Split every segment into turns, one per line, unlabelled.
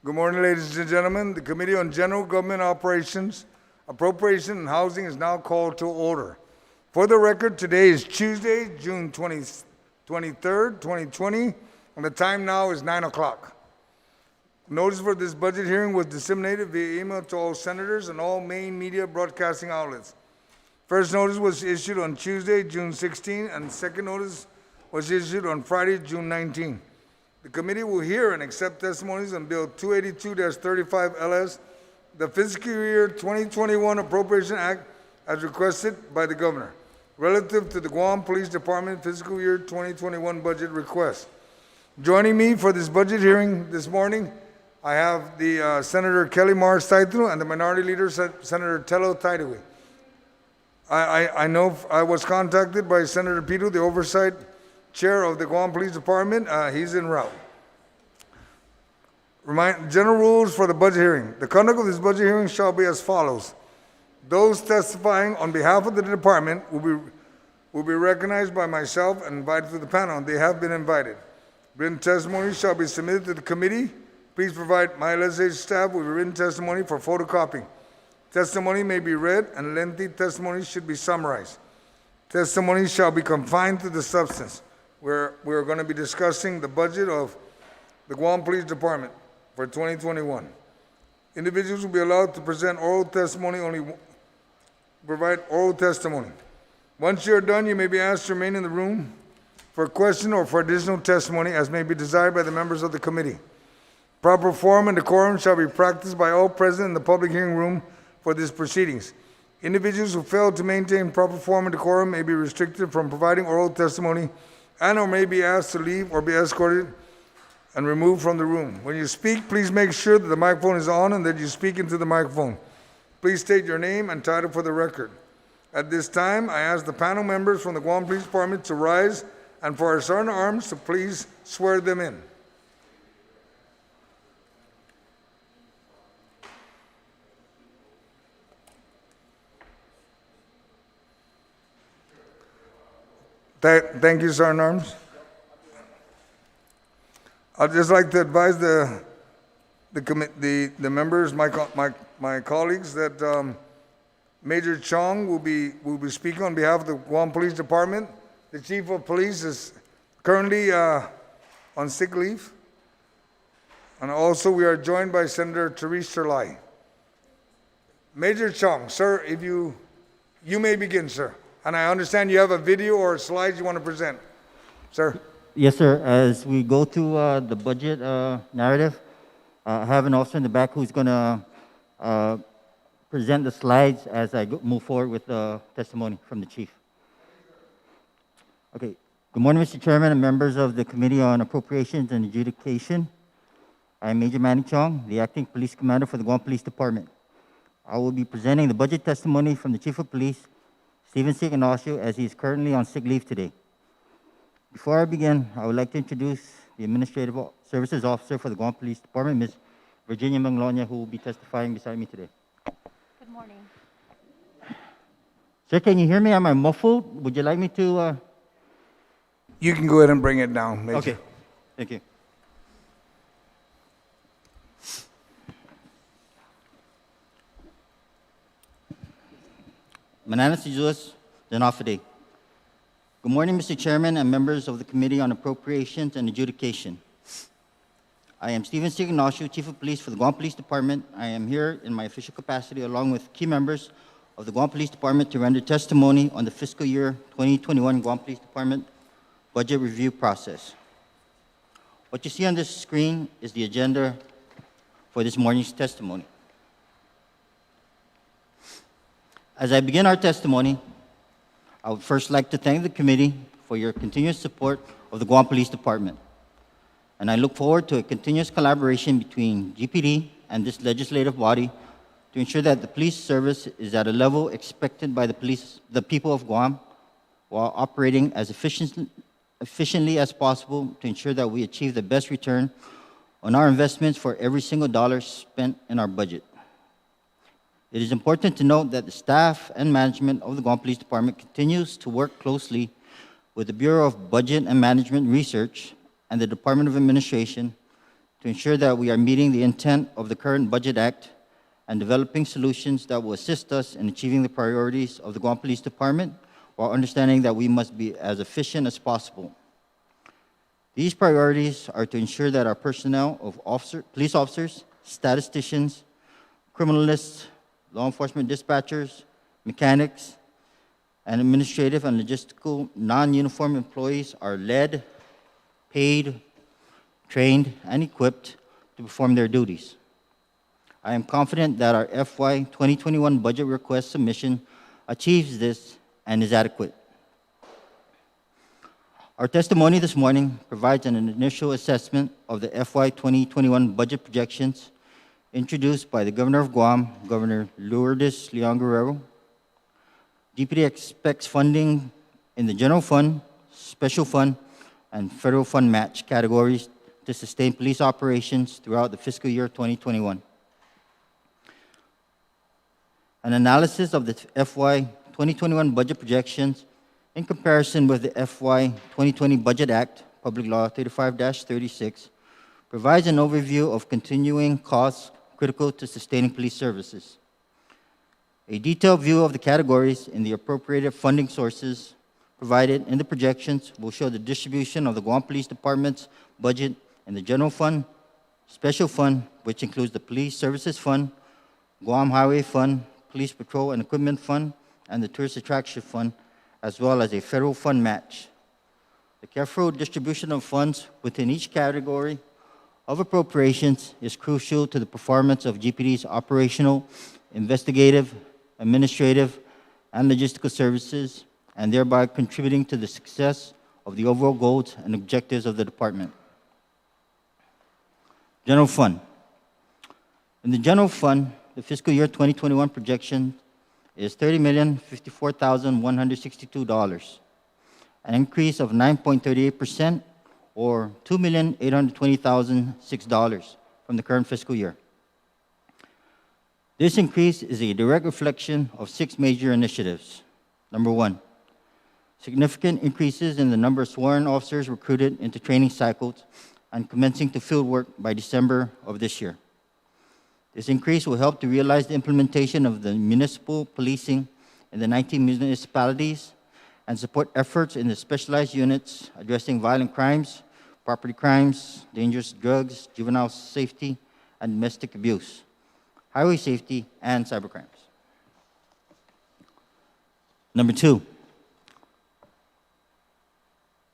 Good morning, ladies and gentlemen. The Committee on General Government Operations, Appropriation, and Housing is now called to order. For the record, today is Tuesday, June 23rd, 2020, and the time now is 9 o'clock. Notice for this budget hearing was disseminated via email to all senators and all main media broadcasting outlets. First notice was issued on Tuesday, June 16, and second notice was issued on Friday, June 19. The committee will hear and accept testimonies on Bill 282-35 LS, the fiscal year 2021 Appropriation Act as requested by the governor, relative to the Guam Police Department fiscal year 2021 budget request. Joining me for this budget hearing this morning, I have the Senator Kelly Mars Taitunu and the Minority Leader, Senator Tello Taidui. I know I was contacted by Senator Pitu, the Oversight Chair of the Guam Police Department. He's en route. General rules for the budget hearing. The conduct of this budget hearing shall be as follows. Those testifying on behalf of the department will be recognized by myself and invited to the panel. They have been invited. Written testimony shall be submitted to the committee. Please provide my legislative staff with written testimony for photocopying. Testimony may be read and lengthy testimony should be summarized. Testimony shall be confined to the substance. We're going to be discussing the budget of the Guam Police Department for 2021. Individuals will be allowed to present oral testimony, provide oral testimony. Once you're done, you may be asked to remain in the room for a question or for additional testimony as may be desired by the members of the committee. Proper form and decorum shall be practiced by all present in the public hearing room for these proceedings. Individuals who fail to maintain proper form and decorum may be restricted from providing oral testimony and or may be asked to leave or be escorted and removed from the room. When you speak, please make sure that the microphone is on and that you speak into the microphone. Please state your name and title for the record. At this time, I ask the panel members from the Guam Police Department to rise and for our sergeant at arms to please swear them in. Thank you, Sergeant Arms. I'd just like to advise the members, my colleagues, that Major Chong will be speaking on behalf of the Guam Police Department. The Chief of Police is currently on sick leave, and also we are joined by Senator Therese Terlai. Major Chong, sir, if you may begin, sir. And I understand you have a video or slides you want to present. Sir?
Yes, sir. As we go through the budget narrative, I have an officer in the back who's going to present the slides as I move forward with the testimony from the chief. Okay. Good morning, Mr. Chairman and members of the Committee on Appropriations and Adjudication. I am Major Manny Chong, the Acting Police Commander for the Guam Police Department. I will be presenting the budget testimony from the Chief of Police, Stephen C. Ignacio, as he is currently on sick leave today. Before I begin, I would like to introduce the Administrative Services Officer for the Guam Police Department, Ms. Virginia Manglonia, who will be testifying beside me today.
Good morning.
Sir, can you hear me? Am I muffled? Would you like me to?
You can go ahead and bring it down, Major.
Okay, thank you. Manana Sizuas, Janafade. Good morning, Mr. Chairman and members of the Committee on Appropriations and Adjudication. I am Stephen C. Ignacio, Chief of Police for the Guam Police Department. I am here in my official capacity along with key members of the Guam Police Department to render testimony on the fiscal year 2021 Guam Police Department budget review process. What you see on this screen is the agenda for this morning's testimony. As I begin our testimony, I would first like to thank the committee for your continuous support of the Guam Police Department. And I look forward to a continuous collaboration between GPD and this legislative body to ensure that the police service is at a level expected by the people of Guam while operating as efficiently as possible to ensure that we achieve the best return on our investments for every single dollar spent in our budget. It is important to note that the staff and management of the Guam Police Department continues to work closely with the Bureau of Budget and Management Research and the Department of Administration to ensure that we are meeting the intent of the current Budget Act and developing solutions that will assist us in achieving the priorities of the Guam Police Department while understanding that we must be as efficient as possible. These priorities are to ensure that our personnel of police officers, statisticians, criminalists, law enforcement dispatchers, mechanics, and administrative and logistical non-uniform employees are led, paid, trained, and equipped to perform their duties. I am confident that our FY 2021 budget request submission achieves this and is adequate. Our testimony this morning provides an initial assessment of the FY 2021 budget projections introduced by the Governor of Guam, Governor Lourdes Leon Guerrero. GPD expects funding in the general fund, special fund, and federal fund match categories to sustain police operations throughout the fiscal year 2021. An analysis of the FY 2021 budget projections in comparison with the FY 2020 Budget Act, Public Law 35-36, provides an overview of continuing costs critical to sustaining police services. A detailed view of the categories in the appropriated funding sources provided in the projections will show the distribution of the Guam Police Department's budget in the General Fund, Special Fund, which includes the Police Services Fund, Guam Highway Fund, Police Patrol and Equipment Fund, and the Tourist Attraction Fund, as well as a federal fund match. The careful distribution of funds within each category of appropriations is crucial to the performance of GPD's operational, investigative, administrative, and logistical services, and thereby contributing to the success of the overall goals and objectives of the department. General Fund. In the General Fund, the fiscal year 2021 projection is $30,054,162, an increase of 9.38% or $2,820,006 from the current fiscal year. This increase is a direct reflection of 6 major initiatives. Number 1, significant increases in the number of sworn officers recruited into training cycles and commencing to field work by December of this year. This increase will help to realize the implementation of the municipal policing in the 19 municipalities and support efforts in the specialized units addressing violent crimes, property crimes, dangerous drugs, juvenile safety, and domestic abuse, highway safety, and cybercrimes. Number 2,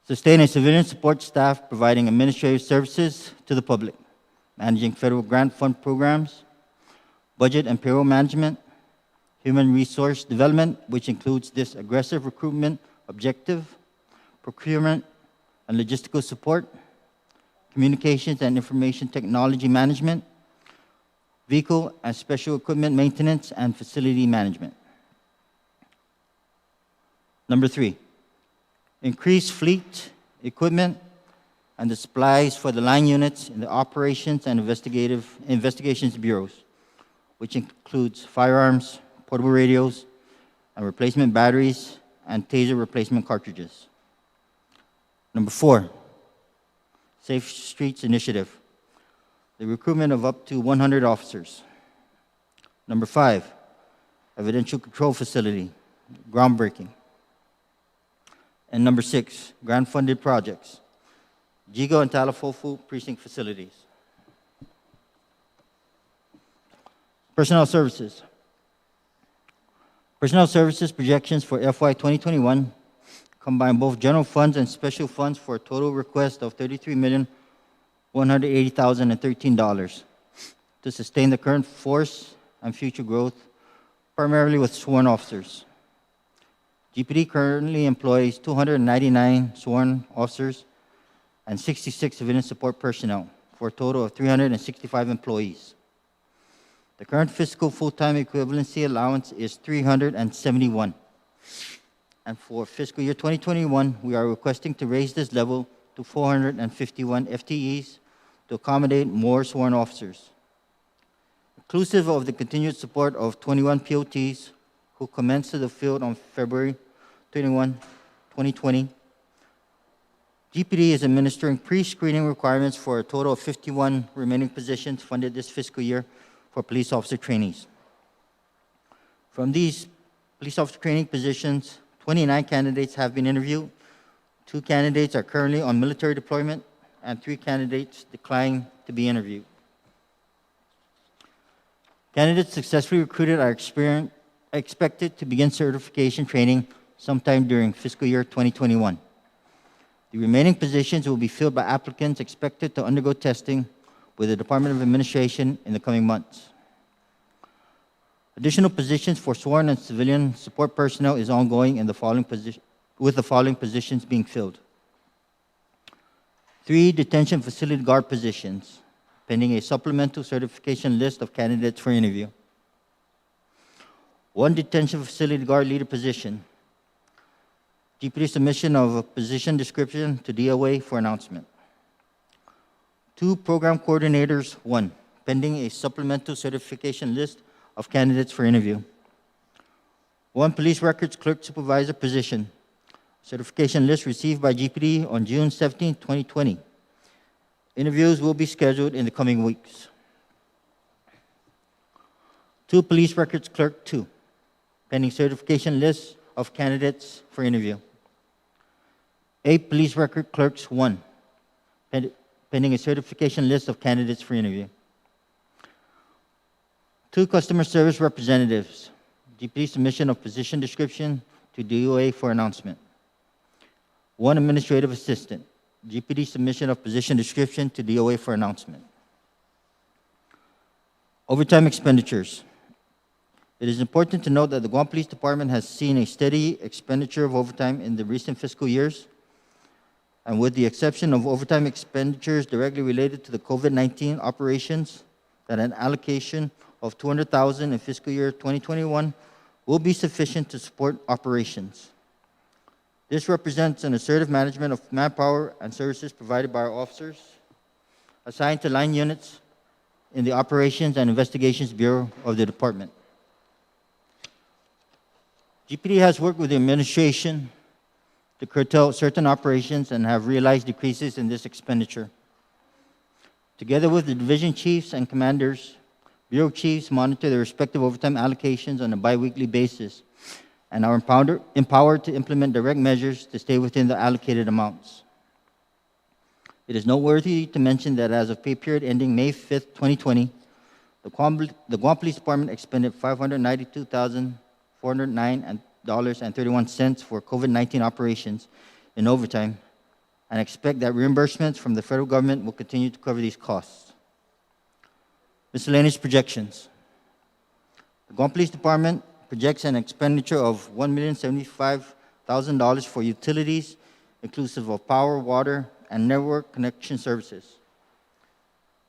sustain a civilian support staff providing administrative services to the public, managing federal grant fund programs, budget and payroll management, human resource development, which includes this aggressive recruitment objective, procurement and logistical support, communications and information technology management, vehicle and special equipment maintenance, and facility management. Number 3, increase fleet, equipment, and the supplies for the line units in the operations and investigations bureaus, which includes firearms, portable radios, and replacement batteries, and taser replacement cartridges. Number 4, Safe Streets Initiative, the recruitment of up to 100 officers. Number 5, Evidential Control Facility, groundbreaking. And number 6, grant-funded projects, Jigo and Talafofu precinct facilities. Personnel Services. Personnel Services projections for FY 2021 combine both general funds and special funds for a total request of $33,180,013 to sustain the current force and future growth, primarily with sworn officers. GPD currently employs 299 sworn officers and 66 civilian support personnel for a total of 365 employees. The current fiscal full-time equivalency allowance is 371. And for fiscal year 2021, we are requesting to raise this level to 451 FTEs to accommodate more sworn officers. Inclusive of the continued support of 21 POTs who commenced to the field on February 21, 2020, GPD is administering pre-screening requirements for a total of 51 remaining positions funded this fiscal year for police officer trainees. From these police officer training positions, 29 candidates have been interviewed. 2 candidates are currently on military deployment, and 3 candidates declined to be interviewed. Candidates successfully recruited are expected to begin certification training sometime during fiscal year 2021. The remaining positions will be filled by applicants expected to undergo testing with the Department of Administration in the coming months. Additional positions for sworn and civilian support personnel is ongoing with the following positions being filled. 3 detention facility guard positions, pending a supplemental certification list of candidates for interview. 1 detention facility guard leader position. GPD submission of a position description to DOA for announcement. 2 program coordinators, 1, pending a supplemental certification list of candidates for interview. 1 police records clerk supervisor position, certification list received by GPD on June 17, 2020. Interviews will be scheduled in the coming weeks. 2 police records clerk 2, pending certification list of candidates for interview. 8 police record clerks 1, pending a certification list of candidates for interview. 2 customer service representatives, GPD submission of position description to DOA for announcement. 1 administrative assistant, GPD submission of position description to DOA for announcement. Overtime expenditures. It is important to note that the Guam Police Department has seen a steady expenditure of overtime in the recent fiscal years, and with the exception of overtime expenditures directly related to the COVID-19 operations, that an allocation of $200,000 in fiscal year 2021 will be sufficient to support operations. This represents an assertive management of manpower and services provided by our officers assigned to line units in the Operations and Investigations Bureau of the Department. GPD has worked with the administration to curtail certain operations and have realized decreases in this expenditure. Together with the division chiefs and commanders, bureau chiefs monitor their respective overtime allocations on a biweekly basis and are empowered to implement direct measures to stay within the allocated amounts. It is noteworthy to mention that as of pay period ending May 5th, 2020, the Guam Police Department expended $592,409.31 for COVID-19 operations in overtime, and expect that reimbursements from the federal government will continue to cover these costs. Miscellaneous projections. The Guam Police Department projects an expenditure of $1,075,000 for utilities, inclusive of power, water, and network connection services.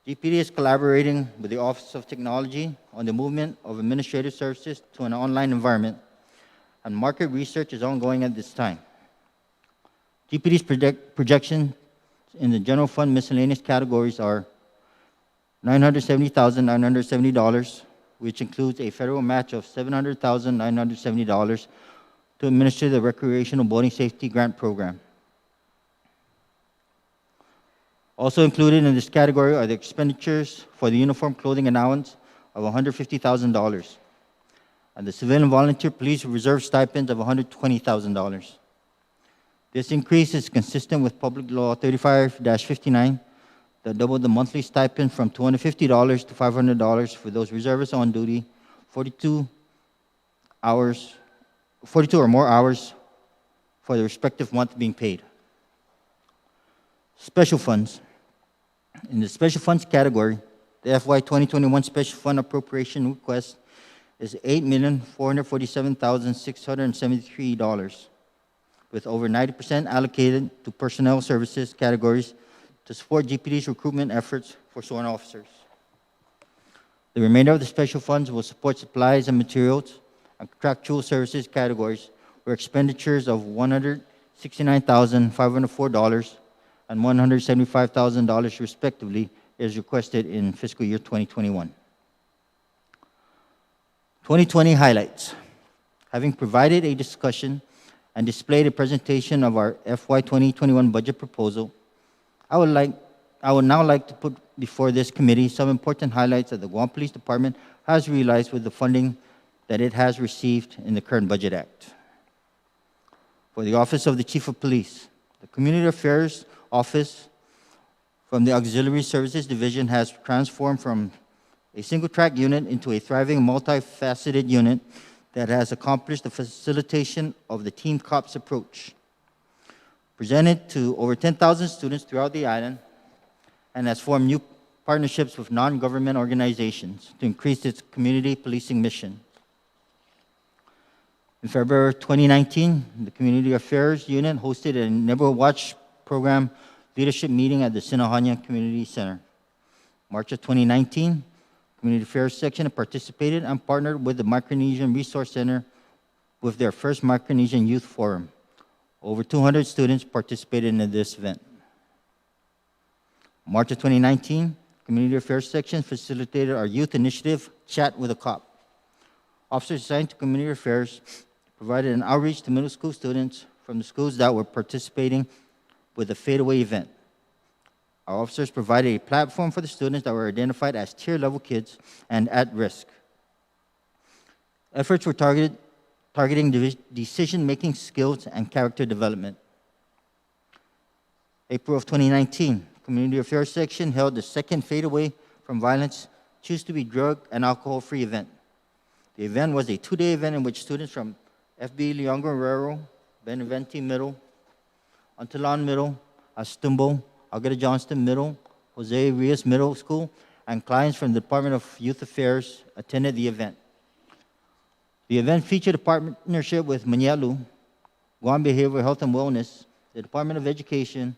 GPD is collaborating with the Office of Technology on the movement of administrative services to an online environment, and market research is ongoing at this time. GPD's projections in the general fund miscellaneous categories are $970,970, which includes a federal match of $700,970 to administer the Recreational Boating Safety Grant Program. Also included in this category are the expenditures for the uniform clothing allowance of $150,000 and the civilian volunteer police reserve stipends of $120,000. This increase is consistent with Public Law 35-59 that doubled the monthly stipend from $250 to $500 for those reservists on duty 42 or more hours for the respective month being paid. Special funds. In the special funds category, the FY 2021 special fund appropriation request is $8,447,673, with over 90% allocated to personnel services categories to support GPD's recruitment efforts for sworn officers. The remainder of the special funds will support supplies and materials and contractual services categories, where expenditures of $169,504 and $175,000 respectively is requested in fiscal year 2021. 2020 highlights. Having provided a discussion and displayed a presentation of our FY 2021 budget proposal, I would now like to put before this committee some important highlights that the Guam Police Department has realized with the funding that it has received in the current Budget Act. For the Office of the Chief of Police, the Community Affairs Office from the Auxiliary Services Division has transformed from a single-track unit into a thriving, multifaceted unit that has accomplished the facilitation of the Team COPS approach, presented to over 10,000 students throughout the island, and has formed new partnerships with non-government organizations to increase its community policing mission. In February 2019, the Community Affairs Unit hosted a Neighborhood Watch Program leadership meeting at the Sinohanya Community Center. March of 2019, Community Affairs Section participated and partnered with the Micronesian Resource Center with their first Micronesian Youth Forum. Over 200 students participated in this event. March of 2019, Community Affairs Section facilitated our youth initiative, Chat with a Cop. Officers assigned to Community Affairs provided an outreach to middle school students from the schools that were participating with the Fadeaway event. Our officers provided a platform for the students that were identified as tier-level kids and at risk. Efforts were targeting decision-making skills and character development. April of 2019, Community Affairs Section held the second Fadeaway from Violence, Choose to be Drug and Alcohol-Free event. The event was a two-day event in which students from FB Leon Guerrero, Benavente Middle, Antillon Middle, Astumbo, Agueda Johnston Middle, Jose Rios Middle School, and clients from the Department of Youth Affairs attended the event. The event featured a partnership with Manyalu, Guam Behavioral Health and Wellness, the Department of Education,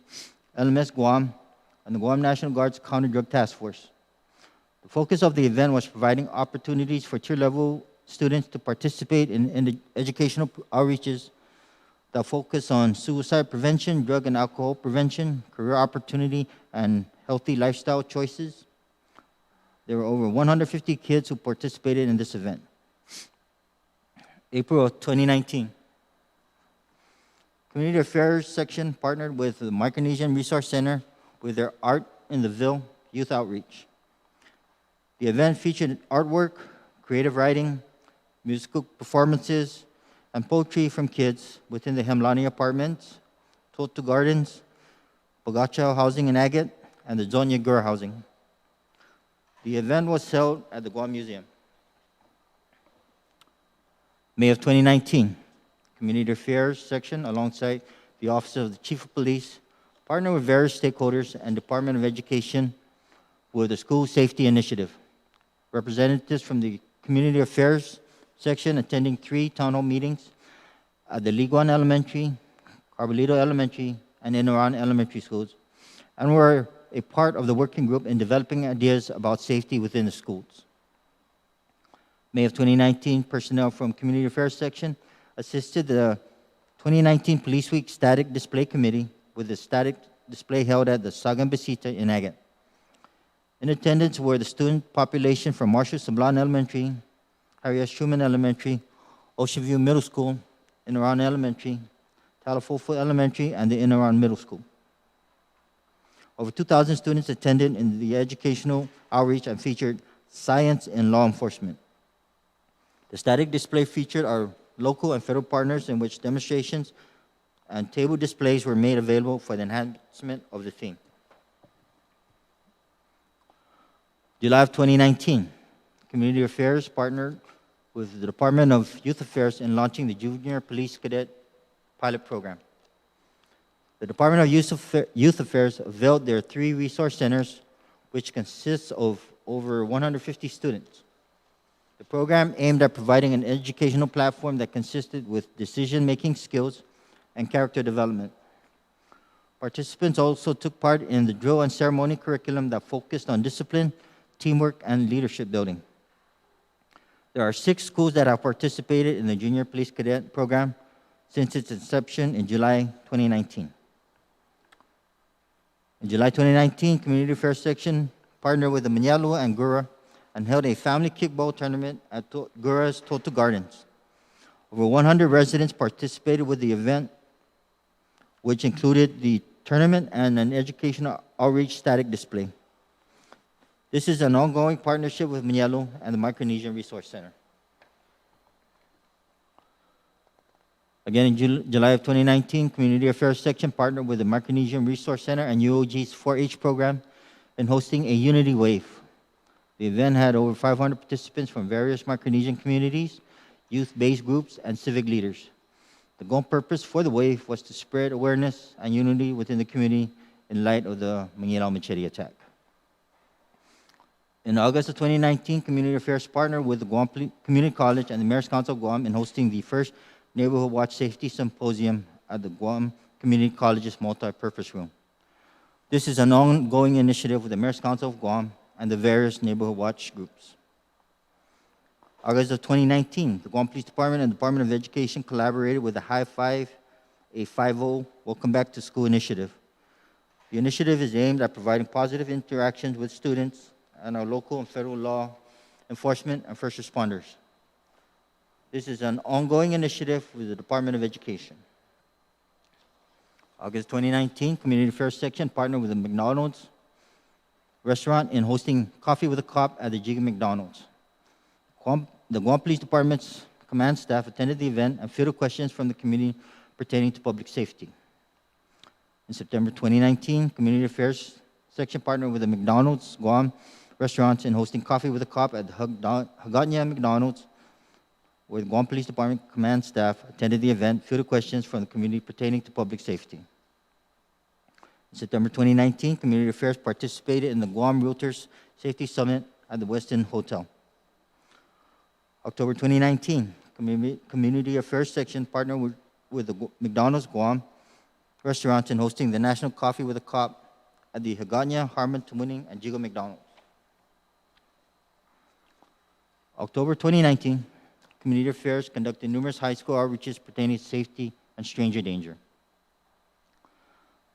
LMS Guam, and the Guam National Guard's Counter-Drug Task Force. The focus of the event was providing opportunities for tier-level students to participate in the educational outreaches that focus on suicide prevention, drug and alcohol prevention, career opportunity, and healthy lifestyle choices. There were over 150 kids who participated in this event. April of 2019. Community Affairs Section partnered with the Micronesian Resource Center with their Art in the Ville youth outreach. The event featured artwork, creative writing, musical performances, and poetry from kids within the Hemlani Apartments, Totu Gardens, Pagacha Housing in Agate, and the Zonia Gur Housing. The event was held at the Guam Museum. May of 2019, Community Affairs Section, alongside the Office of the Chief of Police, partnered with various stakeholders and Department of Education with the School Safety Initiative. Representatives from the Community Affairs Section attending 3 town hall meetings at the Liguan Elementary, Carbolito Elementary, and Inaran Elementary schools, and were a part of the working group in developing ideas about safety within the schools. May of 2019, personnel from Community Affairs Section assisted the 2019 Police Week Static Display Committee with the static display held at the Sagan Besita in Agate. In attendance were the student population from Marshall Sablan Elementary, Harry S. Truman Elementary, Ocean View Middle School, Inaran Elementary, Talafofa Elementary, and the Inaran Middle School. Over 2,000 students attended in the educational outreach and featured science in law enforcement. The static display featured our local and federal partners in which demonstrations and table displays were made available for the enhancement of the theme. July of 2019, Community Affairs partnered with the Department of Youth Affairs in launching the Junior Police Cadet Pilot Program. The Department of Youth Affairs availed their 3 resource centers, which consists of over 150 students. The program aimed at providing an educational platform that consisted with decision-making skills and character development. Participants also took part in the drill and ceremony curriculum that focused on discipline, teamwork, and leadership building. There are 6 schools that have participated in the Junior Police Cadet Program since its inception in July 2019. In July 2019, Community Affairs Section partnered with the Manyalu and Gura and held a family kickball tournament at Gura's Totu Gardens. Over 100 residents participated with the event, which included the tournament and an educational outreach static display. This is an ongoing partnership with Mielo and the Micronesian Resource Center. Again, in July of 2019, Community Affairs Section partnered with the Micronesian Resource Center and UOG's 4-H program in hosting a Unity Wave. The event had over 500 participants from various Micronesian communities, youth-based groups, and civic leaders. The goal purpose for the wave was to spread awareness and unity within the community in light of the Manguinao Machete attack. In August of 2019, Community Affairs partnered with the Guam Community College and the Mayor's Council of Guam in hosting the first Neighborhood Watch Safety Symposium at the Guam Community College's multi-purpose room. This is an ongoing initiative with the Mayor's Council of Guam and the various Neighborhood Watch groups. August of 2019, the Guam Police Department and the Department of Education collaborated with the High Five, a 5-0 Welcome Back to School initiative. The initiative is aimed at providing positive interactions with students and our local and federal law enforcement and first responders. This is an ongoing initiative with the Department of Education. August 2019, Community Affairs Section partnered with the McDonald's restaurant in hosting Coffee with a Cop at the Giga McDonald's. The Guam Police Department's command staff attended the event and fielded questions from the community pertaining to public safety. In September 2019, Community Affairs Section partnered with the McDonald's Guam restaurants in hosting Coffee with a Cop at the Hagåtña McDonald's, where the Guam Police Department command staff attended the event, fielded questions from the community pertaining to public safety. In September 2019, Community Affairs participated in the Guam Realtors Safety Summit at the Westin Hotel. October 2019, Community Affairs Section partnered with the McDonald's Guam restaurants in hosting the National Coffee with a Cop at the Hagåtña, Harmon, Tumuning, and Giga McDonald's. October 2019, Community Affairs conducted numerous high school outreaches pertaining to safety and stranger danger.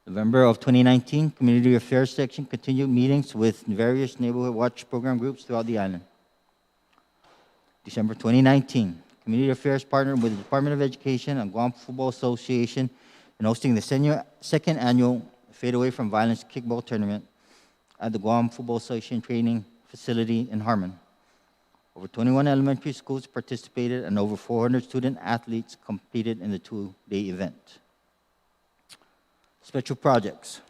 November of 2019, Community Affairs Section continued meetings with various Neighborhood Watch program groups throughout the island. December 2019, Community Affairs partnered with the Department of Education and Guam Football Association in hosting the second annual Fade Away from Violence kickball tournament at the Guam Football Association training facility in Harmon. Over 21 elementary schools participated and over 400 student athletes competed in the two-day event. Special projects.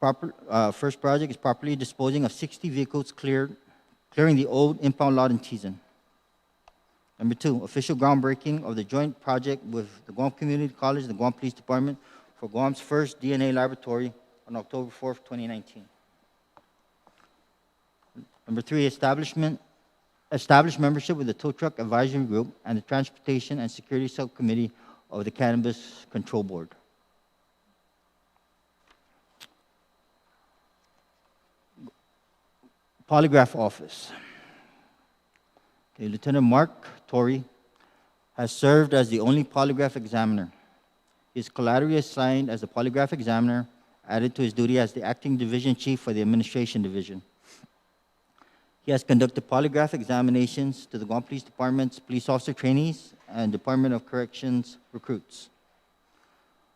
First project is properly disposing of 60 vehicles clearing the old impound lot in Teason. Number 2, official groundbreaking of the joint project with the Guam Community College and the Guam Police Department for Guam's first DNA laboratory on October 4th, 2019. Number 3, established membership with the Tow Truck Advisory Group and the Transportation and Security Subcommittee of the Cannabis Control Board. Polygraph Office. Okay, Lieutenant Mark Torrey has served as the only polygraph examiner. He is collaterally assigned as a polygraph examiner, added to his duty as the acting division chief for the administration division. He has conducted polygraph examinations to the Guam Police Department's police officer trainees and Department of Corrections recruits.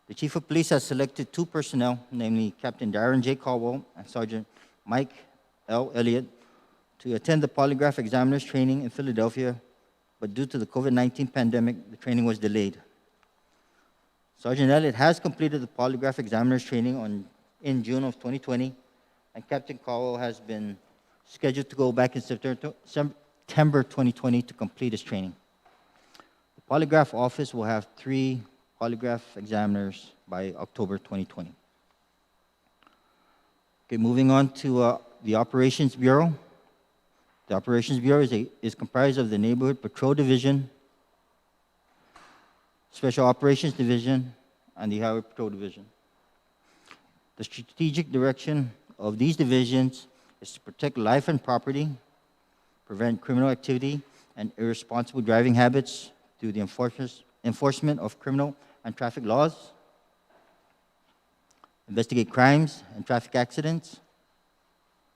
The Chief of Police has selected 2 personnel, namely Captain Darren J. Caldwell and Sergeant Mike L. Elliott, to attend the polygraph examiner's training in Philadelphia, but due to the COVID-19 pandemic, the training was delayed. Sergeant Elliott has completed the polygraph examiner's training in June of 2020, and Captain Caldwell has been scheduled to go back in September 2020 to complete his training. The polygraph office will have 3 polygraph examiners by October 2020. Okay, moving on to the Operations Bureau. The Operations Bureau is comprised of the Neighborhood Patrol Division, Special Operations Division, and the Highway Patrol Division. The strategic direction of these divisions is to protect life and property, prevent criminal activity and irresponsible driving habits through the enforcement of criminal and traffic laws, investigate crimes and traffic accidents,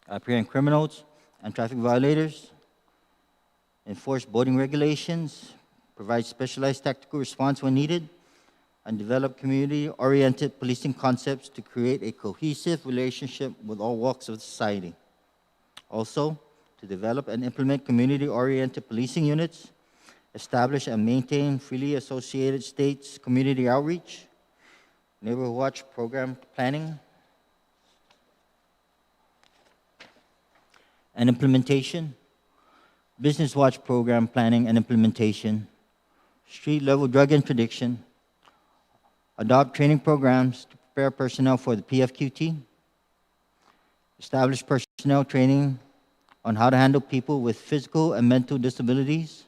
apprehend criminals and traffic violators, enforce boating regulations, provide specialized tactical response when needed, and develop community-oriented policing concepts to create a cohesive relationship with all walks of society. Also, to develop and implement community-oriented policing units, establish and maintain freely associated states community outreach, neighborhood watch program planning, and implementation, business watch program planning and implementation, street-level drug interdiction, adopt training programs to prepare personnel for the PFQT, establish personnel training on how to handle people with physical and mental disabilities,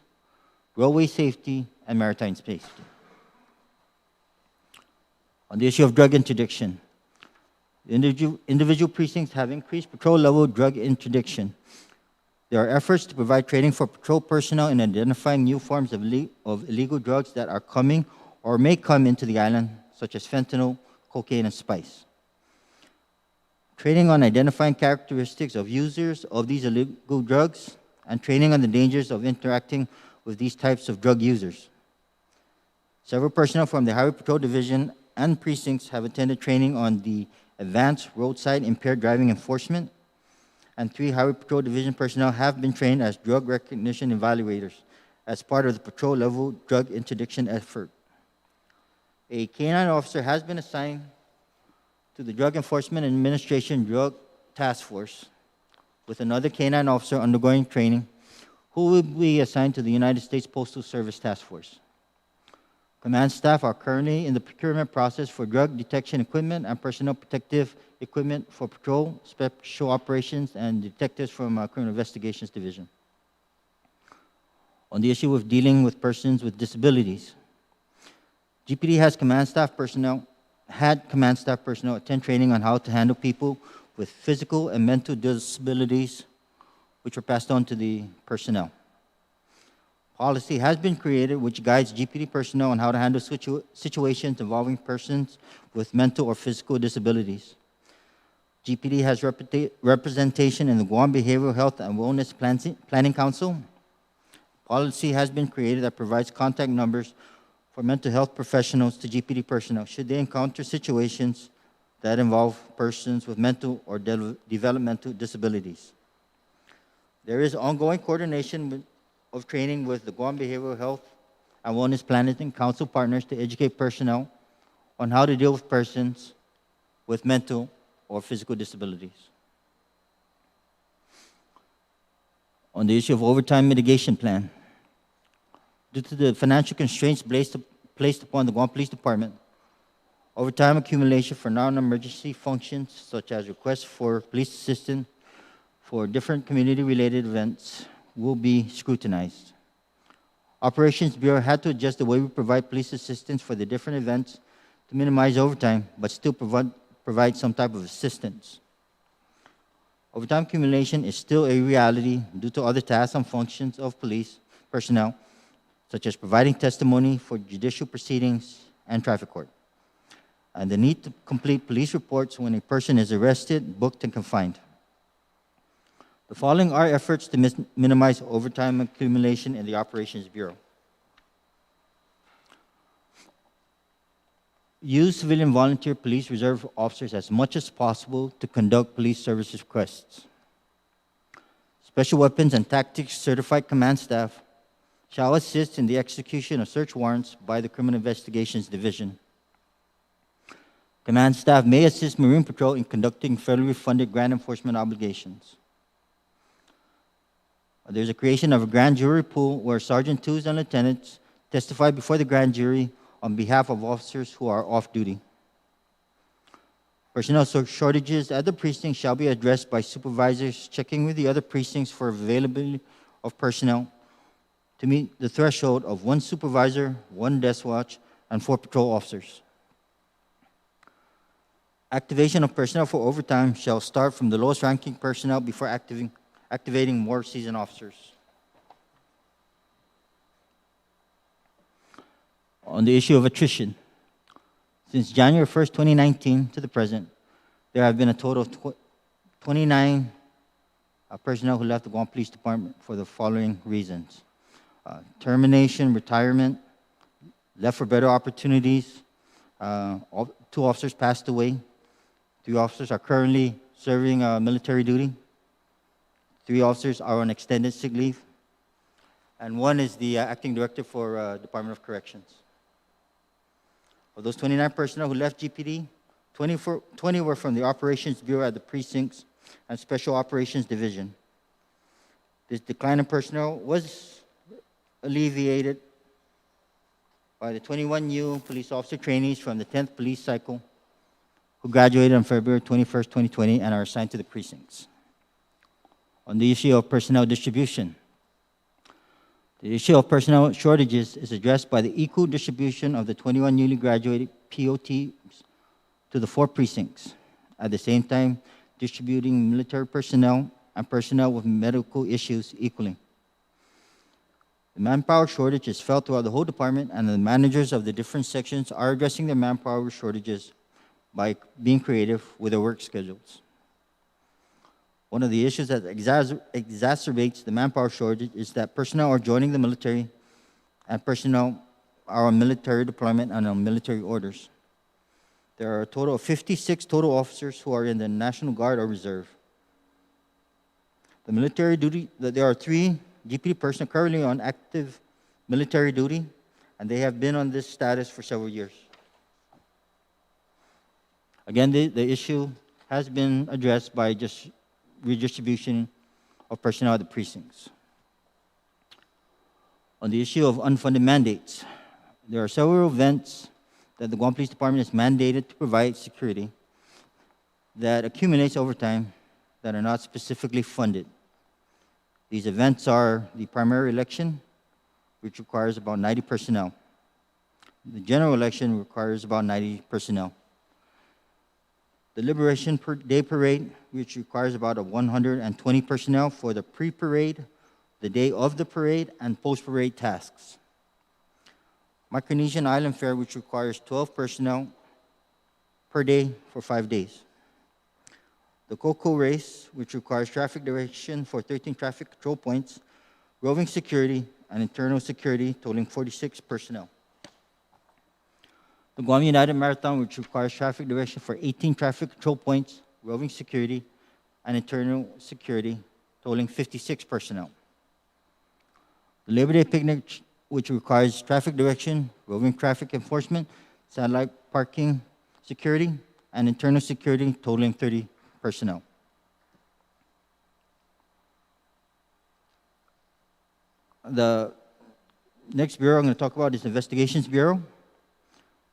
roadway safety, and maritime safety. On the issue of drug interdiction, the individual precincts have increased patrol-level drug interdiction. There are efforts to provide training for patrol personnel in identifying new forms of illegal drugs that are coming or may come into the island, such as fentanyl, cocaine, and spice. Training on identifying characteristics of users of these illegal drugs, and training on the dangers of interacting with these types of drug users. Several personnel from the Highway Patrol Division and precincts have attended training on the Advanced Roadside Impaired Driving Enforcement, and 3 Highway Patrol Division personnel have been trained as drug recognition evaluators as part of the patrol-level drug interdiction effort. A K-9 officer has been assigned to the Drug Enforcement Administration Drug Task Force, with another K-9 officer undergoing training, who will be assigned to the United States Postal Service Task Force. Command staff are currently in the procurement process for drug detection equipment and personnel protective equipment for patrol, special operations, and detectives from Criminal Investigations Division. On the issue of dealing with persons with disabilities, GPD had command staff personnel attend training on how to handle people with physical and mental disabilities, which were passed on to the personnel. Policy has been created which guides GPD personnel on how to handle situations involving persons with mental or physical disabilities. GPD has representation in the Guam Behavioral Health and Wellness Planning Council. Policy has been created that provides contact numbers for mental health professionals to GPD personnel should they encounter situations that involve persons with mental or developmental disabilities. There is ongoing coordination of training with the Guam Behavioral Health and Wellness Planning Council partners to educate personnel on how to deal with persons with mental or physical disabilities. On the issue of overtime mitigation plan, due to the financial constraints placed upon the Guam Police Department, overtime accumulation for non-emergency functions such as requests for police assistance for different community-related events will be scrutinized. Operations Bureau had to adjust the way we provide police assistance for the different events to minimize overtime, but still provide some type of assistance. Overtime accumulation is still a reality due to other tasks and functions of police personnel, such as providing testimony for judicial proceedings and traffic court, and the need to complete police reports when a person is arrested, booked, and confined. The following are efforts to minimize overtime accumulation in the Operations Bureau. Use civilian volunteer police reserve officers as much as possible to conduct police services requests. Special weapons and tactics certified command staff shall assist in the execution of search warrants by the Criminal Investigations Division. Command staff may assist Marine Patrol in conducting federally funded grant enforcement obligations. There's a creation of a grand jury pool where Sergeant twos and lieutenants testify before the grand jury on behalf of officers who are off duty. Personnel shortages at the precinct shall be addressed by supervisors checking with the other precincts for availability of personnel to meet the threshold of 1 supervisor, 1 desk watch, and 4 patrol officers. Activation of personnel for overtime shall start from the lowest ranking personnel before activating more seasoned officers. On the issue of attrition, since January 1st, 2019 to the present, there have been a total of 29 personnel who left the Guam Police Department for the following reasons: termination, retirement, left for better opportunities. Two officers passed away. 3 officers are currently serving military duty. 3 officers are on extended sick leave. And 1 is the acting director for Department of Corrections. Of those 29 personnel who left GPD, 20 were from the Operations Bureau at the Precincts and Special Operations Division. This decline in personnel was alleviated by the 21 new police officer trainees from the 10th police cycle who graduated on February 21st, 2020 and are assigned to the precincts. On the issue of personnel distribution, the issue of personnel shortages is addressed by the equal distribution of the 21 newly graduated POTs to the 4 precincts, at the same time distributing military personnel and personnel with medical issues equally. The manpower shortage is felt throughout the whole department, and the managers of the different sections are addressing their manpower shortages by being creative with their work schedules. One of the issues that exacerbates the manpower shortage is that personnel are joining the military and personnel are on military deployment and on military orders. There are a total of 56 total officers who are in the National Guard or Reserve. The military duty, there are 3 GPD personnel currently on active military duty, and they have been on this status for several years. Again, the issue has been addressed by just redistribution of personnel at the precincts. On the issue of unfunded mandates, there are several events that the Guam Police Department is mandated to provide security that accumulates over time that are not specifically funded. These events are the primary election, which requires about 90 personnel. The general election requires about 90 personnel. The Liberation Day Parade, which requires about 120 personnel for the pre-parade, the day of the parade, and post-parade tasks. Micronesian Island Fair, which requires 12 personnel per day for 5 days. The Coco Race, which requires traffic direction for 13 traffic control points, roving security, and internal security, totaling 46 personnel. The Guam United Marathon, which requires traffic direction for 18 traffic control points, roving security, and internal security, totaling 56 personnel. The Labor Day Picnic, which requires traffic direction, roving traffic enforcement, satellite parking security, and internal security, totaling 30 personnel. The next bureau I'm going to talk about is the Investigations Bureau.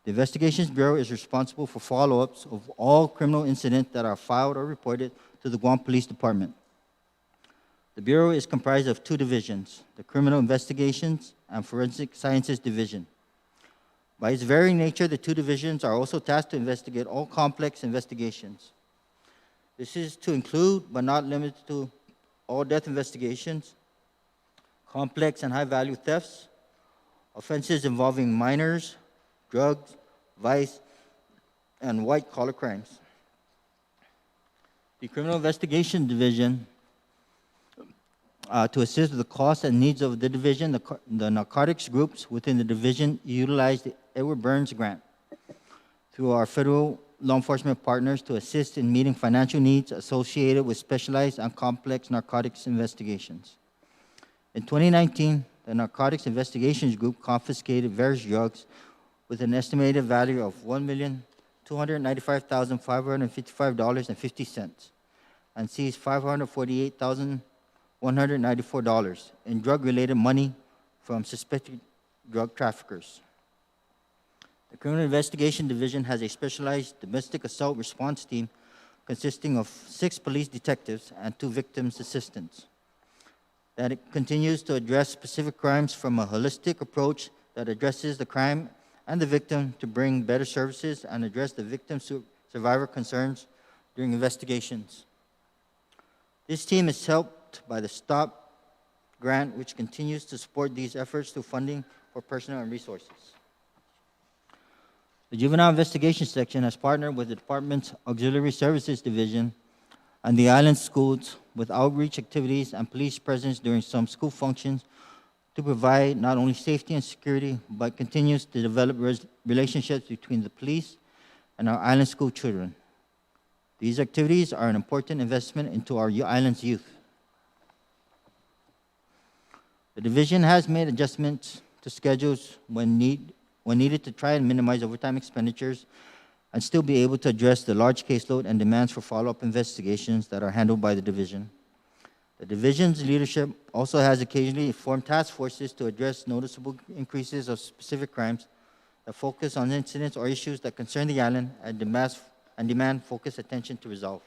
The Investigations Bureau is responsible for follow-ups of all criminal incidents that are filed or reported to the Guam Police Department. The Bureau is comprised of 2 divisions, the Criminal Investigations and Forensic Sciences Division. By its very nature, the 2 divisions are also tasked to investigate all complex investigations. This is to include, but not limited to, all death investigations, complex and high-value thefts, offenses involving minors, drugs, vice, and white-collar crimes. The Criminal Investigation Division, to assist with the costs and needs of the division, the narcotics groups within the division utilize the Edward Burns Grant through our federal law enforcement partners to assist in meeting financial needs associated with specialized and complex narcotics investigations. In 2019, the Narcotics Investigations Group confiscated various drugs with an estimated value of $1,295,555.50 and seized $548,194 in drug-related money from suspected drug traffickers. The Criminal Investigation Division has a specialized domestic assault response team consisting of 6 police detectives and 2 victims' assistants. That it continues to address specific crimes from a holistic approach that addresses the crime and the victim to bring better services and address the victim's survivor concerns during investigations. This team is helped by the STOP grant, which continues to support these efforts through funding for personnel and resources. The Juvenile Investigation Section has partnered with the Department's Auxiliary Services Division and the Island Schools with outreach activities and police presence during some school functions to provide not only safety and security, but continues to develop relationships between the police and our island school children. These activities are an important investment into our island's youth. The division has made adjustments to schedules when needed to try and minimize overtime expenditures and still be able to address the large caseload and demands for follow-up investigations that are handled by the division. The division's leadership also has occasionally formed task forces to address noticeable increases of specific crimes that focus on incidents or issues that concern the island and demand focused attention to resolve.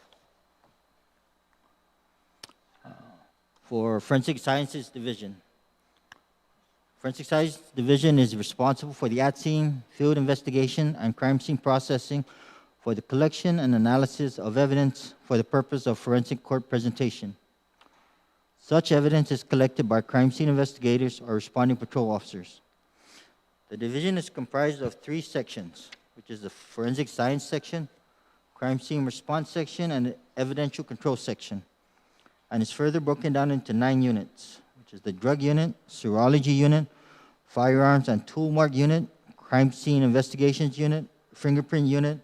For Forensic Sciences Division, Forensic Science Division is responsible for the at-scene, field investigation, and crime scene processing for the collection and analysis of evidence for the purpose of forensic court presentation. Such evidence is collected by crime scene investigators or responding patrol officers. The division is comprised of 3 sections, which is the Forensic Science section, Crime Scene Response section, and the Evidential Control section, and is further broken down into 9 units, which is the Drug Unit, Serology Unit, Firearms and Tool Mark Unit, Crime Scene Investigations Unit, Fingerprint Unit,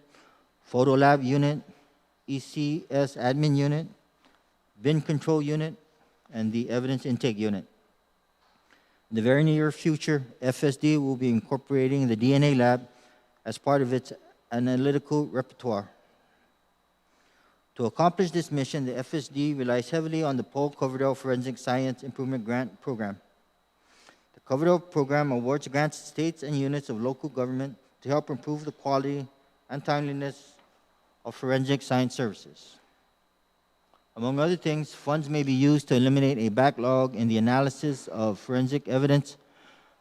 Photo Lab Unit, ECS Admin Unit, Bin Control Unit, and the Evidence Intake Unit. In the very near future, FSD will be incorporating the DNA lab as part of its analytical repertoire. To accomplish this mission, the FSD relies heavily on the Paul Coverdell Forensic Science Improvement Grant Program. The Coverdell Program awards grants to states and units of local government to help improve the quality and timeliness of forensic science services. Among other things, funds may be used to eliminate a backlog in the analysis of forensic evidence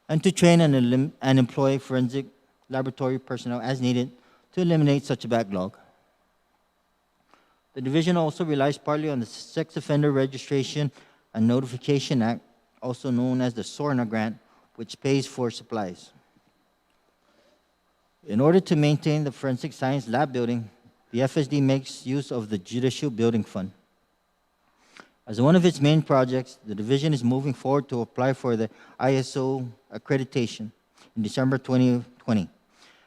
and to train and employ forensic laboratory personnel as needed to eliminate such a backlog. The division also relies partly on the Sex Offender Registration and Notification Act, also known as the SORNA grant, which pays for supplies. In order to maintain the forensic science lab building, the FSD makes use of the Judicial Building Fund. As one of its main projects, the division is moving forward to apply for the ISO accreditation in December 2020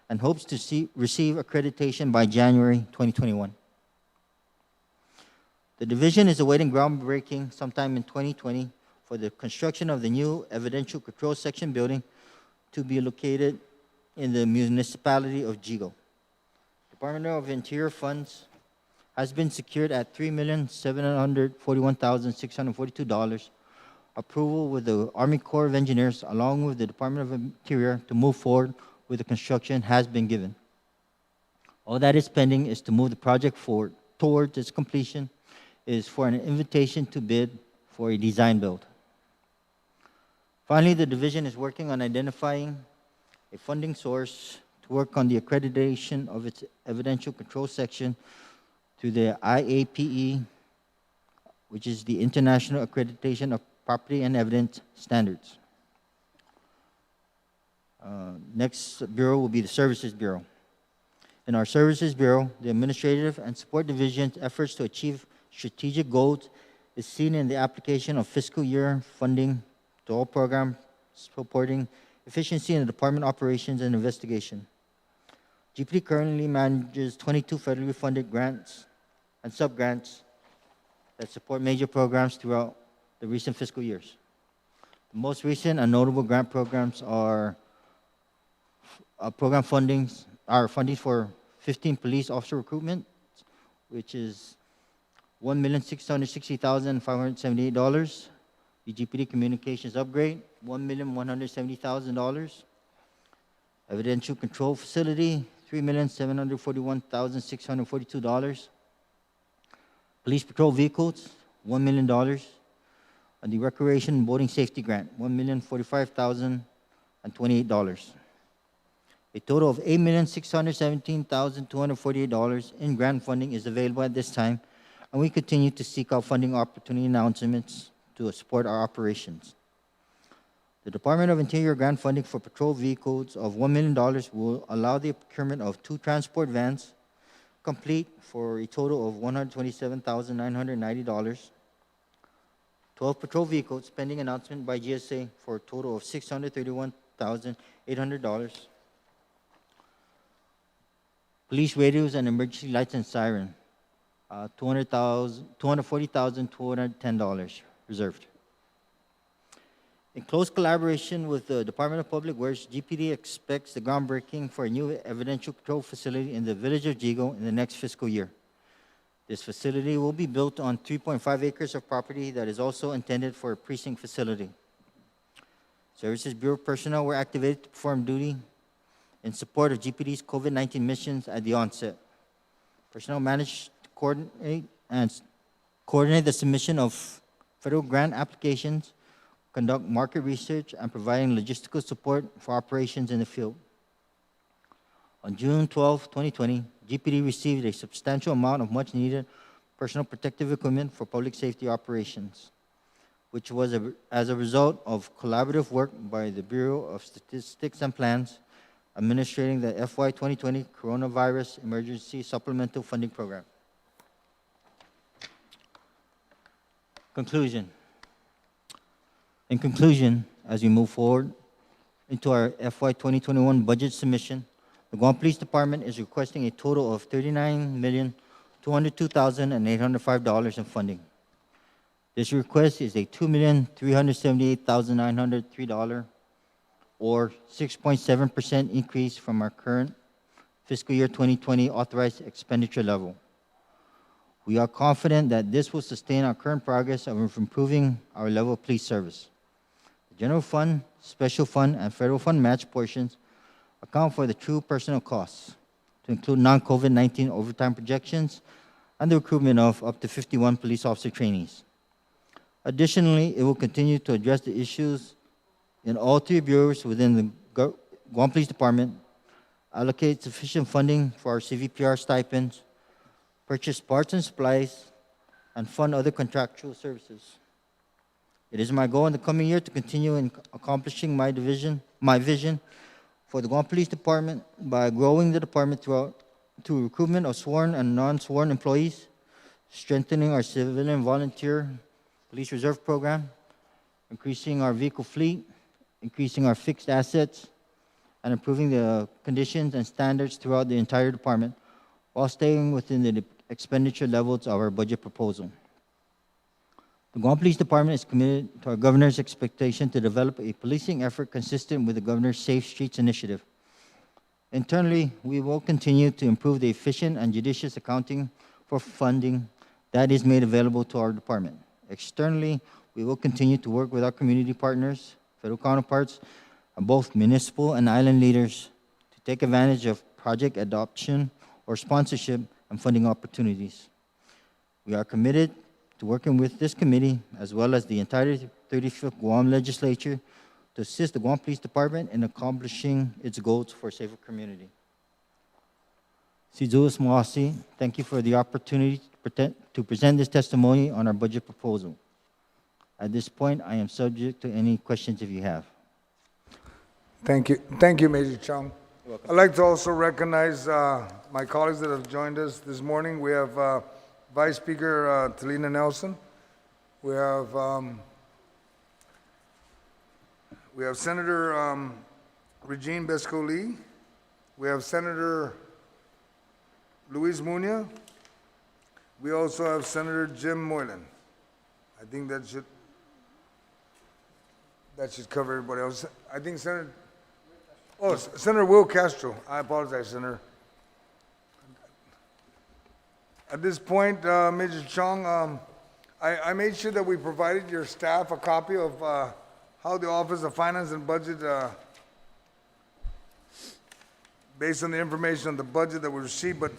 and hopes to receive accreditation by January 2021. The division is awaiting groundbreaking sometime in 2020 for the construction of the new Evidential Control Section building to be located in the municipality of Jigo. Department of Interior funds has been secured at $3,741,642. Approval with the Army Corps of Engineers along with the Department of Interior to move forward with the construction has been given. All that is pending is to move the project forward towards its completion is for an invitation to bid for a design build. Finally, the division is working on identifying a funding source to work on the accreditation of its evidential control section to the IAPE, which is the International Accreditation of Property and Evidence Standards. Next bureau will be the Services Bureau. In our Services Bureau, the Administrative and Support Division's efforts to achieve strategic goals is seen in the application of fiscal year funding to all programs supporting efficiency in the Department Operations and Investigation. GPD currently manages 22 federally funded grants and sub-grants that support major programs throughout the recent fiscal years. The most recent and notable grant programs are fundings for 15 police officer recruitment, which is $1,660,578. The GPD Communications Upgrade, $1,170,000. Evidential Control Facility, $3,741,642. Police Patrol Vehicles, $1 million. And the Recreation and Boating Safety Grant, $1,045,028. A total of $8,617,248 in grant funding is available at this time, and we continue to seek out funding opportunity announcements to support our operations. The Department of Interior grant funding for patrol vehicles of $1 million will allow the procurement of 2 transport vans, complete for a total of $127,990. 12 patrol vehicles pending announcement by GSA for a total of $631,800. Police radios and emergency lights and siren, $240,210 reserved. In close collaboration with the Department of Public Works, GPD expects the groundbreaking for a new evidential control facility in the village of Jigo in the next fiscal year. This facility will be built on 3.5 acres of property that is also intended for a precinct facility. Services Bureau personnel were activated to perform duty in support of GPD's COVID-19 missions at the onset. Personnel managed to coordinate the submission of federal grant applications, conduct market research, and providing logistical support for operations in the field. On June 12, 2020, GPD received a substantial amount of much-needed personal protective equipment for public safety operations, which was as a result of collaborative work by the Bureau of Statistics and Plans, administrating the FY 2020 Coronavirus Emergency Supplemental Funding Program. Conclusion. In conclusion, as we move forward into our FY 2021 budget submission, the Guam Police Department is requesting a total of $39,202,805 in funding. This request is a $2,378,903 or 6.7% increase from our current fiscal year 2020 authorized expenditure level. We are confident that this will sustain our current progress of improving our level of police service. The general fund, special fund, and federal fund match portions account for the true personnel costs, to include non-COVID-19 overtime projections and the recruitment of up to 51 police officer trainees. Additionally, it will continue to address the issues in all three bureaus within the Guam Police Department, allocate sufficient funding for our CVPR stipends, purchase parts and supplies, and fund other contractual services. It is my goal in the coming year to continue in accomplishing my vision for the Guam Police Department by growing the department through recruitment of sworn and non-sworn employees, strengthening our civilian volunteer police reserve program, increasing our vehicle fleet, increasing our fixed assets, and improving the conditions and standards throughout the entire department, while staying within the expenditure levels of our budget proposal. The Guam Police Department is committed to our Governor's expectation to develop a policing effort consistent with the Governor's Safe Streets initiative. Internally, we will continue to improve the efficient and judicious accounting for funding that is made available to our department. Externally, we will continue to work with our community partners, federal counterparts, and both municipal and island leaders to take advantage of project adoption or sponsorship and funding opportunities. We are committed to working with this committee, as well as the entire 35th Guam Legislature, to assist the Guam Police Department in accomplishing its goals for a safer community. Sizulis Moasi, thank you for the opportunity to present this testimony on our budget proposal. At this point, I am subject to any questions if you have.
Thank you. Thank you, Major Chung. I'd like to also recognize my colleagues that have joined us this morning. We have Vice Speaker Talina Nelson. We have Senator Regine Besco-Lee. We have Senator Luis Muñoz. We also have Senator Jim Moylan. I think that should cover everybody else. I think Senator Will Castro. I apologize, Senator. At this point, Major Chong, I made sure that we provided your staff a copy of how the Office of Finance and Budget, based on the information on the budget that we received, but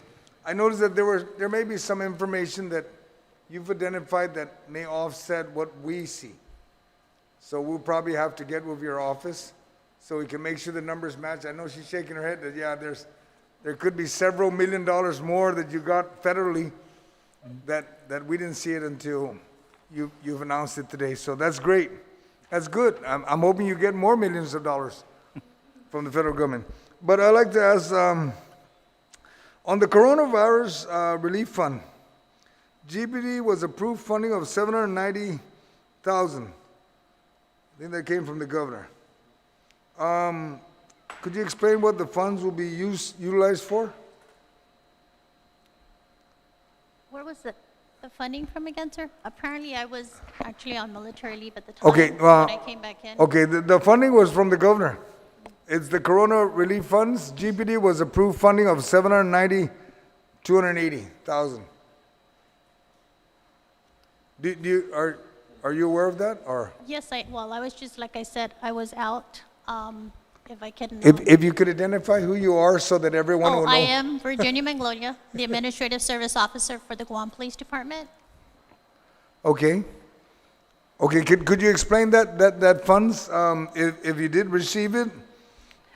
I noticed that there may be some information that you've identified that may offset what we see. So we'll probably have to get with your office so we can make sure the numbers match. I know she's shaking her head that, yeah, there could be several $1 million more that you got federally that we didn't see it until you've announced it today. So that's great. That's good. I'm hoping you get more millions of dollars from the federal government. But I'd like to ask, on the coronavirus relief fund, GPD was approved funding of $790,000 thousand. I think that came from the governor. Could you explain what the funds will be utilized for?
Where was the funding from again, sir? Apparently, I was actually on military leave at the time.
Okay,
so when I came back in.
Okay, the funding was from the governor. It's the Corona Relief Funds. GPD was approved funding of 280,000. Are you aware of that, or?
Yes, I was just, like I said, I was out. If I can.
If you could identify who you are so that everyone will know.
I am Virginia Magnolia, the Administrative Service Officer for the Guam Police Department.
Okay. Okay, could you explain that funds, if you did receive it?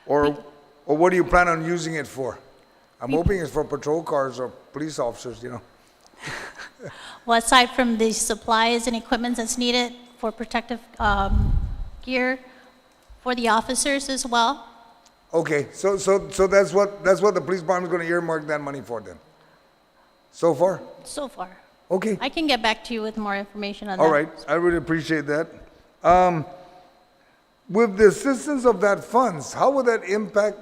Or what do you plan on using it for? I'm hoping it's for patrol cars or police officers, you know.
Well, aside from the supplies and equipment that's needed for protective gear for the officers as well.
Okay, so that's what the police department's gonna earmark that money for then? So far?
So far.
Okay.
I can get back to you with more information on that.
All right, I really appreciate that. With the assistance of that funds, how will that impact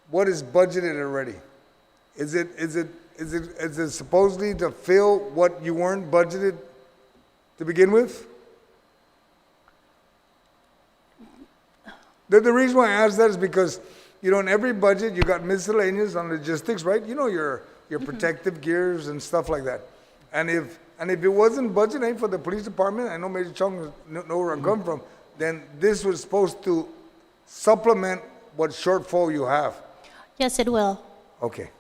what is budgeted already? Is it supposedly to fill what you weren't budgeted to begin with? The reason why I ask that is because, you know, in every budget, you got miscellaneous on logistics, right? You know, your protective gears and stuff like that. And if it wasn't budgeted for the police department, I know Major Chung know where I'm coming from, then this was supposed to supplement what shortfall you have.
Yes, it will.
Okay.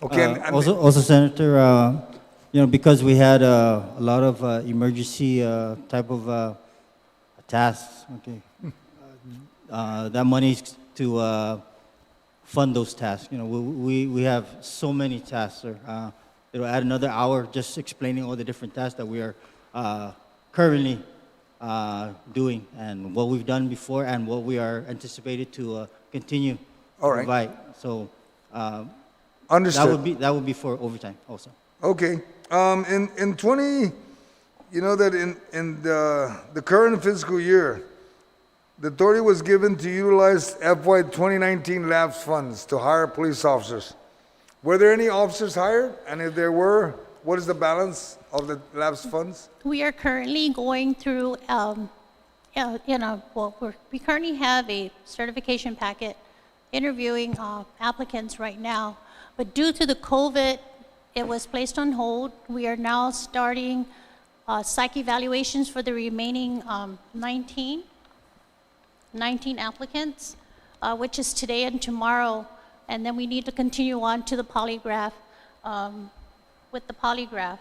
Okay. And
Also, Senator, you know, because we had a lot of emergency type of tasks, okay, that money is to fund those tasks. You know, we have so many tasks, sir. It'll add another hour just explaining all the different tasks that we are currently doing and what we've done before and what we are anticipated to continue to
All right.
provide. So
understood.
that would be for overtime also.
Okay. In 20, you know that in the current fiscal year, the authority was given to utilize FY 2019 lapse funds to hire police officers. Were there any officers hired? And if there were, what is the balance of the lapse funds?
We are currently going through, we currently have a certification packet interviewing applicants right now. But due to the COVID, it was placed on hold. We are now starting psych evaluations for the remaining 19 applicants, which is today and tomorrow. And then we need to continue on to the polygraph, with the polygraph.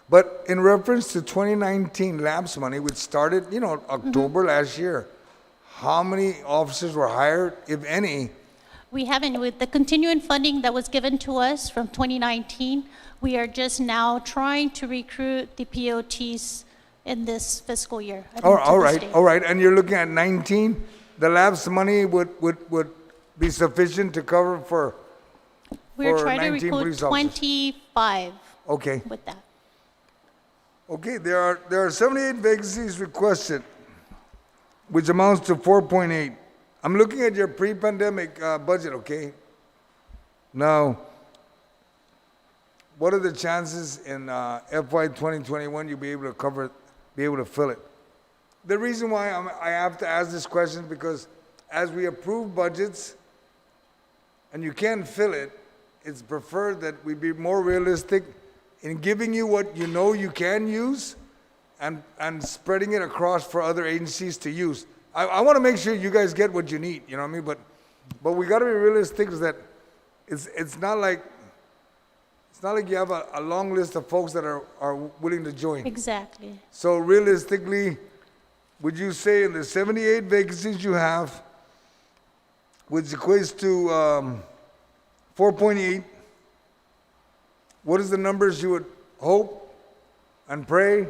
But in reference to 2019 lapse money, which started, you know, October last year, how many officers were hired, if any?
We haven't, with the continuing funding that was given to us from 2019, we are just now trying to recruit the POTs in this fiscal year.
All right. And you're looking at 19? The lapse money would be sufficient to cover for
We're trying to
19
recruit
police officers?
25
Okay.
with that.
Okay, there are 78 vacancies requested, which amounts to 4.8. I'm looking at your pre-pandemic budget, okay? Now, what are the chances in FY 2021 you'll be able to fill it? The reason why I have to ask this question is because as we approve budgets and you can't fill it, it's preferred that we be more realistic in giving you what you know you can use and spreading it across for other agencies to use. I want to make sure you guys get what you need, you know what I mean? But we got to be realistic that it's not like you have a long list of folks that are willing to join.
Exactly.
So realistically, would you say in the 78 vacancies you have, which equates to 4.8, what is the numbers you would hope and pray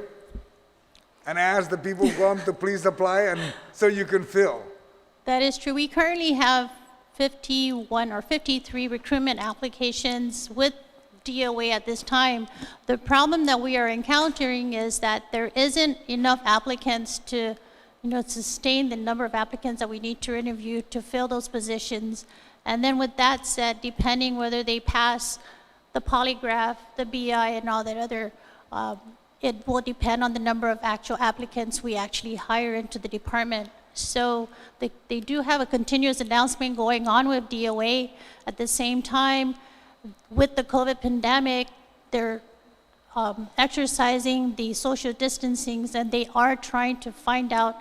and ask the people who come to please apply and so you can fill?
That is true. We currently have 51 or 53 recruitment applications with DOA at this time. The problem that we are encountering is that there isn't enough applicants to, sustain the number of applicants that we need to interview to fill those positions. And then with that said, depending whether they pass the polygraph, the BI, and all that other, it will depend on the number of actual applicants we actually hire into the department. So they do have a continuous announcement going on with DOA. At the same time, with the COVID pandemic, they're exercising the social distancing, and they are trying to find out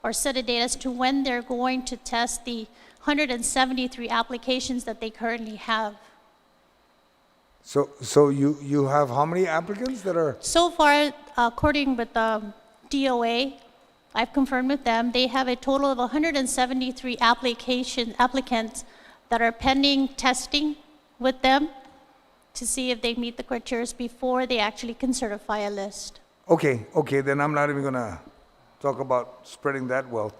or set a date as to when they're going to test the 173 applications that they currently have.
So you have how many applicants that are?
So far, according with DOA, I've confirmed with them, they have a total of 173 applicants that are pending testing with them to see if they meet the criteria before they actually can certify a list.
Okay, then I'm not even gonna talk about spreading that wealth.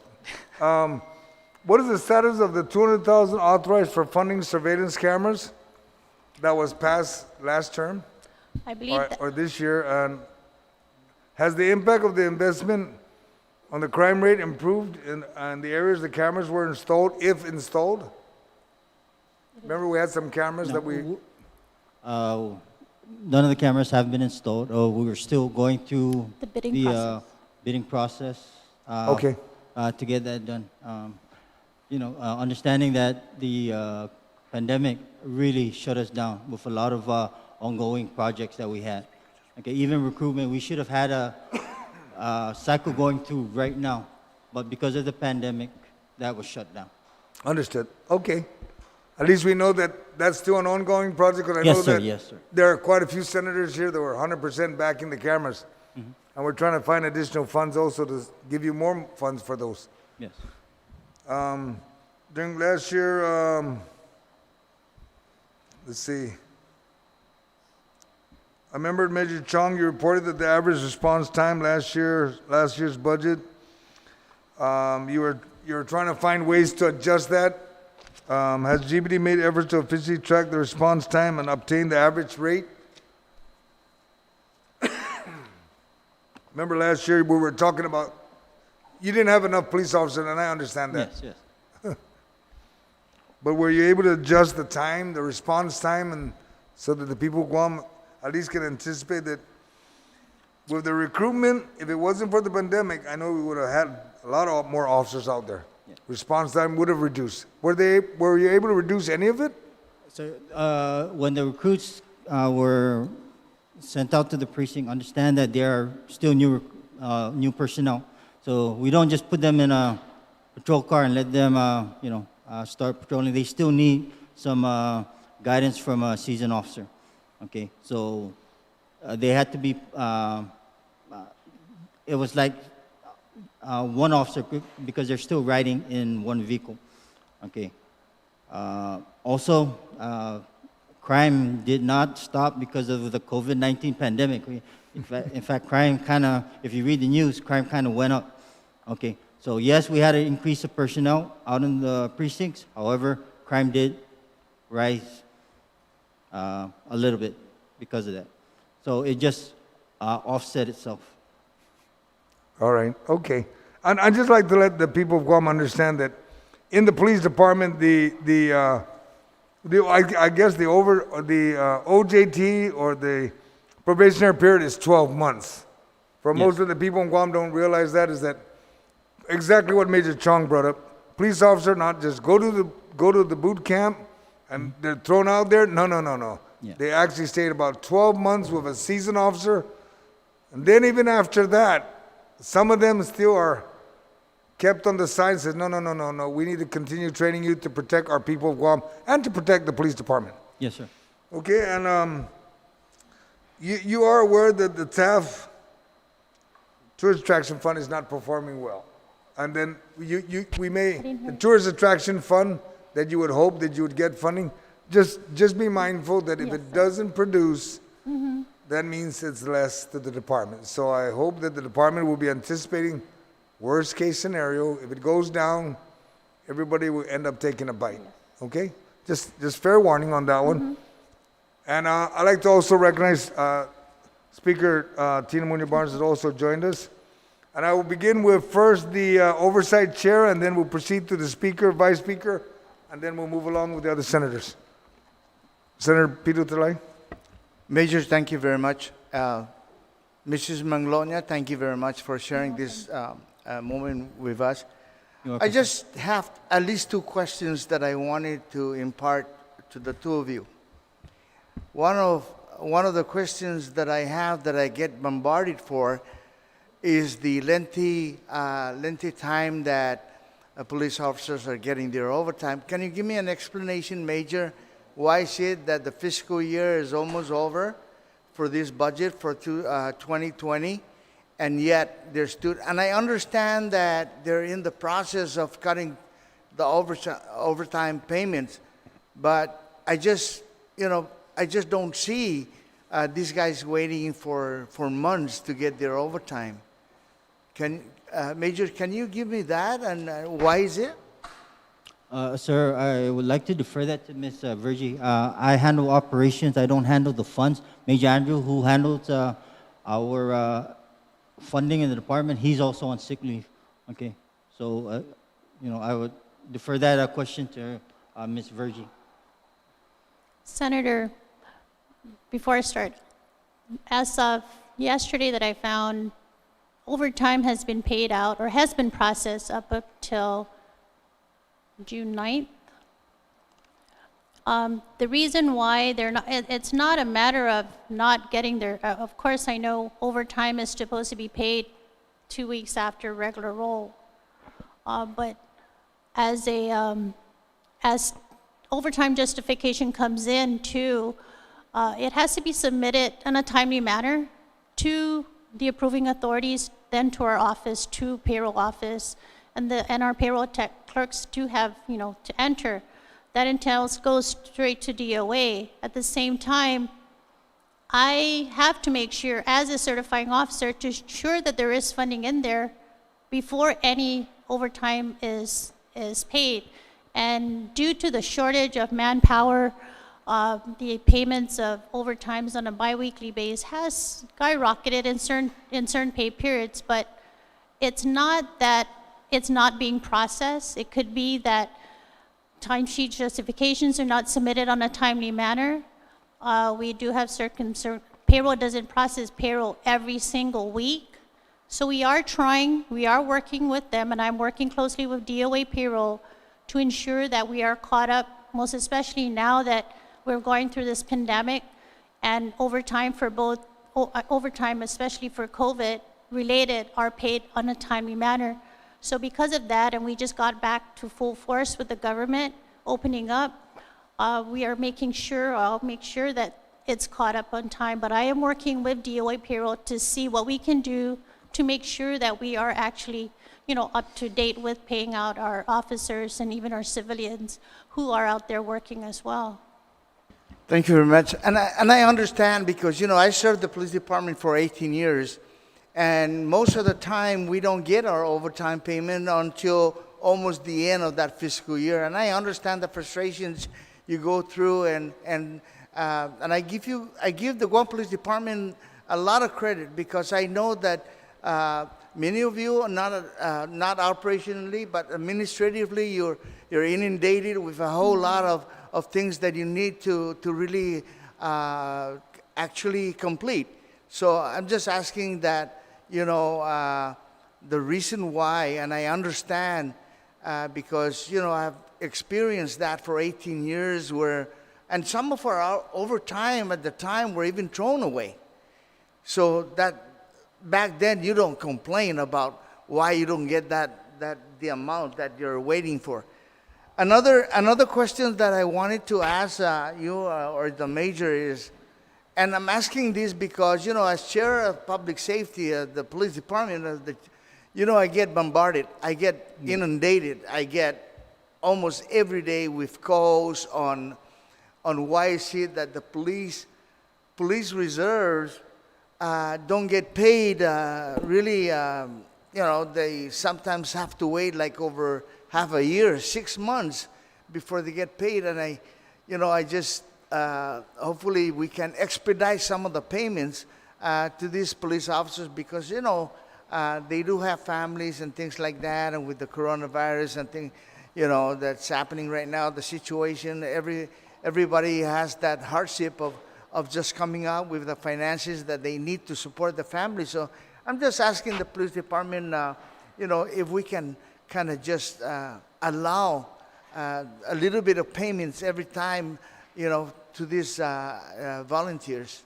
What is the status of the 200,000 authorized for funding surveillance cameras that was passed last term
I believe that,
or this year? And has the impact of the investment on the crime rate improved in the areas the cameras were installed, if installed? Remember we had some cameras that we...
None of the cameras have been installed. We were still going through
The bidding process.
Bidding process.
Okay.
To get that done. Understanding that the pandemic really shut us down with a lot of ongoing projects that we had. Okay, even recruitment, we should have had a cycle going through right now, but because of the pandemic, that was shut down.
Understood. Okay. At least we know that that's still an ongoing project, because I
Yes,
know
sir.
that
Yes, sir.
there are quite a few senators here that were 100% backing the cameras. And we're trying to find additional funds also to give you more funds for those.
Yes.
During last year, let's see. I remember Major Chong, you reported that the average response time last year's budget, you were trying to find ways to adjust that. Has GPD made efforts to officially track the response time and obtain the average rate? Remember last year we were talking about, you didn't have enough police officers, and I understand that.
Yes.
But were you able to adjust the time, the response time, and so that the people of Guam at least can anticipate that with the recruitment, if it wasn't for the pandemic, I know we would have had a lot more officers out there.
Yeah.
Response time would have reduced. Were you able to reduce any of it?
So when the recruits were sent out to the precinct, understand that they are still new personnel. So we don't just put them in a patrol car and let them, start patrolling. They still need some guidance from a seasoned officer. Okay, so they had to be. It was like one officer because they're still riding in one vehicle. Okay. Also, crime did not stop because of the COVID-19 pandemic. In fact, crime kind of, if you read the news, crime kind of went up. Okay, so yes, we had an increase of personnel out in the precincts. However, crime did rise a little bit because of that. So it just offset itself.
All right, okay. And I'd just like to let the people of Guam understand that in the police department, I guess the OJT or the probationary period is 12 months. For most of the people in Guam don't realize that is that exactly what Major Chong brought up. Police officer not just go to the boot camp and they're thrown out there. No.
Yeah.
They actually stayed about 12 months with a seasoned officer. And then even after that, some of them still are kept on the side and says, no, we need to continue training you to protect our people of Guam and to protect the police department.
Yes, sir.
Okay, and you are aware that the TAF Tourist Attraction Fund is not performing well. And then the Tourist Attraction Fund that you would hope that you would get funding, just be mindful that if it doesn't produce, that means it's less to the department. So I hope that the department will be anticipating worst case scenario. If it goes down, everybody will end up taking a bite. Okay? Just fair warning on that one. And I'd like to also recognize Speaker Tina Munoz Barnes has also joined us. And I will begin with first the Oversight Chair, and then we'll proceed to the Speaker, Vice Speaker, and then we'll move along with the other senators. Senator Pito Talay.
Major, thank you very much. Mrs. Manglonia, thank you very much for sharing this moment with us. I just have at least two questions that I wanted to impart to the two of you. One of the questions that I have that I get bombarded for is the lengthy time that police officers are getting their overtime. Can you give me an explanation, Major? Why is it that the fiscal year is almost over for this budget for 2020, and yet they're still, and I understand that they're in the process of cutting the overtime payments, but I just don't see these guys waiting for months to get their overtime. Major, can you give me that, and why is it?
Sir, I would like to defer that to Ms. Virgie. I handle operations. I don't handle the funds. Major Andrew, who handles our funding in the department, he's also on sick leave. Okay, so I would defer that question to Ms. Virgie.
Senator, before I start, as of yesterday that I found, overtime has been paid out or has been processed up till June 9th. The reason why they're not, it's not a matter of not getting their, of course I know overtime is supposed to be paid 2 weeks after regular roll. But as overtime justification comes in too, it has to be submitted in a timely manner to the approving authorities, then to our office, to payroll office, and our payroll tech clerks do have, to enter. That entails goes straight to DOA. At the same time, I have to make sure, as a certifying officer, to ensure that there is funding in there before any overtime is paid. And due to the shortage of manpower, the payments of overtimes on a biweekly basis has skyrocketed in certain pay periods, but it's not that it's not being processed. It could be that timesheet justifications are not submitted on a timely manner. We do have certain payroll doesn't process payroll every single week. So we are working with them, and I'm working closely with DOA payroll to ensure that we are caught up, most especially now that we're going through this pandemic, and overtime especially for COVID related, are paid on a timely manner. So because of that, and we just got back to full force with the government opening up, we are making sure, I'll make sure that it's caught up on time. But I am working with DOA payroll to see what we can do to make sure that we are actually, up to date with paying out our officers and even our civilians who are out there working as well.
Thank you very much. And I understand because, I served the police department for 18 years. And most of the time, we don't get our overtime payment until almost the end of that fiscal year. And I understand the frustrations you go through. And I give the Guam Police Department a lot of credit because I know that many of you, not operationally, but administratively, you're inundated with a whole lot of things that you need to really actually complete. So I'm just asking that, the reason why, and I understand because, I've experienced that for 18 years and some of our overtime at the time were even thrown away. So that back then you don't complain about why you don't get the amount that you're waiting for. Another question that I wanted to ask you or the Major is, and I'm asking this because, as chair of public safety at the police department, I get bombarded. I get inundated. I get almost every day with calls on why is it that the police reserves don't get paid. Really, they sometimes have to wait like over half a year, 6 months before they get paid. And I just hopefully we can expedite some of the payments to these police officers because, they do have families and things like that, and with the coronavirus and things, that's happening right now, the situation, everybody has that hardship of just coming out with the finances that they need to support the family. So I'm just asking the police department, if we can kind of just allow a little bit of payments every time, to these volunteers.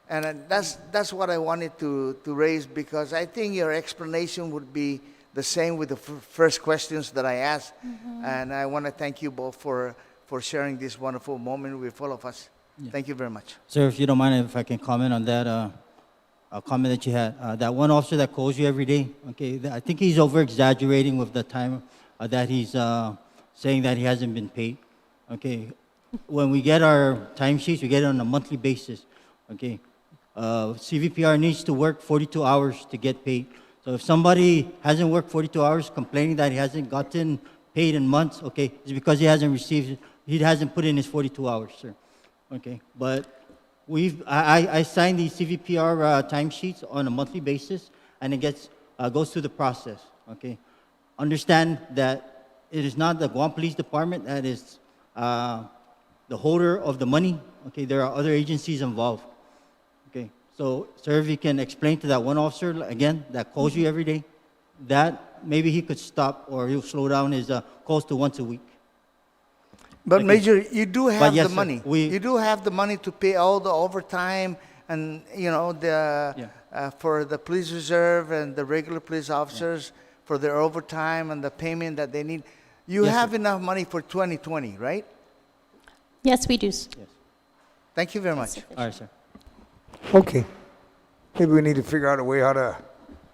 And that's what I wanted to raise, because I think your explanation would be the same with the first questions that I asked. And I want to thank you both for sharing this wonderful moment with all of us. Thank you very much.
Sir, if you don't mind, if I can comment on that, a comment that you had. That one officer that calls you every day, okay, I think he's over-exaggerating with the time that he's saying that he hasn't been paid, okay? When we get our timesheets, we get it on a monthly basis, okay? CVPR needs to work 42 hours to get paid. So if somebody hasn't worked 42 hours complaining that he hasn't gotten paid in months, okay, it's because he hasn't received, he hasn't put in his 42 hours, sir, okay? But I sign these CVPR timesheets on a monthly basis, and it goes through the process, okay? Understand that it is not the Guam Police Department that is the holder of the money, okay? There are other agencies involved, okay? So, sir, if you can explain to that one officer, again, that calls you every day, that maybe he could stop or he'll slow down his calls to once a week.
But
Okay.
Major, you do have
yes,
the
sir.
money.
We-
You do have the money to pay all the overtime and, for the police reserve and the regular police officers for their overtime and the payment that they need. You
Yes,
have
sir.
enough money for 2020, right?
Yes, we do.
Yes.
Thank you very much.
All right, sir.
Okay. Maybe we need to figure out a way how to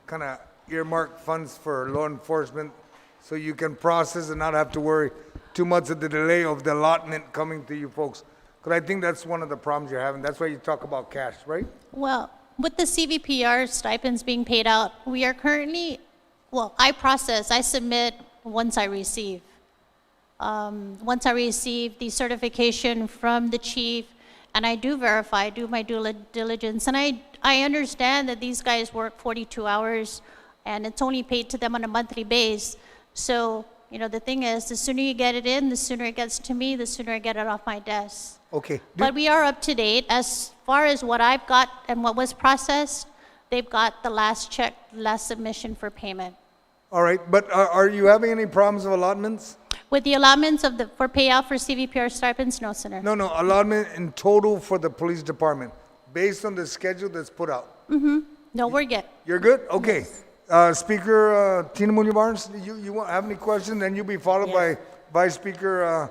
kind of earmark funds for law enforcement so you can process and not have to worry too much of the delay of the allotment coming to you folks. Because I think that's one of the problems you're having. That's why you talk about cash, right?
Well, with the CVPR stipends being paid out, we are currently, I submit once I receive. Once I receive the certification from the chief, and I do verify, do my due diligence, and I understand that these guys work 42 hours, and it's only paid to them on a monthly basis. So, the thing is, the sooner you get it in, the sooner it gets to me, the sooner I get it off my desk.
Okay.
But we are up to date. As far as what I've got and what was processed, they've got the last check, last submission for payment.
All right. But are you having any problems of allotments?
With the allotments for payout for CVPR stipends, no, Senator.
No, allotment in total for the police department, based on the schedule that's put out.
No, we're good.
You're good? Okay. Speaker Tina Munoz Barnes, you want have any questions? Then you'll be followed by Vice Speaker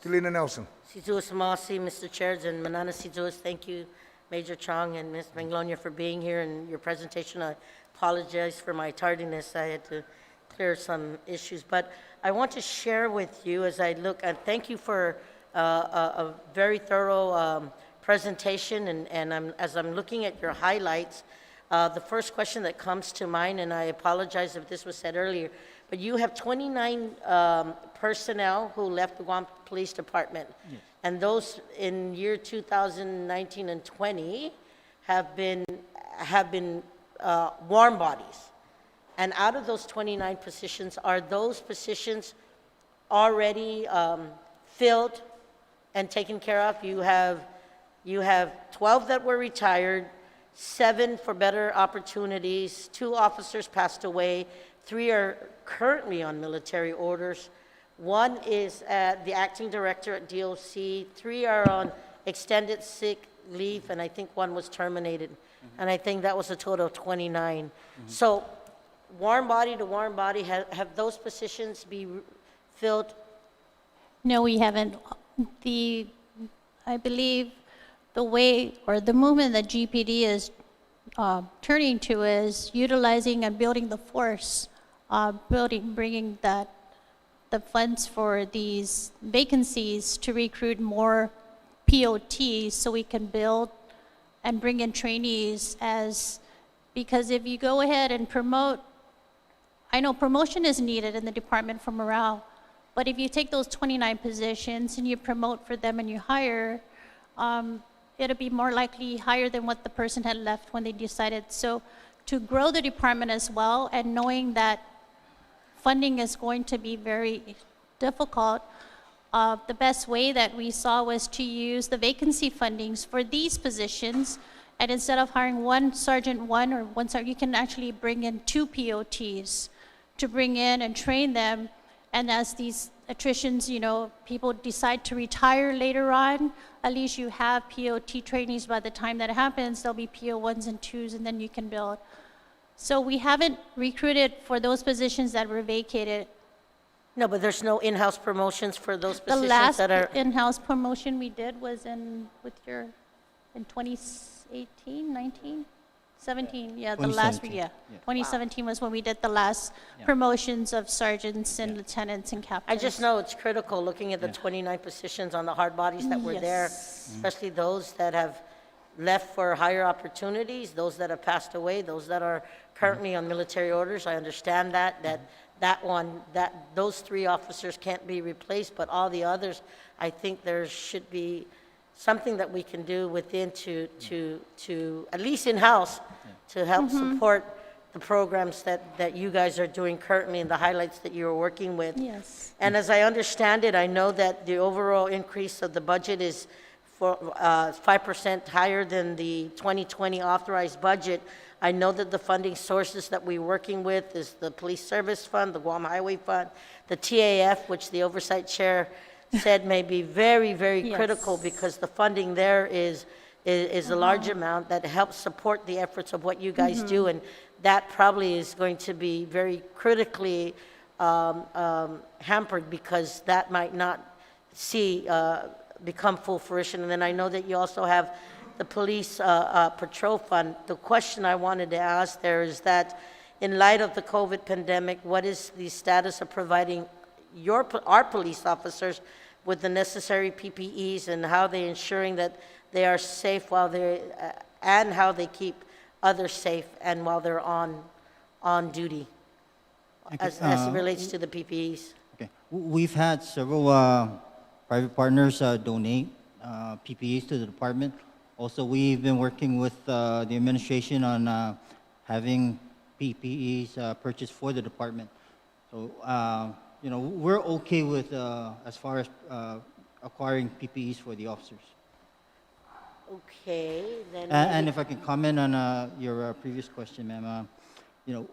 Jelena Nelson.
Sizuos Masi, Mr. Chairs, and Manana Sizuos, thank you, Major Chong and Ms. Manglonia, for being here and your presentation. I apologize for my tardiness. I had to clear some issues. But I want to share with you as I look, and thank you for a very thorough presentation. And as I'm looking at your highlights, the first question that comes to mind, and I apologize if this was said earlier, but you have 29 personnel who left the Guam Police Department. Yes. And those in year 2019 and 20 have been warm bodies. And out of those 29 positions, are those positions already filled and taken care of? You have 12 that were retired, 7 for better opportunities, 2 officers passed away, 3 are currently on military orders, 1 is the acting director at DOC, 3 are on extended sick leave, and I think 1 was terminated. And I think that was a total of 29. So warm body to warm body, have those positions be filled?
No, we haven't. I believe the way or the movement that GPD is turning to is utilizing and building the force, bringing the funds for these vacancies to recruit more POTs so we can build and bring in trainees because if you go ahead and promote, I know promotion is needed in the department for morale, but if you take those 29 positions and you promote for them and you hire, it'll be more likely higher than what the person had left when they decided. So to grow the department as well, and knowing that funding is going to be very difficult, the best way that we saw was to use the vacancy fundings for these positions. And instead of hiring one sergeant one or one sergeant, you can actually bring in 2 POTs to bring in and train them. And as these attritions, people decide to retire later on, at least you have POT trainees. By the time that happens, there'll be PO 1s and 2s, and then you can build. So we haven't recruited for those positions that were vacated.
No, but there's no in-house promotions for those
The
positions
last
that are...
in-house promotion we did was in 2018, 19, 17, yeah, the last,
2017,
yeah.
yeah.
2017 was when we did the last promotions of sergeants and lieutenants and
I
captains.
just know it's critical, looking at the 29 positions on the hard bodies that were there,
Yes.
especially those that have left for higher opportunities, those that have passed away, those that are currently on military orders. I understand those 3 officers can't be replaced, but all the others, I think there should be something that we can do within to at least in-house, to help support the programs that you guys are doing currently and the highlights that you're working with.
Yes.
And as I understand it, I know that the overall increase of the budget is for 5% higher than the 2020 authorized budget. I know that the funding sources that we're working with is the Police Service Fund, the Guam Highway Fund, the TAF, which the Oversight Chair said may be very, very
Yes.
critical, because the funding there is a large amount that helps support the efforts of what you guys do, and that probably is going to be very critically hampered, because that might not become full fruition. And then I know that you also have the Police Patrol Fund. The question I wanted to ask there is that, in light of the COVID pandemic, what is the status of providing our police officers with the necessary PPEs, and how they're ensuring that they are safe while they're, and how they keep others safe and while they're on duty, as it relates to the PPEs?
Okay. We've had several private partners donate PPEs to the department. Also, we've been working with the administration on having PPEs purchased for the department. So, we're okay with as far as acquiring PPEs for the officers.
Okay, then.
And if I can comment on your previous question, ma'am,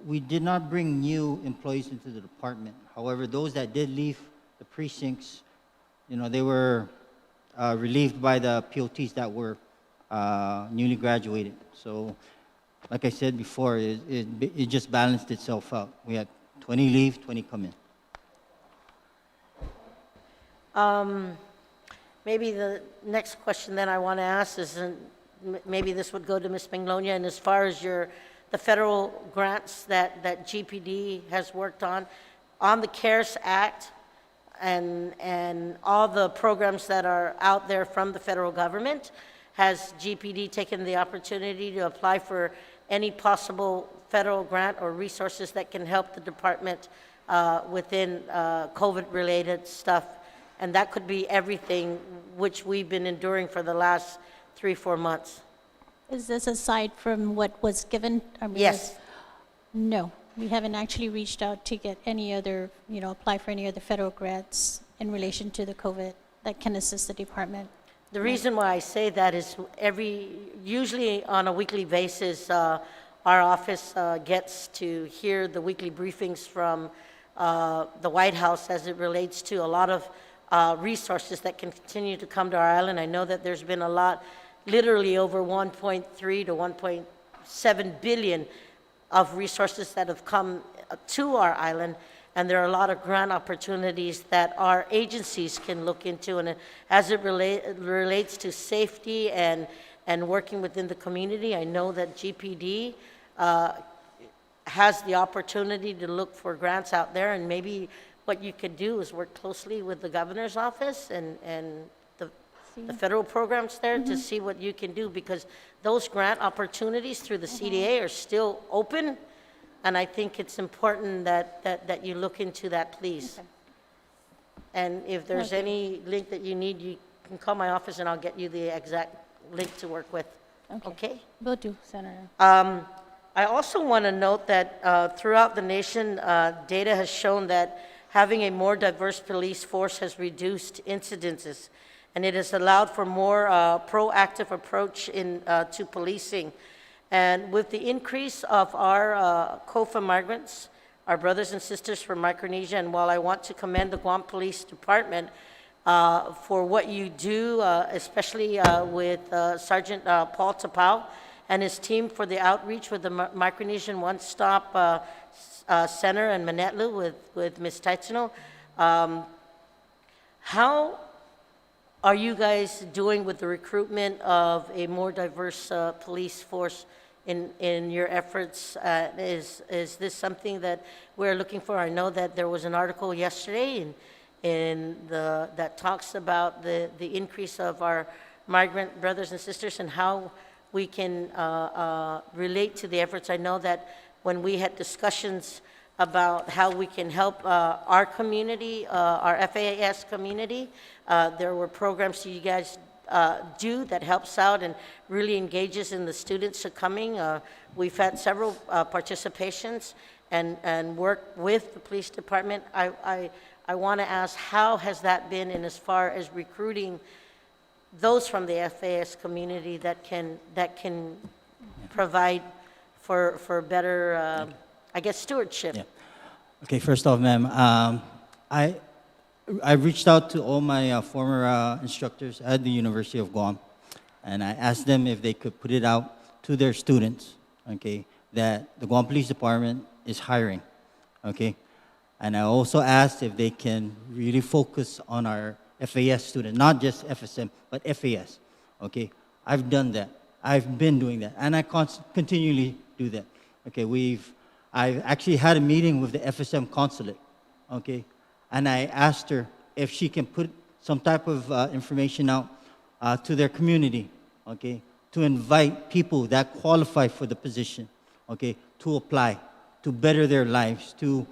we did not bring new employees into the department. However, those that did leave the precincts, they were relieved by the POTs that were newly graduated. So, like I said before, it just balanced itself out. We had 20 leave, 20 come in.
Maybe the next question then I want to ask is, and maybe this would go to Ms. Manglonia, and as far as the federal grants that GPD has worked on the CARES Act, and all the programs that are out there from the federal government, has GPD taken the opportunity to apply for any possible federal grant or resources that can help the department within COVID-related stuff? And that could be everything which we've been enduring for the last 3-4 months.
Is this aside from what was given?
Yes.
No, we haven't actually reached out to get any other, apply for any other federal grants in relation to the COVID that can assist the department.
The reason why I say that is usually on a weekly basis, our office gets to hear the weekly briefings from the White House as it relates to a lot of resources that can continue to come to our island. I know that there's been a lot, literally over 1.3 to 1.7 billion of resources that have come to our island, and there are a lot of grant opportunities that our agencies can look into. And as it relates to safety and working within the community, I know that GPD has the opportunity to look for grants out there, and maybe what you could do is work closely with the governor's office and the federal programs there to see what you can do, because those grant opportunities through the CDA are still open, and I think it's important that you look into that, please.
Okay.
And if there's
Okay.
any link that you need, you can call my office and I'll get you the exact link to work with. Okay?
Will do, Senator.
I also want to note that throughout the nation, data has shown that having a more diverse police force has reduced incidences, and it has allowed for more proactive approach to policing. And with the increase of our COFA migrants, our brothers and sisters from Micronesia, and while I want to commend the Guam Police Department for what you do, especially with Sergeant Paul Tapau and his team for the outreach with the Micronesian One-Stop Center in Manetlu with Ms. Taitsino. How are you guys doing with the recruitment of a more diverse police force in your efforts? Is this something that we're looking for? I know that there was an article yesterday that talks about the increase of our migrant brothers and sisters and how we can relate to the efforts. I know that when we had discussions about how we can help our community, our FAS community, there were programs that you guys do that helps out and really engages in the students coming. We've had several participations and work with the police department. I want to ask, how has that been in as far as recruiting those from the FAS community that can provide for better, I guess, stewardship?
Yeah. Okay, first off, ma'am, I reached out to all my former instructors at the University of Guam, and I asked them if they could put it out to their students, okay, that the Guam Police Department is hiring, okay? And I also asked if they can really focus on our FAS students, not just FSM, but FAS, okay? I've done that. I've been doing that, and I continually do that, okay? I've actually had a meeting with the FSM consulate, okay? And I asked her if she can put some type of information out to their community, okay, to invite people that qualify for the position, okay, to apply, to better their lives, to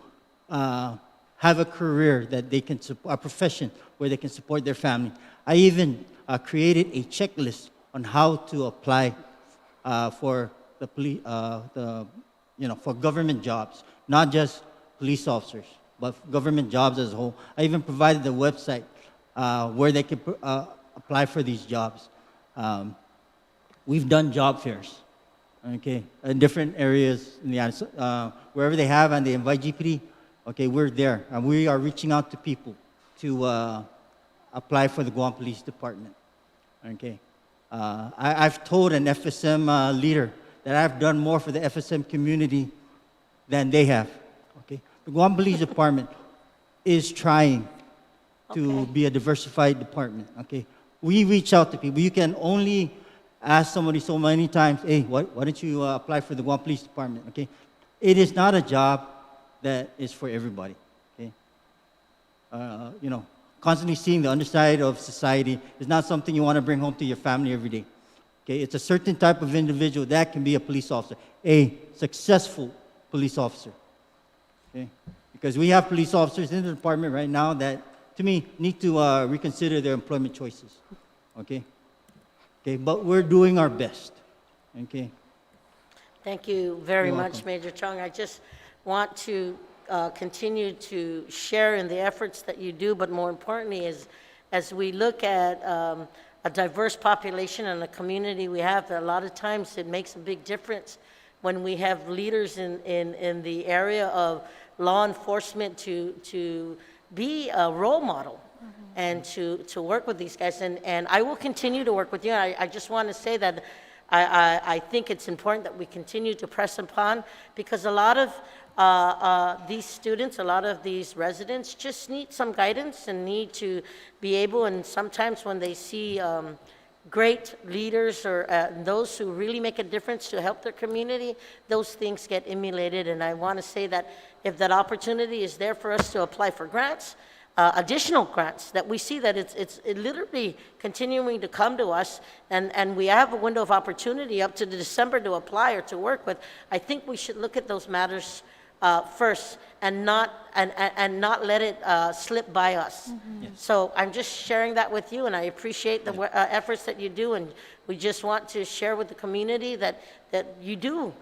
have a career that they can support, a profession where they can support their family. I even created a checklist on how to apply for the police, for government jobs, not just police officers, but government jobs as a whole. I even provided the website where they could apply for these jobs. We've done job fairs, okay, in different areas in the United States. Wherever they have and they invite GPD, okay, we're there. And we are reaching out to people to apply for the Guam Police Department, okay. I've told an FSM leader that I've done more for the FSM community than they have, okay. The Guam Police Department is trying to be a diversified department, okay? We reach out to people. You can only ask somebody so many times, hey, why don't you apply for the Guam Police Department, okay? It is not a job that is for everybody, okay? Constantly seeing the underside of society is not something you want to bring home to your family every day, okay? It's a certain type of individual that can be a police officer, a successful police officer. Okay? Because we have police officers in the department right now that, to me, need to reconsider their employment choices. Okay? Okay, but we're doing our best. Okay?
Thank you very
You're
much,
welcome.
Major Chung. I just want to continue to share in the efforts that you do, but more importantly, is as we look at a diverse population and a community we have, a lot of times it makes a big difference when we have leaders in the area of law enforcement to be a role model and to work with these guys. And I will continue to work with you. I just want to say that I think it's important that we continue to press upon, because a lot of these students, a lot of these residents just need some guidance and need to be able, and sometimes when they see great leaders or those who really make a difference to help their community, those things get emulated. And I want to say that if that opportunity is there for us to apply for grants, additional grants, that we see that it's literally continuing to come to us, and we have a window of opportunity up to December to apply or to work with, I think we should look at those matters first and not let it slip by us. So I'm just sharing that with you, and I appreciate the efforts that you do, and we just want to share with the community that you do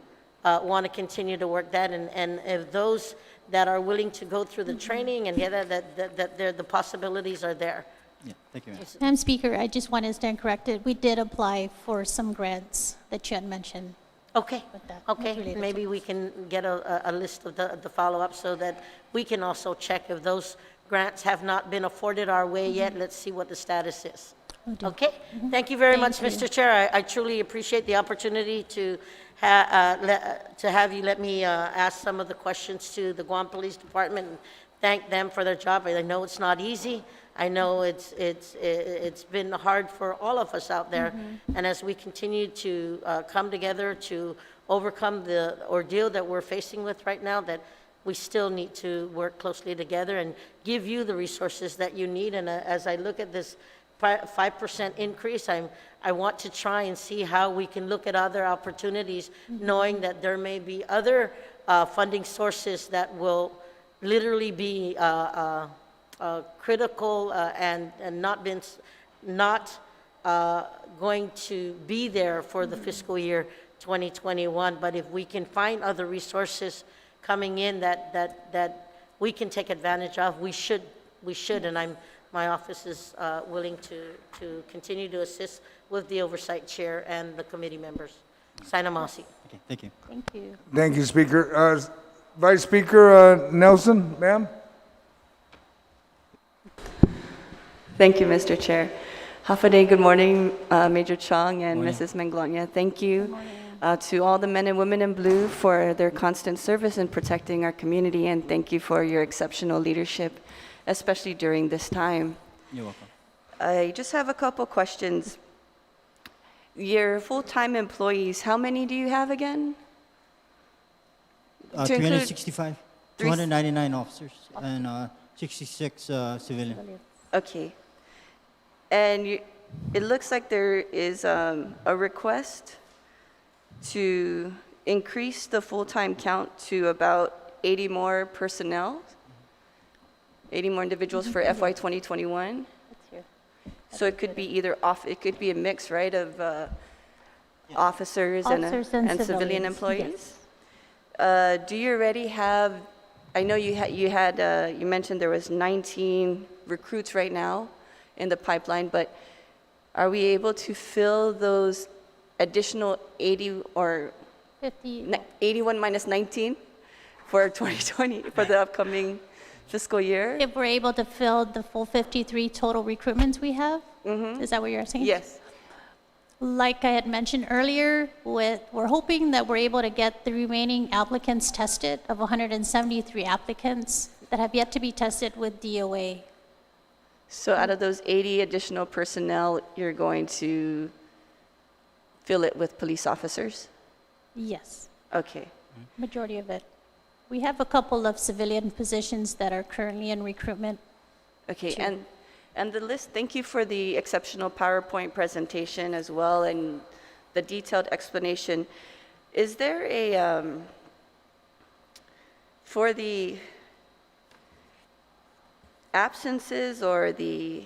want to continue to work that, and if those that are willing to go through the training and get that the possibilities are there.
Yeah, thank you, ma'am.
Madam Speaker, I just want to stand corrected. We did apply for some grants that you had mentioned.
Okay,
With that,
okay,
related to
maybe we can get a list of the follow-up so that we can also check if those grants have not been afforded our way yet. Let's see what the status is.
Will do.
Okay, thank you very much,
Thank you.
Mr. Chair. I truly appreciate the opportunity to have you let me ask some of the questions to the Guam Police Department and thank them for their job. I know it's not easy. I know it's been hard for all of us out there. And as we continue to come together to overcome the ordeal that we're facing with right now, that we still need to work closely together and give you the resources that you need. And as I look at this 5% increase, I want to try and see how we can look at other opportunities, knowing that there may be other funding sources that will literally be critical and not going to be there for the fiscal year 2021. But if we can find other resources coming in that we can take advantage of, we should. And my office is willing to continue to assist with the oversight chair and the committee members. Saina Masi.
Okay, thank you.
Thank you.
Thank you, Speaker. Vice Speaker Nelson, ma'am?
Thank you, Mr. Chair. Hafaday, good morning, Major Chong and
Morning.
Mrs. Manglonia. Thank you to all the men and women in blue for their constant service in protecting our community, and thank you for your exceptional leadership, especially during this time.
You're welcome.
I just have a couple questions. Your full-time employees, how many do you have again? To include
365,
three-
299 officers, and 66 civilians.
Okay. And it looks like there is a request to increase the full-time count to about 80 more personnel, 80 more individuals for FY 2021.
That's here.
So it could be it could be a mix, right, of officers
Officers and
and civilian
civilians,
employees? Do you already have, I know you mentioned there was 19 recruits right now in the pipeline, but are we able to fill those additional 80 or
50,
81 minus 19 for 2020, for the upcoming fiscal year?
if we're able to fill the full 53 total recruitments we have? Is that what you're saying?
Yes.
Like I had mentioned earlier, we're hoping that we're able to get the remaining applicants tested of 173 applicants that have yet to be tested with DOA.
So out of those 80 additional personnel, you're going to fill it with police officers?
Yes,
Okay.
majority of it. We have a couple of civilian positions that are currently in recruitment.
Okay,
Sure.
and the list, thank you for the exceptional PowerPoint presentation as well and the detailed explanation. Is there for the absences or the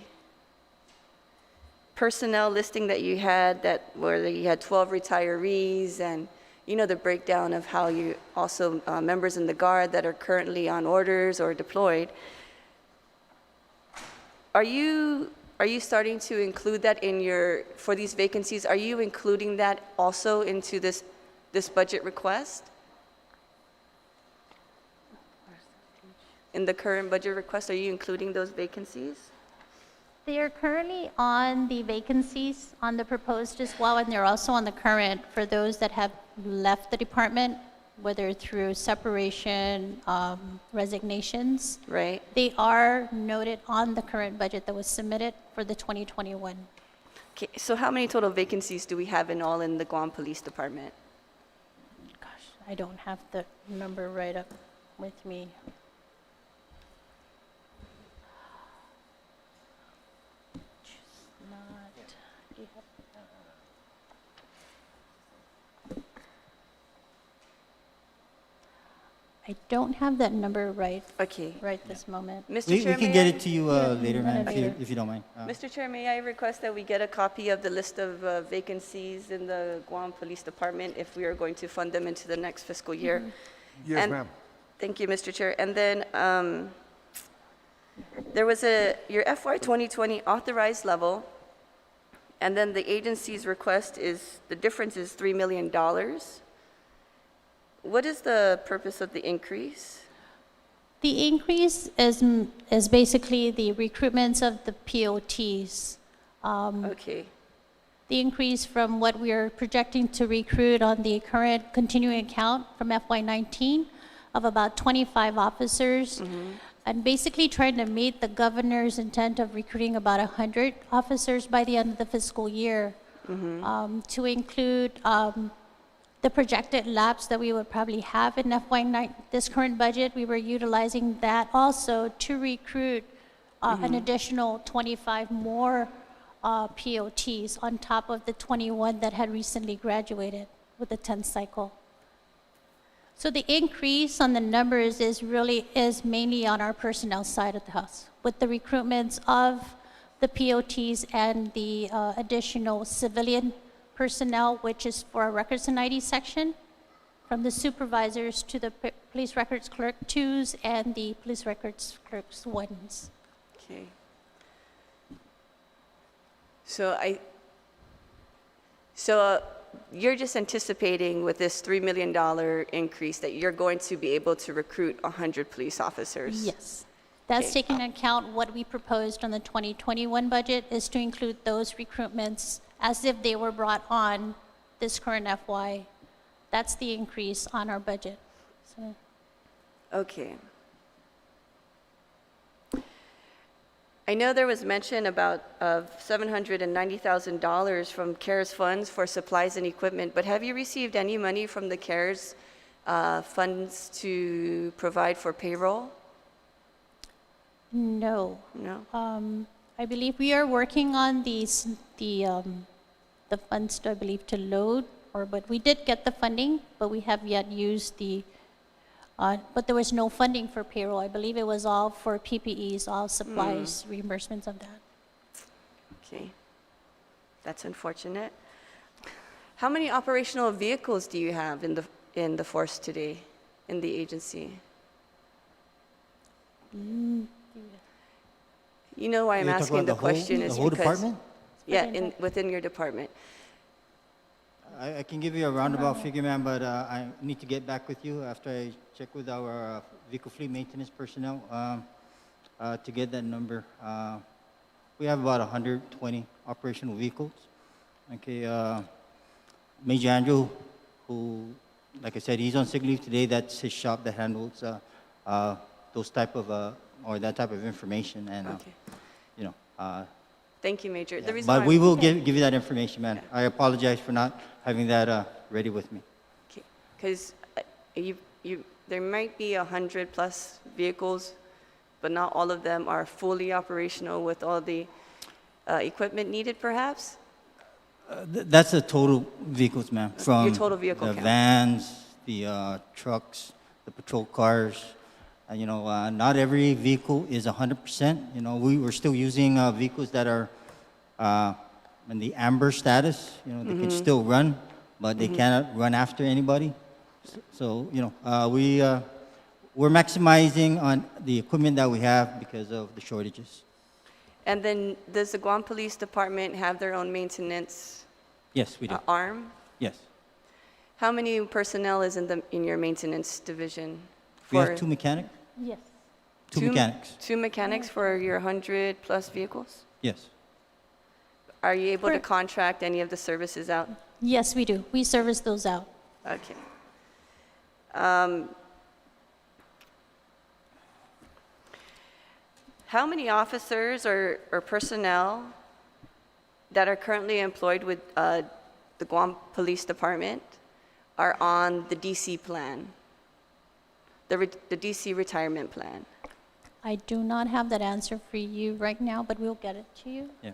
personnel listing that you had where you had 12 retirees and the breakdown of how you also members in the Guard that are currently on orders or deployed, are you starting to include that for these vacancies, are you including that also into this budget request? In the current budget request, are you including those vacancies?
They are currently on the vacancies on the proposed as well, and they're also on the current for those that have left the department, whether through separation, resignations.
Right?
They are noted on the current budget that was submitted for the 2021.
Okay, so how many total vacancies do we have in all in the Guam Police Department?
Gosh, I don't have the number right up with me. Just not- do you have- I don't have that number right
Okay.
this moment.
Mr.
We
Chair,
can
may
get
I-
it to you later, ma'am, if you don't mind.
Mr. Chair, may I request that we get a copy of the list of vacancies in the Guam Police Department if we are going to fund them into the next fiscal year?
Yes,
And-
ma'am.
Thank you, Mr. Chair. And then there was your FY 2020 authorized level, and then the agency's request is, the difference is $3 million. What is the purpose of the increase?
The increase is basically the recruitments of the POTs.
Okay,
The increase from what we are projecting to recruit on the current continuing account from FY19 of about 25 officers. And basically trying to meet the governor's intent of recruiting about 100 officers by the end of the fiscal year, to include the projected lapse that we would probably have in this current budget. We were utilizing that also to recruit an additional 25 more POTs on top of the 21 that had recently graduated with the 10th cycle. So the increase on the numbers is mainly on our personnel side of the house, with the recruitments of the POTs and the additional civilian personnel, which is for our records and ID section, from the supervisors to the police records clerk 2s and the police records clerks 1s.
okay. So you're just anticipating with this $3 million increase that you're going to be able to recruit 100 police officers?
Yes. That's
Okay.
taking into account what we proposed on the 2021 budget is to include those recruitments as if they were brought on this current FY. That's the increase on our budget. So,
Okay. I know there was mention about of $790,000 from CARES funds for supplies and equipment, but have you received any money from the CARES funds to provide for payroll?
no.
No?
I believe we are working on the funds, I believe, to load, but we did get the funding, but we have yet used but there was no funding for payroll. I believe it was all for PPEs, all supplies, reimbursements of that.
Okay. That's unfortunate. How many operational vehicles do you have in the force today, in the agency? You know why I'm
You're talking
asking
about
the question
the
is
whole
because...
department?
Yeah, within your department.
I can give you a roundabout figure, ma'am, but I need to get back with you after I check with our vehicle fleet maintenance personnel to get that number. We have about 120 operational vehicles. Okay, Major Andrew, who, like I said, he's on sick leave today. That's his shop that handles those type of or that type of information, and
Okay.
you know.
Thank you, Major. The reason
But
why
we
I'm-
will give you that information, man. I apologize for not having that ready with me.
Because there might be 100 plus vehicles, but not all of them are fully operational with all the equipment needed, perhaps?
That's the total vehicles, ma'am. From
Your total vehicle
the
count.
vans, the trucks, the patrol cars. Not every vehicle is 100%. We're still using vehicles that are in the amber status. They can still run, but they cannot run after anybody. So, we're maximizing on the equipment that we have because of the shortages.
And then does the Guam Police Department have their own maintenance
Yes, we do.
arm?
Yes.
How many personnel is in your maintenance division?
We have two mechanics.
Yes.
Two mechanics.
Two mechanics for your 100 plus vehicles?
Yes.
Are you able to
For-
contract any of the services out?
Yes, we do. We service those out.
Okay. How many officers or personnel that are currently employed with the Guam Police Department are on the DC plan, the DC retirement plan?
I do not have that answer for you right now, but we'll get it to you,
Yeah.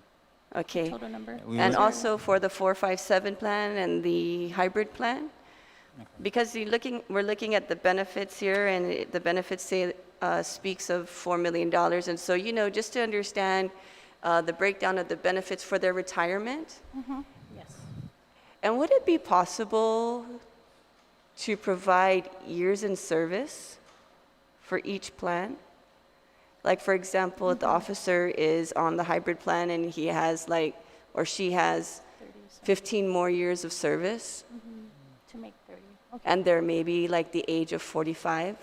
Okay.
total number.
We
And
were-
also for the 457 plan and the hybrid plan? Because we're looking at the benefits here, and the benefits say, speaks of $4 million. And so, just to understand the breakdown of the benefits for their retirement,
Yes.
and would it be possible to provide years in service for each plan? Like, for example, if the officer is on the hybrid plan and he has or she has 15 more years of service,
To make 30. Okay.
and they're maybe the age of 45.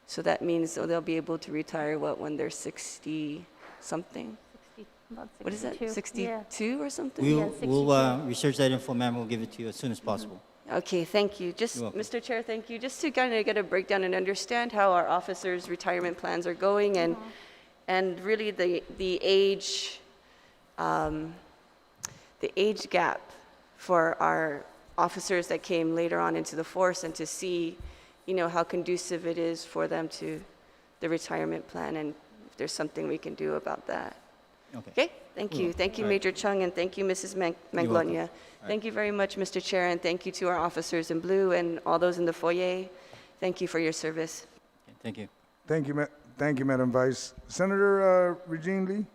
So that means they'll be able to retire, when they're 60 something?
60, about
What is that,
62. Yeah.
62 or something?
Yeah,
We'll research that info, ma'am. We'll give it to you as soon as possible.
Okay, thank you.
You're welcome.
Mr. Chair, thank you. Just to kind of get a breakdown and understand how our officers' retirement plans are going, and really the age gap for our officers that came later on into the force, and to see, how conducive it is for them to the retirement plan, and if there's something we can do about that.
Okay.
Okay, thank you. Thank you,
All right.
Major Chung, and thank you, Mrs.
welcome.
Manglonia. Thank you very much, Mr. Chair, and thank you to our officers in blue and all those in the foyer. Thank you for your service.
Okay, thank you.
Thank you, Madam Vice. Senator Regine Lee,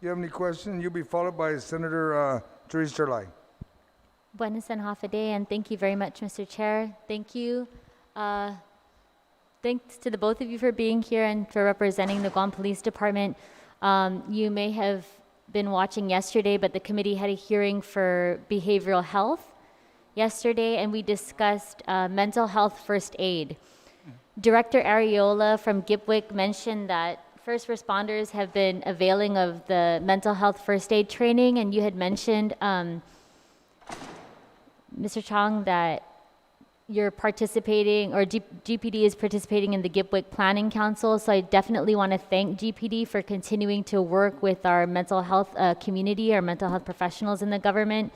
you have any questions? You'll be followed by Senator Therese Terlai.
Buenas and half a day, and thank you very much, Mr. Chair. Thank you. Thanks to the both of you for being here and for representing the Guam Police Department. You may have been watching yesterday, but the committee had a hearing for behavioral health yesterday, and we discussed mental health first aid. Director Ariola from GPWIC mentioned that first responders have been availing of the mental health first aid training, and you had mentioned, Mr. Chong, that you're participating, or GPD is participating in the GPWIC Planning Council, so I definitely want to thank GPD for continuing to work with our mental health community, our mental health professionals in the government,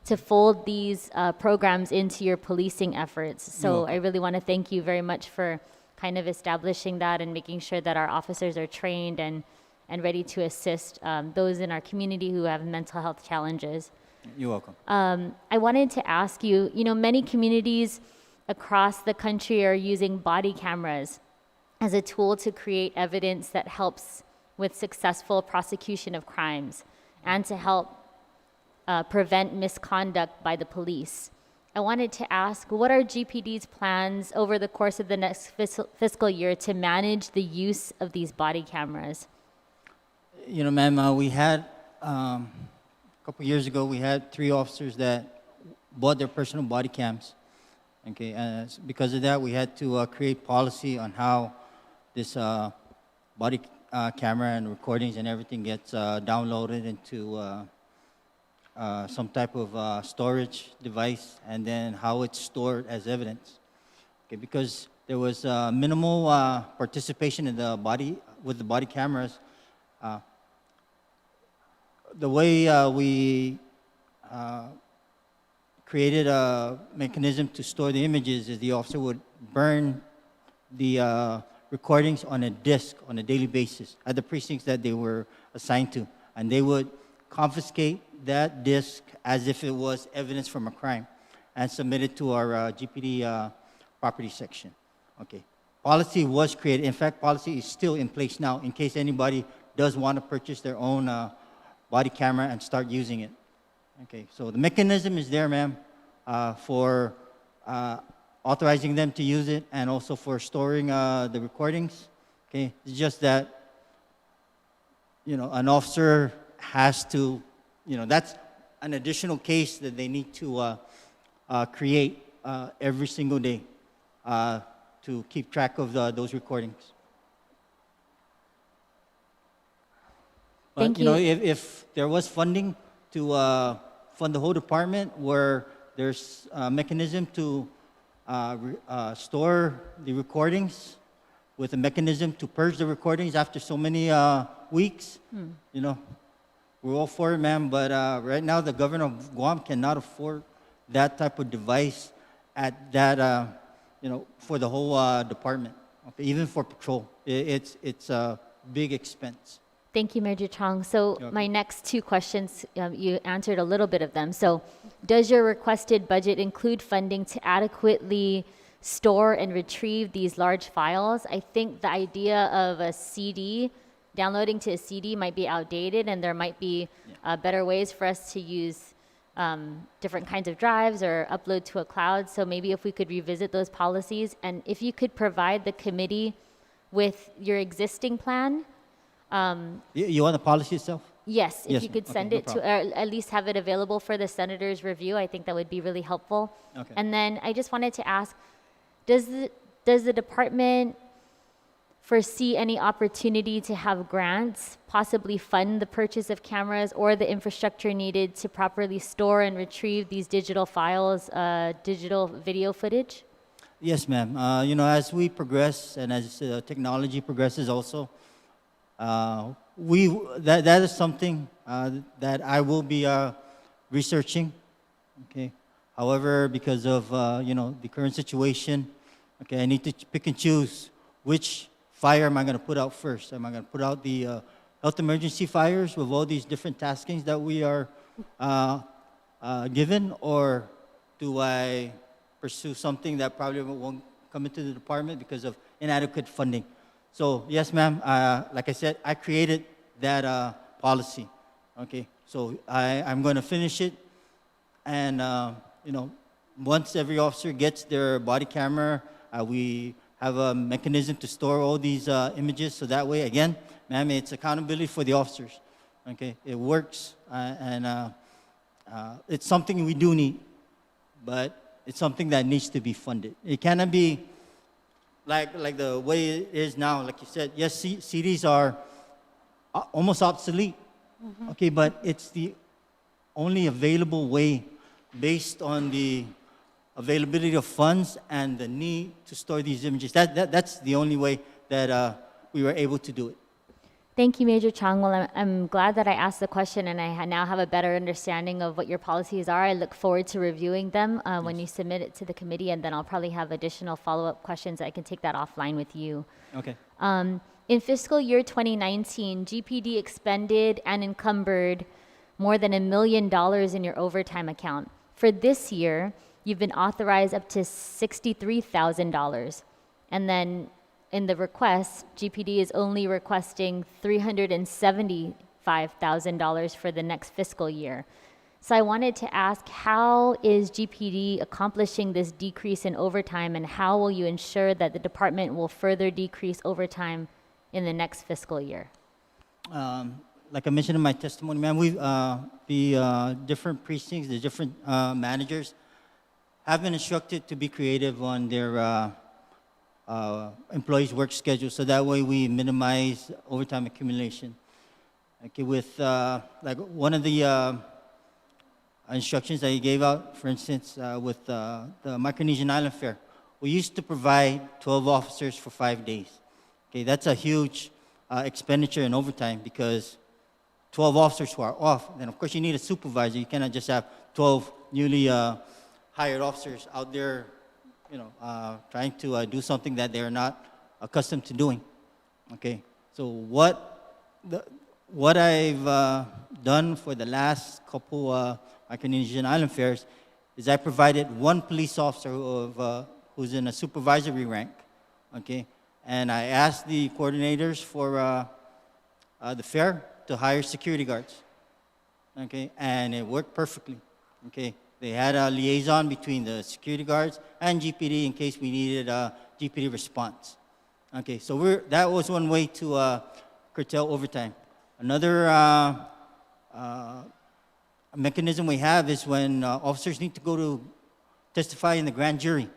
to fold these programs into your policing efforts. So I really want to thank you very much for kind of establishing that and making sure that our officers are trained and ready to assist those in our community who have mental health challenges.
You're welcome.
I wanted to ask you, many communities across the country are using body cameras as a tool to create evidence that helps with successful prosecution of crimes and to help prevent misconduct by the police. I wanted to ask, what are GPD's plans over the course of the next fiscal year to manage the use of these body cameras?
Ma'am, we had, a couple years ago, we had 3 officers that bought their personal body cams. Okay, and because of that, we had to create policy on how this body camera and recordings and everything gets downloaded into some type of storage device, and then how it's stored as evidence. Okay, because there was minimal participation in the body cameras. The way we created a mechanism to store the images is the officer would burn the recordings on a disk on a daily basis at the precincts that they were assigned to, and they would confiscate that disk as if it was evidence from a crime and submit it to our GPD property section. Okay. Policy was created. In fact, policy is still in place now in case anybody does want to purchase their own body camera and start using it. Okay, so the mechanism is there, ma'am, for authorizing them to use it and also for storing the recordings. Okay, it's just that, an officer has to, that's an additional case that they need to create every single day to keep track of those recordings. But,
Thank you.
If there was funding to fund the whole department where there's a mechanism to store the recordings with a mechanism to purge the recordings after so many weeks, we're all for it, ma'am. But right now, the governor of Guam cannot afford that type of device at that, for the whole department. Okay, even for patrol, it's a big expense.
Thank you, Major Chong. So
You're
my next 2 questions, you answered a little bit of them. So does your requested budget include funding to adequately store and retrieve these large files? I think the idea of a CD, downloading to a CD might be outdated, and there might be better ways for us to use different kinds of drives or upload to a cloud. So maybe if we could revisit those policies, and if you could provide the committee with your existing plan.
You want the policy itself?
Yes, if
Yes,
you could
okay,
send
no
it to,
problem.
or at least have it available for the senator's review, I think that would be really helpful.
Okay.
And then I just wanted to ask, does the department foresee any opportunity to have grants possibly fund the purchase of cameras or the infrastructure needed to properly store and retrieve these digital files, digital video footage?
Yes, ma'am. As we progress and as technology progresses also, that is something that I will be researching. Okay. However, because of the current situation, okay, I need to pick and choose which fire am I going to put out first. Am I going to put out the health emergency fires with all these different taskings that we are given, or do I pursue something that probably won't come into the department because of inadequate funding? So yes, ma'am. Like I said, I created that policy. Okay, so I'm going to finish it, and once every officer gets their body camera, we have a mechanism to store all these images. So that way, again, ma'am, it's accountability for the officers. Okay, it works, and it's something we do need, but it's something that needs to be funded. It cannot be like the way it is now. Like you said, yes, CDs are almost obsolete. Okay, but it's the only available way based on the availability of funds and the need to store these images. That's the only way that we were able to do it.
Thank you, Major Chang. Well, I'm glad that I asked the question, and I now have a better understanding of what your policies are. I look forward to reviewing them when you submit it to the committee, and then I'll probably have additional follow-up questions. I can take that offline with you.
Okay.
In fiscal year 2019, GPD expended and encumbered more than $1 million in your overtime account. For this year, you've been authorized up to $63,000. And then in the request, GPD is only requesting $375,000 for the next fiscal year. So I wanted to ask, how is GPD accomplishing this decrease in overtime, and how will you ensure that the department will further decrease overtime in the next fiscal year?
Like I mentioned in my testimony, ma'am, the different precincts, the different managers have been instructed to be creative on their employees' work schedule, so that way we minimize overtime accumulation. Okay, with like one of the instructions that he gave out, for instance, with the Micronesian Island Fair, we used to provide 12 officers for 5 days. Okay, that's a huge expenditure in overtime, because 12 officers who are off, then of course you need a supervisor. You cannot just have 12 newly hired officers out there, trying to do something that they're not accustomed to doing. Okay, so what I've done for the last couple Micronesian Island Fairs is I provided one police officer who's in a supervisory rank. Okay, and I asked the coordinators for the fair to hire security guards. Okay, and it worked perfectly. Okay, they had a liaison between the security guards and GPD in case we needed a GPD response. Okay, so that was one way to curtail overtime. Another mechanism we have is when officers need to go to testify in the grand jury.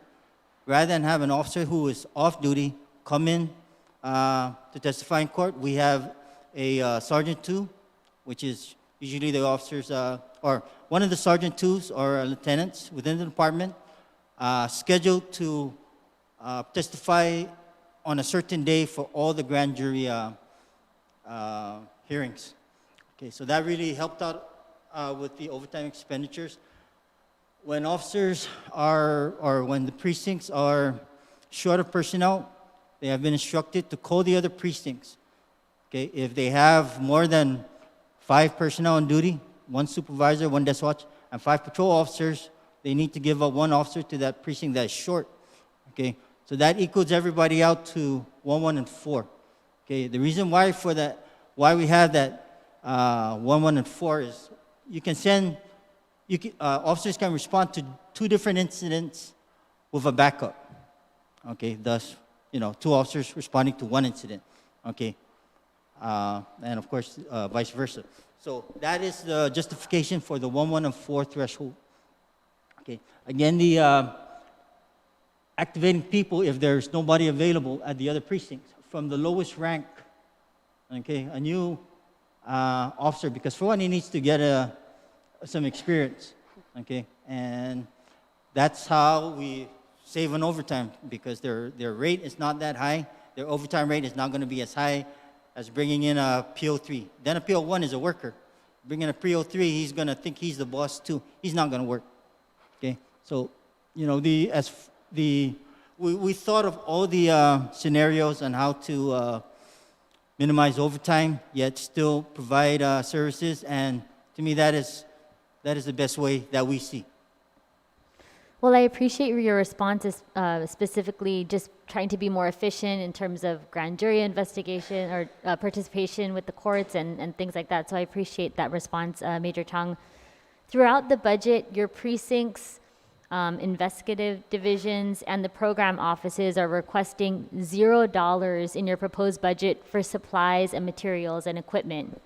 Rather than have an officer who is off duty come in to testify in court, we have a Sergeant 2, which is usually the officers, or one of the Sergeant 2s or lieutenants within the department, scheduled to testify on a certain day for all the grand jury hearings. Okay, so that really helped out with the overtime expenditures. When officers or when the precincts are short of personnel, they have been instructed to call the other precincts. Okay, if they have more than 5 personnel on duty, 1 supervisor, 1 desk watch, and 5 patrol officers, they need to give up 1 officer to that precinct that's short. Okay, so that equals everybody out to 1, 1, and 4. Okay, the reason why why we have that 1, 1, and 4 is officers can respond to 2 different incidents with a backup. Okay, thus, 2 officers responding to 1 incident. Okay, and of course, vice versa. So that is the justification for the 1, 1, and 4 threshold. Okay, again, the activating people if there's nobody available at the other precincts from the lowest rank. Okay, a new officer, because for one, he needs to get some experience. Okay, and that's how we save on overtime, because their rate is not that high. Their overtime rate is not going to be as high as bringing in a PO3. Then a PO1 is a worker. Bringing a PO3, he's going to think he's the boss too. He's not going to work. Okay, so we thought of all the scenarios on how to minimize overtime, yet still provide services, and to me that is the best way that we see.
Well, I appreciate your responses, specifically just trying to be more efficient in terms of grand jury investigation or participation with the courts and things like that. So I appreciate that response, Major Chang. Throughout the budget, your precincts, investigative divisions, and the program offices are requesting $0 in your proposed budget for supplies and materials and equipment.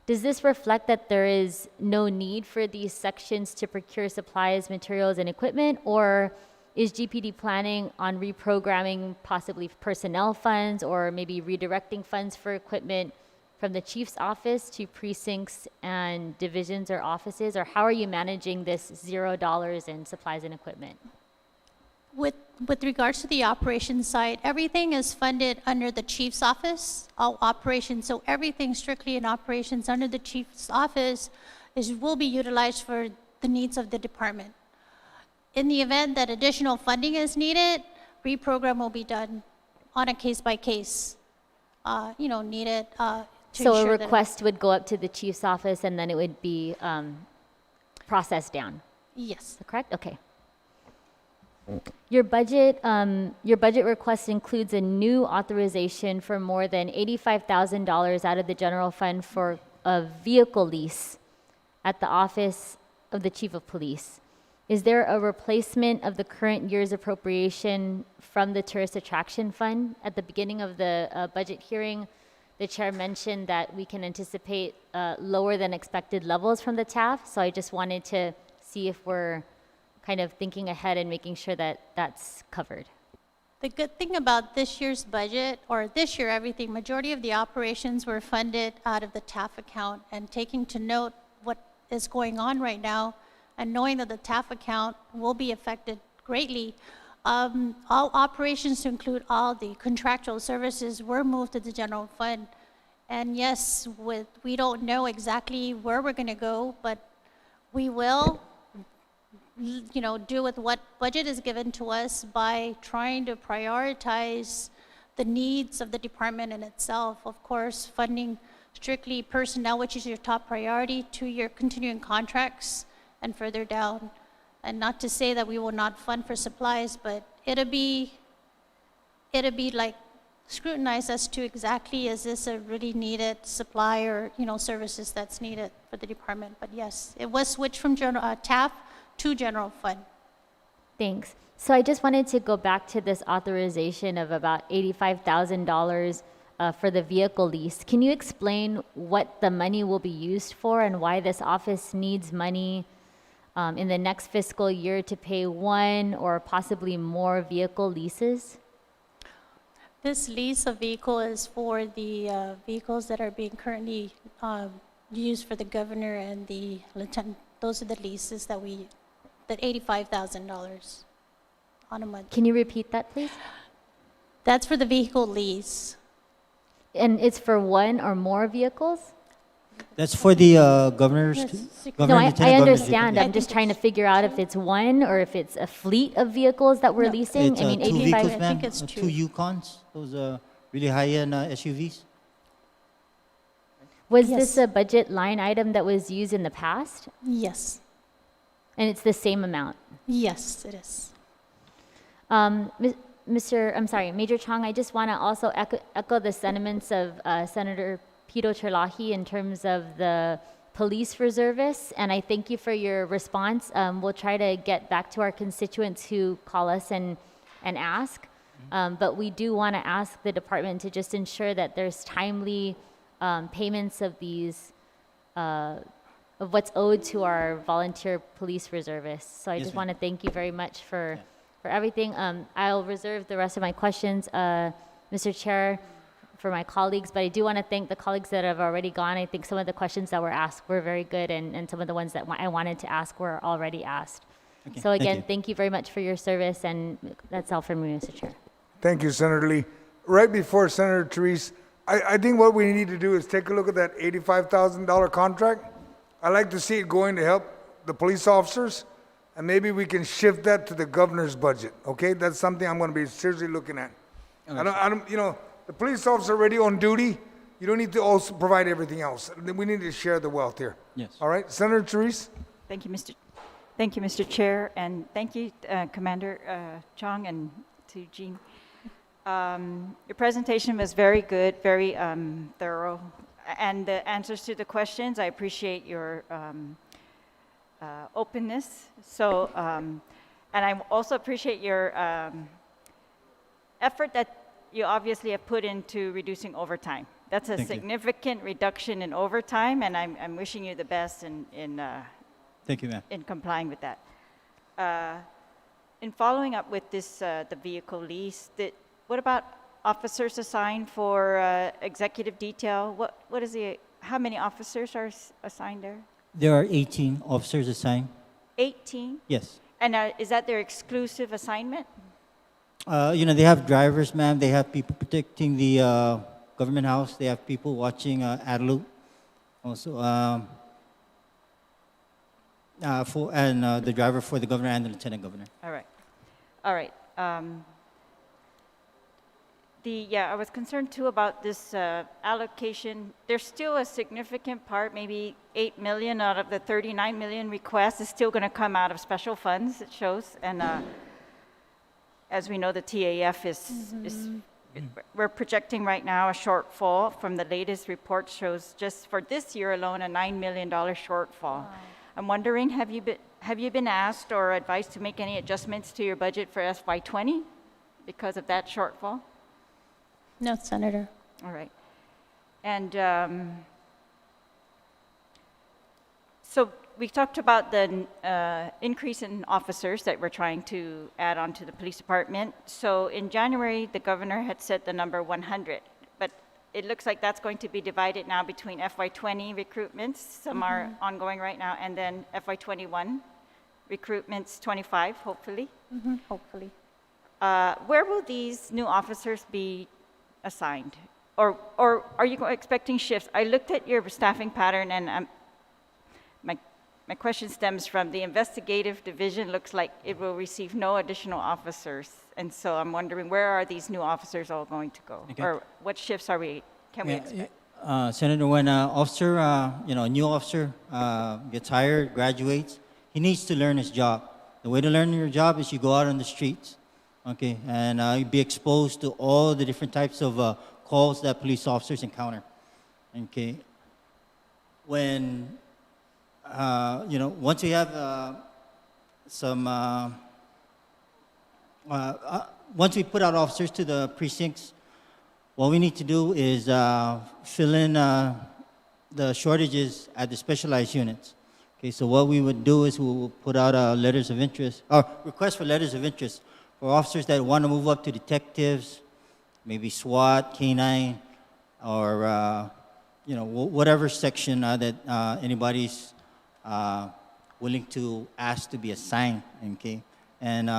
Does this reflect that there is no need for these sections to procure supplies, materials, and equipment, or is GPD planning on reprogramming possibly personnel funds or maybe redirecting funds for equipment from the chief's office to precincts and divisions or offices, or how are you managing this $0 in supplies and equipment?
With regards to the operations side, everything is funded under the chief's office, all operations. So everything strictly in operations under the chief's office will be utilized for the needs of the department. In the event that additional funding is needed, reprogram will be done on a case-by-case, needed to
So a
ensure that-
request would go up to the chief's office and then it would be processed down.
Yes.
Is that correct? Okay. Your budget request includes a new authorization for more than $85,000 out of the general fund for a vehicle lease at the office of the chief of police. Is there a replacement of the current year's appropriation from the tourist attraction fund? At the beginning of the budget hearing, the chair mentioned that we can anticipate lower than expected levels from the TAF. So I just wanted to see if we're kind of thinking ahead and making sure that that's covered.
The good thing about this year's budget, or this year everything, majority of the operations were funded out of the TAF account, and taking to note what is going on right now and knowing that the TAF account will be affected greatly, all operations to include all the contractual services were moved to the general fund. And yes, we don't know exactly where we're gonna go, but we will do with what budget is given to us by trying to prioritize the needs of the department in itself. Of course, funding strictly personnel, which is your top priority, to your continuing contracts and further down. And not to say that we will not fund for supplies, but it'll be like scrutinized as to exactly, is this a really needed supply or services that's needed for the department. But yes, it was switched from TAF to general fund.
Thanks. So I just wanted to go back to this authorization of about $85,000 for the vehicle lease. Can you explain what the money will be used for and why this office needs money in the next fiscal year to pay one or possibly more vehicle leases?
This lease of vehicle is for the vehicles that are being currently used for the governor and the lieutenant. Those are the leases that $85,000 on a month.
Can you repeat that, please?
That's for the vehicle lease.
And it's for one or more vehicles?
That's for the governor's.
Yes,
Governor,
No, I
Lieutenant Governor's
understand.
vehicle.
I'm just trying to figure out if it's one or if it's a fleet of vehicles that we're
No.
leasing.
It's
I mean,
2
85
vehicles,
I
ma'am.
think it's
2
2.
Yukons. Those really high-end SUVs.
Was
Yes.
this a budget line item that was used in the past?
Yes.
And it's the same amount.
Yes, it is.
Major Chong, I just want to also echo the sentiments of Senator Pito Terlahi in terms of the police reservists, and I thank you for your response. We'll try to get back to our constituents who call us and ask, but we do want to ask the department to just ensure that there's timely payments of these, of what's owed to our volunteer police reservists. So I
Yes,
just
ma'am.
want to thank you very much for everything. I'll reserve the rest of my questions, Mr. Chair, for my colleagues, but I do want to thank the colleagues that have already gone. I think some of the questions that were asked were very good, and some of the ones that I wanted to ask were already asked.
Okay,
So again,
you.
thank you very much for your service, and that's all from me, Mr. Chair.
Thank you, Senator Lee. Right before Senator Therese, I think what we need to do is take a look at that $85,000 contract. I like to see it going to help the police officers, and maybe we can shift that to the governor's budget, okay? That's something I'm going to be seriously looking at. The police officer already on duty, you don't need to also provide everything else. We need to share the wealth here.
Yes.
All right, Senator Therese?
Thank you, Mr. Chair, and thank you, Commander Chong and to Jean. Your presentation was very good, very thorough, and the answers to the questions, I appreciate your openness. So, and I also appreciate your effort that you obviously have put into reducing overtime. That's a
Thank you.
significant reduction in overtime, and I'm wishing you the best in
Thank you, ma'am.
in complying with that. In following up with this, the vehicle lease, what about officers assigned for executive detail? What is how many officers are assigned there?
There are 18 officers assigned.
18?
Yes.
And is that their exclusive assignment?
They have drivers, ma'am. They have people protecting the government house. They have people watching Adelu. Also, the driver for the governor and the lieutenant governor.
All right. All right. I was concerned too about this allocation. There's still a significant part, maybe 8 million out of the 39 million requests is still going to come out of special funds, it shows. And as we know, the TAF we're projecting right now a shortfall from the latest report shows just for this year alone a $9 million shortfall. Wow. I'm wondering, have you been asked or advised to make any adjustments to your budget for FY20 because of that shortfall?
No, Senator.
All right. And so we talked about the increase in officers that we're trying to add on to the police department. So in January, the governor had set the number 100, but it looks like that's going to be divided now between FY20 recruitments, some are ongoing right now, and then FY21 recruitments, 25, hopefully.
Hopefully.
Where will these new officers be assigned? Or are you expecting shifts? I looked at your staffing pattern, and my question stems from the investigative division looks like it will receive no additional officers. And so I'm wondering, where are these new officers all going to go?
Okay.
Or what shifts can we expect?
Senator, when an officer, a new officer gets hired, graduates, he needs to learn his job. The way to learn your job is you go out on the streets, okay, and you be exposed to all the different types of calls that police officers encounter, okay. When once we have once we put out officers to the precincts, what we need to do is fill in the shortages at the specialized units. Okay, so what we would do is we will put out letters of interest, or requests for letters of interest for officers that want to move up to detectives, maybe SWAT, K9, or whatever section that anybody's willing to ask to be assigned, okay? And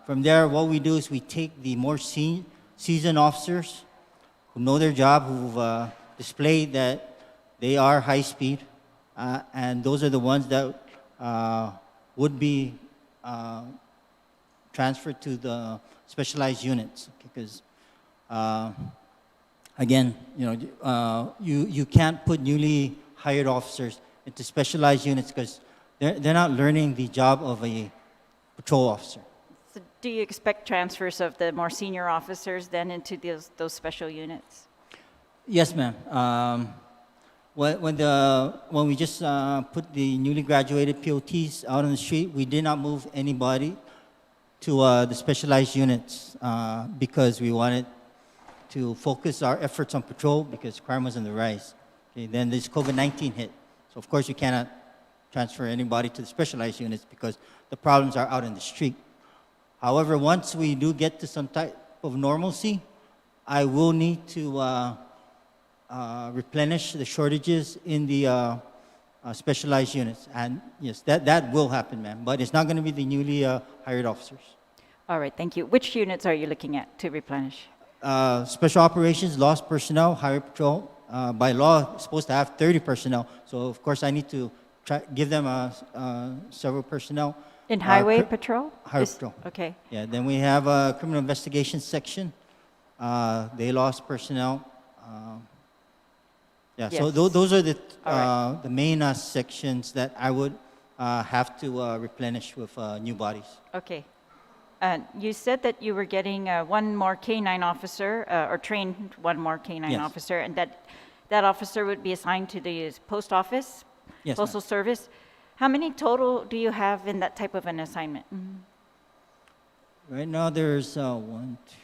from there, what we do is we take the more seasoned officers who know their job, who've displayed that they are high speed, and those are the ones that would be transferred to the specialized units, because again, you can't put newly hired officers into specialized units because they're not learning the job of a patrol officer.
So do you expect transfers of the more senior officers then into those special units?
Yes, ma'am. When we just put the newly graduated POTs out on the street, we did not move anybody to the specialized units because we wanted to focus our efforts on patrol because crime was on the rise. Okay, then this COVID-19 hit. So of course you cannot transfer anybody to the specialized units because the problems are out in the street. However, once we do get to some type of normalcy, I will need to replenish the shortages in the specialized units. And yes, that will happen, ma'am. But it's not going to be the newly hired officers.
All right, thank you. Which units are you looking at to replenish?
Special operations, lost personnel, highway patrol. By law, it's supposed to have 30 personnel. So of course, I need to give them several personnel.
In highway patrol?
Highway patrol.
Okay.
Yeah. Then we have a criminal investigation section. They lost personnel. Yeah. So
Yes.
those are
All
the main sections that I would have to replenish with new bodies.
Okay. You said that you were getting one more K-9 officer, or trained one more K-9
Yes.
officer, and that officer would be assigned to the post office,
Yes,
postal service. How many total do you have in that type of an assignment?
Right now, there's one, two.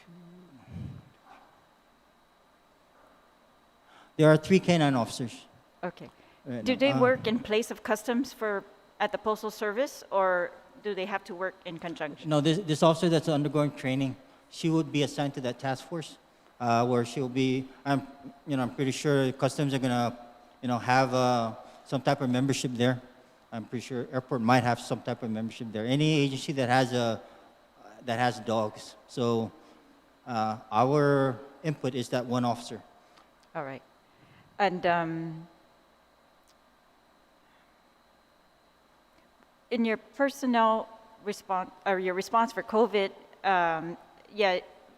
There are 3 K-9 officers.
Okay.
Right
Do
now.
they work in place of customs at the postal service, or do they have to work in conjunction?
No, this officer that's undergoing training, she would be assigned to that task force, where she'll be. I'm pretty sure customs are gonna, have some type of membership there. I'm pretty sure airport might have some type of membership there. Any agency that has dogs. So our input is that one officer.
All right. And in your personnel response, or your response for COVID,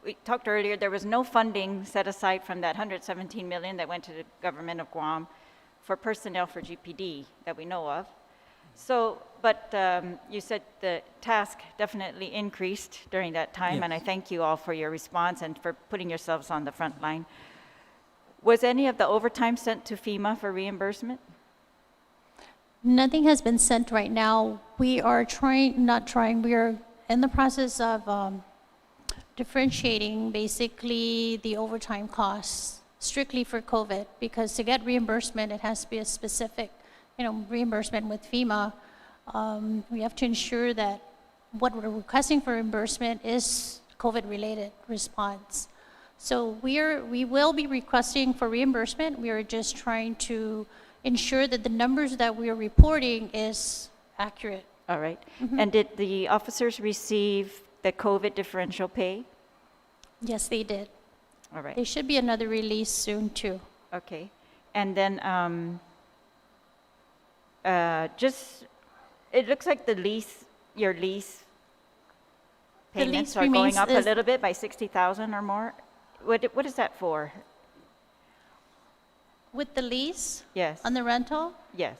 we talked earlier, there was no funding set aside from that 117 million that went to the government of Guam for personnel for GPD that we know of. So, but you said the task definitely increased during that time,
Yes.
and I thank you all for your response and for putting yourselves on the front line. Was any of the overtime sent to FEMA for reimbursement?
Nothing has been sent right now. We are we are in the process of differentiating basically the overtime costs strictly for COVID, because to get reimbursement, it has to be a specific, reimbursement with FEMA. We have to ensure that what we're requesting for reimbursement is COVID-related response. So we will be requesting for reimbursement. We are just trying to ensure that the numbers that we are reporting is accurate.
All right. And did the officers receive the COVID differential pay?
Yes, they did.
All right.
There should be another release soon too.
Okay. And then it looks like your lease
The
payments
lease
are going
remains
up a
is-
little bit by 60,000 or more. What is that for?
With the lease
Yes.
on the rental,
Yes.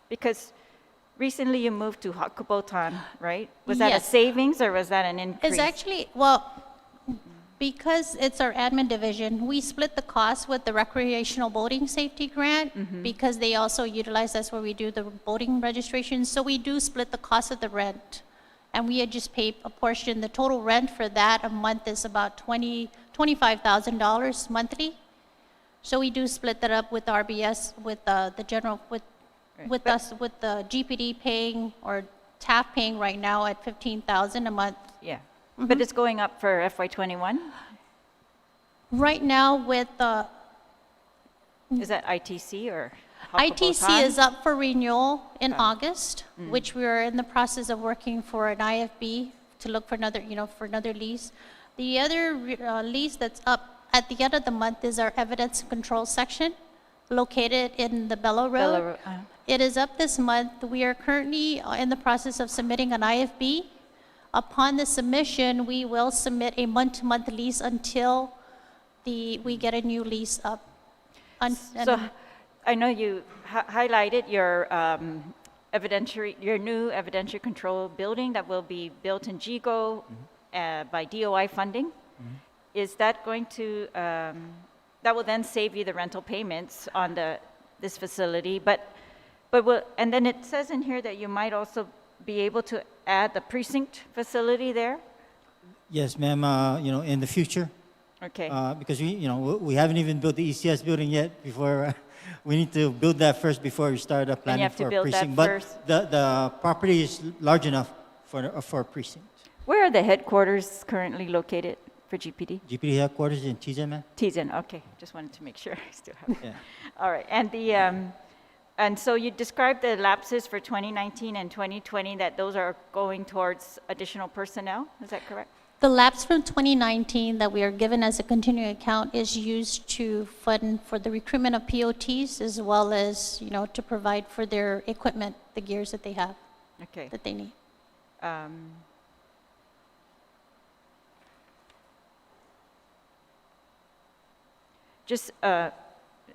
Because recently you moved to Hakubotan, right? Was that a
Yes.
savings or was that an increase?
it's actually, because it's our admin division, we split the cost with the recreational boating safety grant, because they also utilize, that's where we do the boating registration. So we do split the cost of the rent. And we had just paid a portion. The total rent for that a month is about $25,000 monthly. So we do split that up with RBS, with the general, with us, with the GPD paying, or TAF paying right now at $15,000 a month.
Yeah. But it's going up for FY21?
Right now with the
Is that ITC or
ITC
Hakubotan?
is up for renewal in August, which we are in the process of working for an IFB to look for another, for another lease. The other lease that's up at the end of the month is our evidence and control section located in the Bellow Road.
Bellow Road,
It is up this month. We are currently in the process of submitting an IFB. Upon the submission, we will submit a month-to-month lease until we get a new lease up.
So I know you highlighted your evidentiary, your new evidentiary control building that will be built in GGO by DOI funding. Is that going to, that will then save you the rental payments on this facility, and then it says in here that you might also be able to add the precinct facility there?
Yes, ma'am, in the future.
Okay.
Because we haven't even built the ECS building yet before, we need to build that first before we start planning
have to
for a
build that
precinct.
first.
But the property is large enough for a precinct.
Where are the headquarters currently located for GPD?
GPD headquarters in Tizen, ma'am?
Tizen, okay. Just wanted to make sure I still have it.
Yeah.
All right. And so you described the lapses for 2019 and 2020, that those are going towards additional personnel. Is that correct?
The lapse from 2019 that we are given as a continuing account is used to fund for the recruitment of POTs, as well as, to provide for their equipment, the gears that they have,
Okay.
that they need.
Just a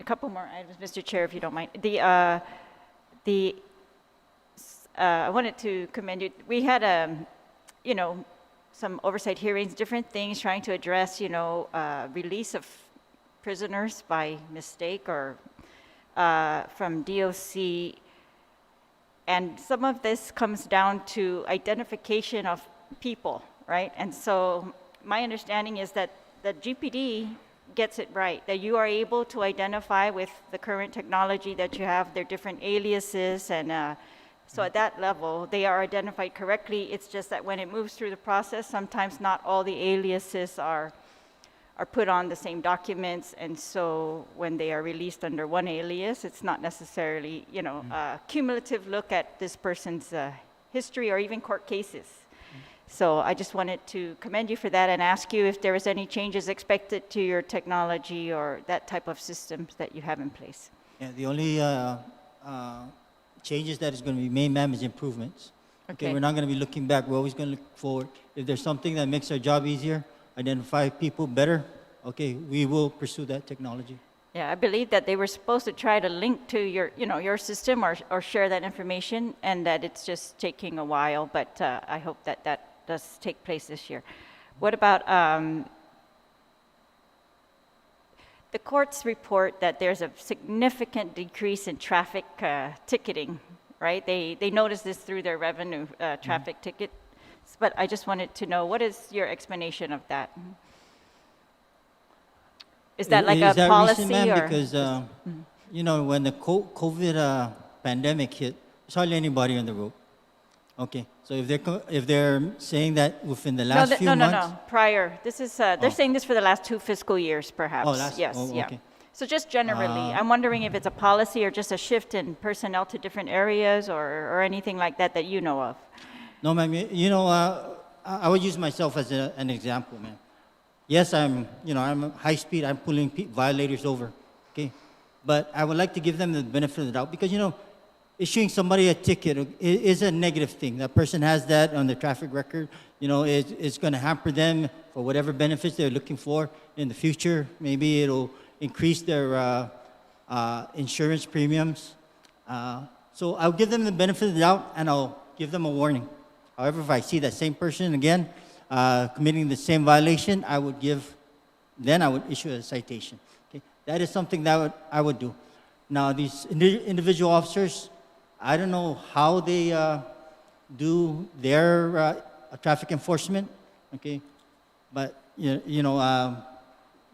couple more items, Mr. Chair, if you don't mind. I wanted to commend you. We had, some oversight hearings, different things, trying to address, release of prisoners by mistake or from DOC. And some of this comes down to identification of people, right? And so my understanding is that the GPD gets it right, that you are able to identify with the current technology that you have, their different aliases, and so at that level, they are identified correctly. It's just that when it moves through the process, sometimes not all the aliases are put on the same documents, and so when they are released under one alias, it's not necessarily, a cumulative look at this person's history or even court cases. So I just wanted to commend you for that and ask you if there was any changes expected to your technology or that type of systems that you have in place.
Yeah, the only changes that is going to be made, ma'am, is improvements.
Okay.
We're not going to be looking back. We're always going to look forward. If there's something that makes our job easier, identify people better, okay, we will pursue that technology.
Yeah, I believe that they were supposed to try to link to your system or share that information, and that it's just taking a while, but I hope that does take place this year. What about the courts report that there's a significant decrease in traffic ticketing, right? They noticed this through their revenue traffic tickets, but I just wanted to know, what is your explanation of that? Is that like a policy
recent, ma'am?
or?
Because, when the COVID pandemic hit, there's hardly anybody on the road. Okay, so if they're saying that within the last few months?
No, prior. This is, they're saying this for the last 2 fiscal years, perhaps. Yes, yeah.
Okay.
So just generally, I'm wondering if it's a policy or just a shift in personnel to different areas or anything like that you know of.
No, ma'am, I would use myself as an example, ma'am. Yes, I'm high speed, I'm pulling violators over, okay? But I would like to give them the benefit of the doubt because, issuing somebody a ticket is a negative thing. That person has that on their traffic record. It's going to hamper them for whatever benefits they're looking for in the future. Maybe it'll increase their insurance premiums. So I'll give them the benefit of the doubt, and I'll give them a warning. However, if I see that same person again committing the same violation, I would issue a citation. Okay? That is something that I would do. Now, these individual officers, I don't know how they do their traffic enforcement, okay? But,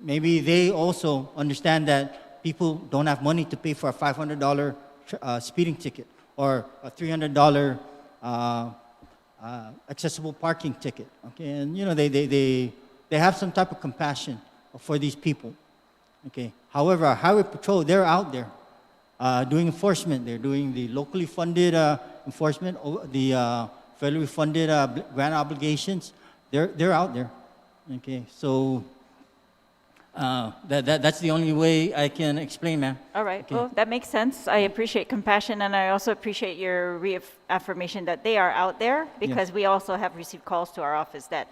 maybe they also understand that people don't have money to pay for a $500 speeding ticket or a $300 accessible parking ticket, okay? And, they have some type of compassion for these people, okay? However, our highway patrol, they're out there. Doing enforcement. They're doing the locally funded enforcement, the federally funded grant obligations. They're out there. Okay, so that's the only way I can explain, ma'am.
All right,
Okay.
well, that makes sense. I appreciate compassion, and I also appreciate your reaffirmation that they are out there, because we also have received calls to our office that,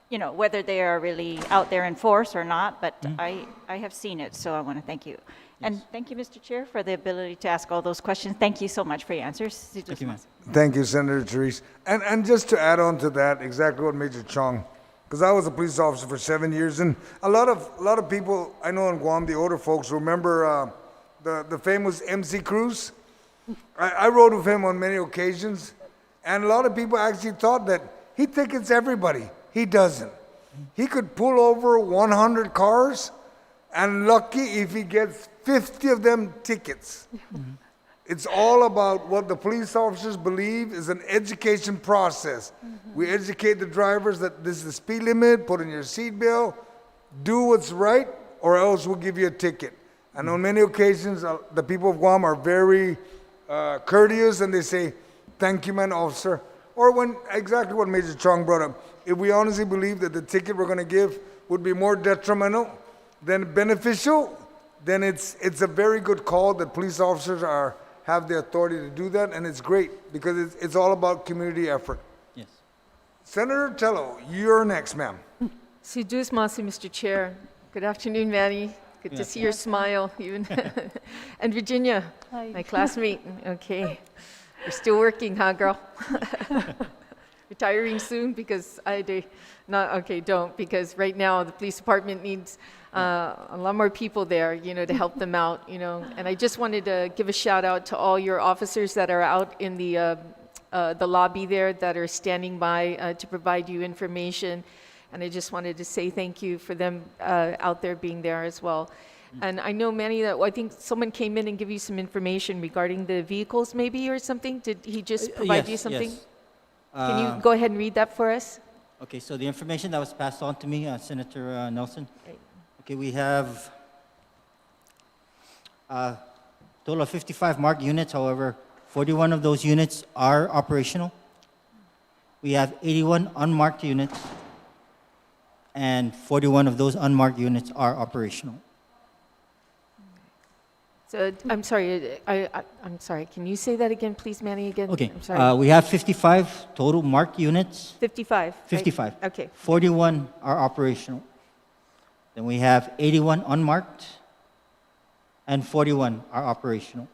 whether they are really out there in force or not, but I have seen it, so I want to thank you. And thank you, Mr. Chair, for the ability to ask all those questions. Thank you so much for your answers.
Thank you, ma'am.
Thank you, Senator Therese. And just to add on to that, exactly what Major Chong, because I was a police officer for 7 years, and a lot of people I know in Guam, the older folks, remember the famous MC Cruz. I rode with him on many occasions, and a lot of people actually thought that he tickets everybody. He doesn't. He could pull over 100 cars, and lucky if he gets 50 of them tickets. It's all about what the police officers believe is an education process. We educate the drivers that this is the speed limit, put in your seatbelt, do what's right, or else we'll give you a ticket. And on many occasions, the people of Guam are very courteous, and they say, "Thank you, man, officer." Or when exactly what Major Chong brought up, if we honestly believe that the ticket we're going to give would be more detrimental than beneficial, then it's a very good call that police officers have the authority to do that, and it's great because it's all about community effort.
Yes.
Senator Tello, you're next, ma'am.
Sidus Masi, Mr. Chair. Good afternoon, Manny. Good to see your smile, even. And Virginia, my classmate. Okay. You're still working, huh, girl? Retiring soon? Because don't, because right now the police department needs a lot more people there, to help them out, And I just wanted to give a shout out to all your officers that are out in the lobby there that are standing by to provide you information. And I just wanted to say thank you for them out there being there as well. And I know, Manny, that I think someone came in and gave you some information regarding the vehicles maybe or something. Did he just provide you something?
Yes.
Can you go ahead and read that for us?
Okay, so the information that was passed on to me, Senator Nelson.
Right.
Okay, we have a total of 55 marked units. However, 41 of those units are operational. We have 81 unmarked units, and 41 of those unmarked units are operational.
So I'm sorry. I'm sorry. Can you say that again, please, Manny? Again.
Okay,
I'm sorry.
we have 55 total marked units.
55. right?
55.
Okay.
41 are operational. Then we have 81 unmarked, and 41 are operational.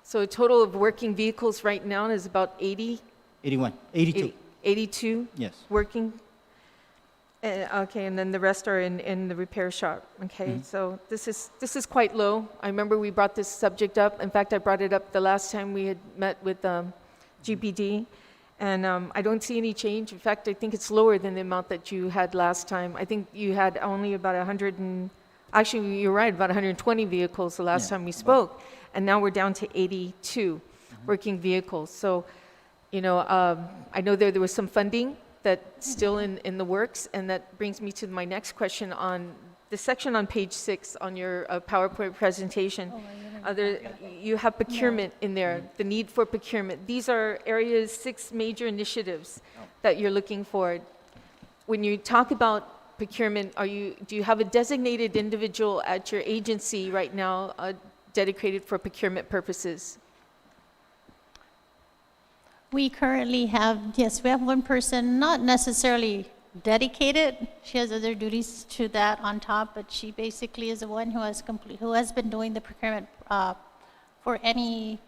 So a total of working vehicles right now is about 80.
81, 82.
82
Yes.
working. Okay, and then the rest are in the repair shop. Okay, so this is quite low. I remember we brought this subject up. In fact, I brought it up the last time we had met with GPD, and I don't see any change. In fact, I think it's lower than the amount that you had last time. I think you had only about 100 and actually you're right, about 120 vehicles the last time we spoke, and now we're down to 82 working vehicles. So, I know there was some funding that's still in the works, and that brings me to my next question on the section on page 6 on your PowerPoint presentation. You have procurement in there, the need for procurement. These are areas, 6 major initiatives that you're looking for. When you talk about procurement, do you have a designated individual at your agency right now dedicated for procurement purposes?
We currently have, yes, we have one person, not necessarily dedicated. She has other duties to that on top, but she basically is the one who has been doing the procurement for any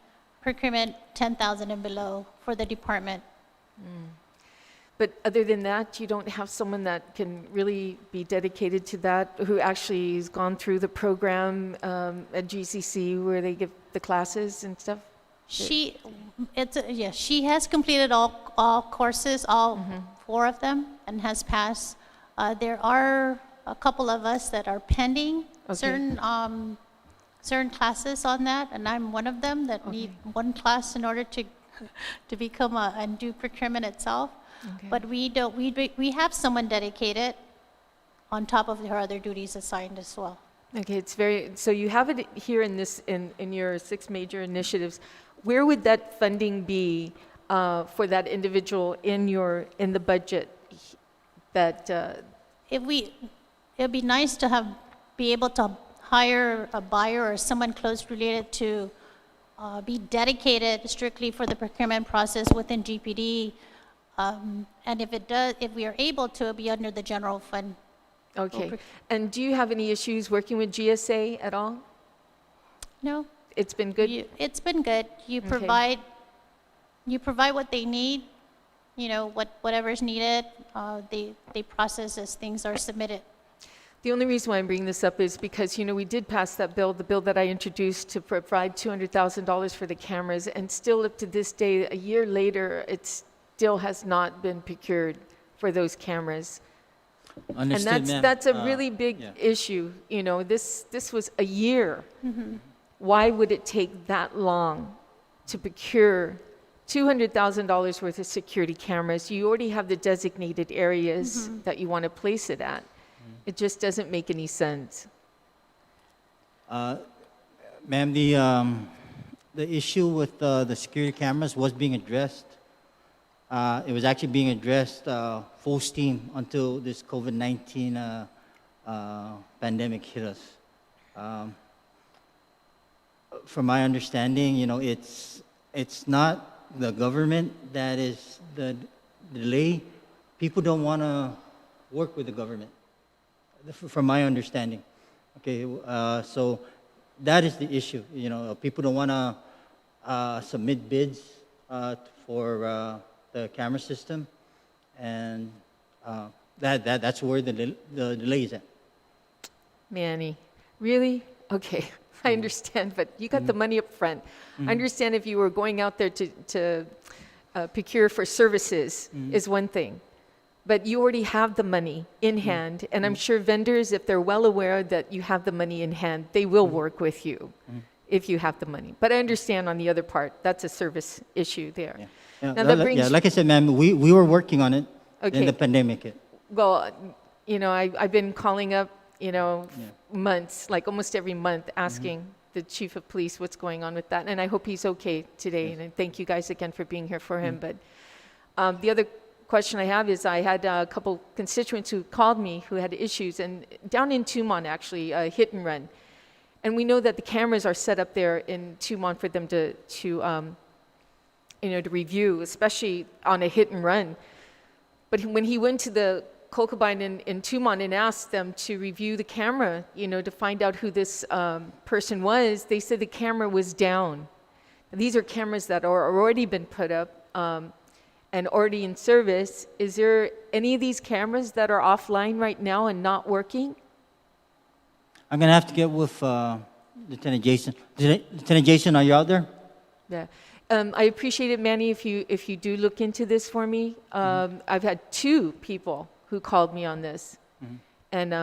procurement 10,000 and below for the department.
But other than that, you don't have someone that can really be dedicated to that, who actually has gone through the program at GCC where they give the classes and stuff?
She has completed all courses, all 4 of them, and has passed. There are a couple of us that are pending certain classes on that, and I'm one of them that need one class in order to become and do procurement itself.
Okay.
But we have someone dedicated on top of her other duties assigned as well.
Okay, so you have it here in your 6 major initiatives. Where would that funding be for that individual in the budget? That
It'd be nice to be able to hire a buyer or someone close related to be dedicated strictly for the procurement process within GPD. And if we are able to, it'll be under the general fund.
Okay. And do you have any issues working with GSA at all?
No,
It's been good?
it's been good. You
Okay.
provide what they need, whatever's needed, they process as things are submitted.
The only reason why I'm bringing this up is because, we did pass that bill, the bill that I introduced to provide $200,000 for the cameras, and still up to this day, a year later, it still has not been procured for those cameras.
Understood,
And
ma'am.
that's a really big
yeah.
issue, this was a year. Why would it take that long to procure $200,000 worth of security cameras? You already have the designated areas that you want to place it at. It just doesn't make any sense.
Ma'am, the issue with the security cameras was being addressed. It was actually being addressed full steam until this COVID-19 pandemic hit us. From my understanding, it's not the government that is the delay. People don't want to work with the government, from my understanding. Okay, so that is the issue. People don't want to submit bids for the camera system, and that's where the delay is at.
Manny, really? Okay, I understand, but you got the money up front. I understand if you were going out there to procure for services is one thing, but you already have the money in hand, and I'm sure vendors, if they're well aware that you have the money in hand, they will work with you if you have the money. But I understand on the other part, that's a service issue there.
Yeah.
Now that brings
Like I said, ma'am, we were working on it
Okay.
in the pandemic hit.
Well, I've been calling up, months, like almost every month, asking the chief of police what's going on with that. And I hope he's okay today. And I thank you guys again for being here for him. But the other question I have is I had a couple constituents who called me who had issues, and down in Tumon, actually, a hit and run. And we know that the cameras are set up there in Tumon for them to review, especially on a hit and run. But when he went to the Colquabine in Tumon and asked them to review the camera, to find out who this person was, they said the camera was down. These are cameras that are already been put up and already in service. Is there any of these cameras that are offline right now and not working?
I'm going to have to get with Lieutenant Jason. Lieutenant Jason, are you out there?
Yeah. I appreciate it, Manny, if you do look into this for me. I've had 2 people who called me on this. And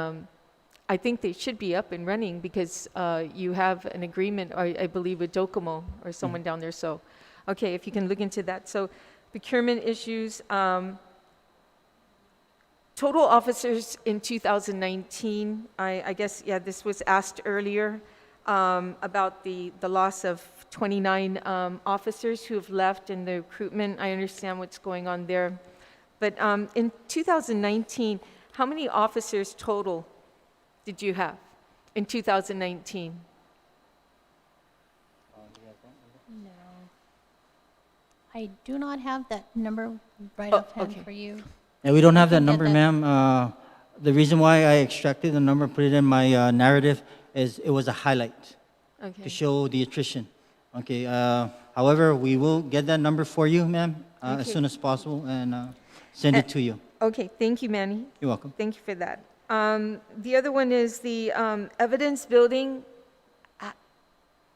I think they should be up and running because you have an agreement, I believe, with Docomo or someone down there. So, okay, if you can look into that. So, procurement issues. Total officers in 2019, I guess, this was asked earlier about the loss of 29 officers who have left in the recruitment. I understand what's going on there. But in 2019, how many officers total did you have in 2019?
No. I do not have that number right
Oh,
offhand
okay.
for you.
Yeah, we don't have that
can get
number,
that.
ma'am. The reason why I extracted the number, put it in my narrative, is it was a highlight to
Okay.
show the attrition. Okay. However, we will get that number for you, ma'am, as
Okay.
soon as possible, and send it to you.
Okay, thank you, Manny.
You're welcome.
Thank you for that. The other one is the evidence building.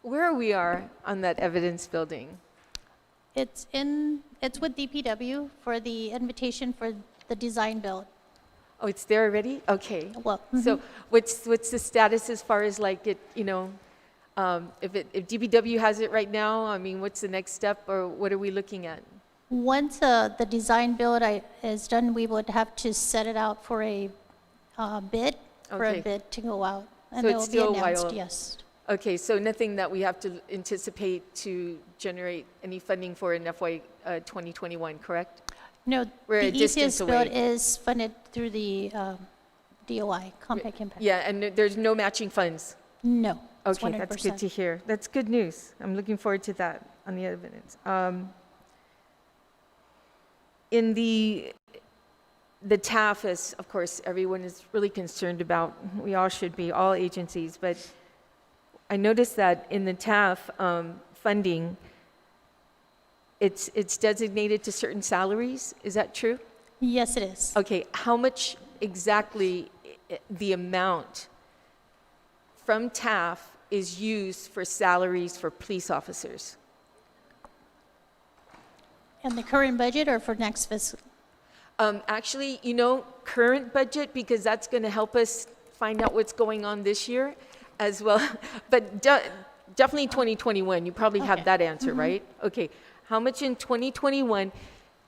Where we are on that evidence building?
It's with DPW for the invitation for the design build.
Oh, it's there already? Okay.
Well,
So what's the status as far as like it, if DPW has it right now, I mean, what's the next step or what are we looking at?
once the design build is done, we would have to set it out for a bid,
Okay.
to go out. And
So
it
it's
will be
still a
announced,
while-
yes.
Okay, so nothing that we have to anticipate to generate any funding for in FY 2021, correct?
No,
We're a
the
distance
easiest build
away.
is funded through the DOI, Compact Impact.
Yeah, and there's no matching funds?
No, it's
Okay, that's good
100%.
to hear. That's good news. I'm looking forward to that on the evidence. In the TAF, as of course everyone is really concerned about, we all should be, all agencies, but I noticed that in the TAF funding, it's designated to certain salaries. Is that true?
Yes, it is.
Okay, how much exactly the amount from TAF is used for salaries for police officers?
In the current budget or for next fiscal?
Actually, current budget, because that's going to help us find out what's going on this year as well. But definitely 2021, you probably have
Okay.
that answer, right? Okay, how much in 2021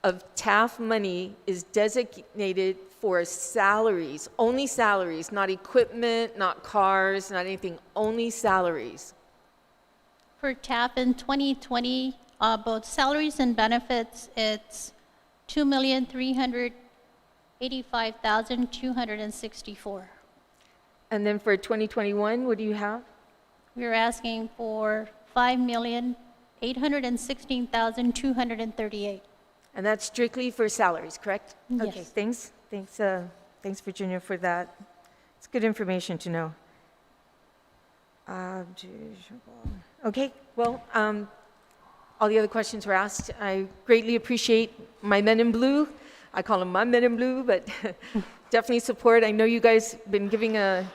of TAF money is designated for salaries, only salaries, not equipment, not cars, not anything, only salaries?
For TAP in 2020, both salaries and benefits, it's $2,385,264.
And then for 2021, what do you have?
We're asking for $5,816,238.
And that's strictly for salaries, correct?
Yes.
Okay, thanks, Virginia, for that. It's good information to know. Okay, well, all the other questions were asked. I greatly appreciate my men in blue. I call them my men in blue, but definitely support. I know you guys been getting a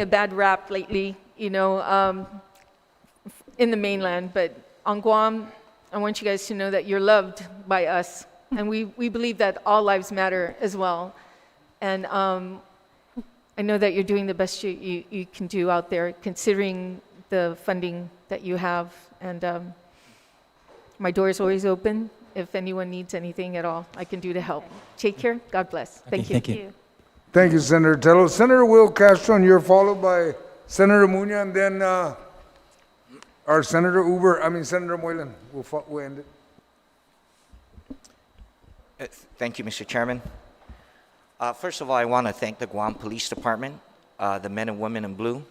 bad rap lately, in the mainland, but on Guam, I want you guys to know that you're loved by us, and we believe that all lives matter as well. And I know that you're doing the best you can do out there, considering the funding that you have. And my door is always open. If anyone needs anything at all, I can do to help. Take care. God bless. Thank you.
Thank you.
Thank you, Senator Tello. Senator Will Castro, and you're followed by Senator Muñoz, and then our Senator Moylan. We'll end it.
Thank you, Mr. Chairman. First of all, I want to thank the Guam Police Department, the men and women in blue.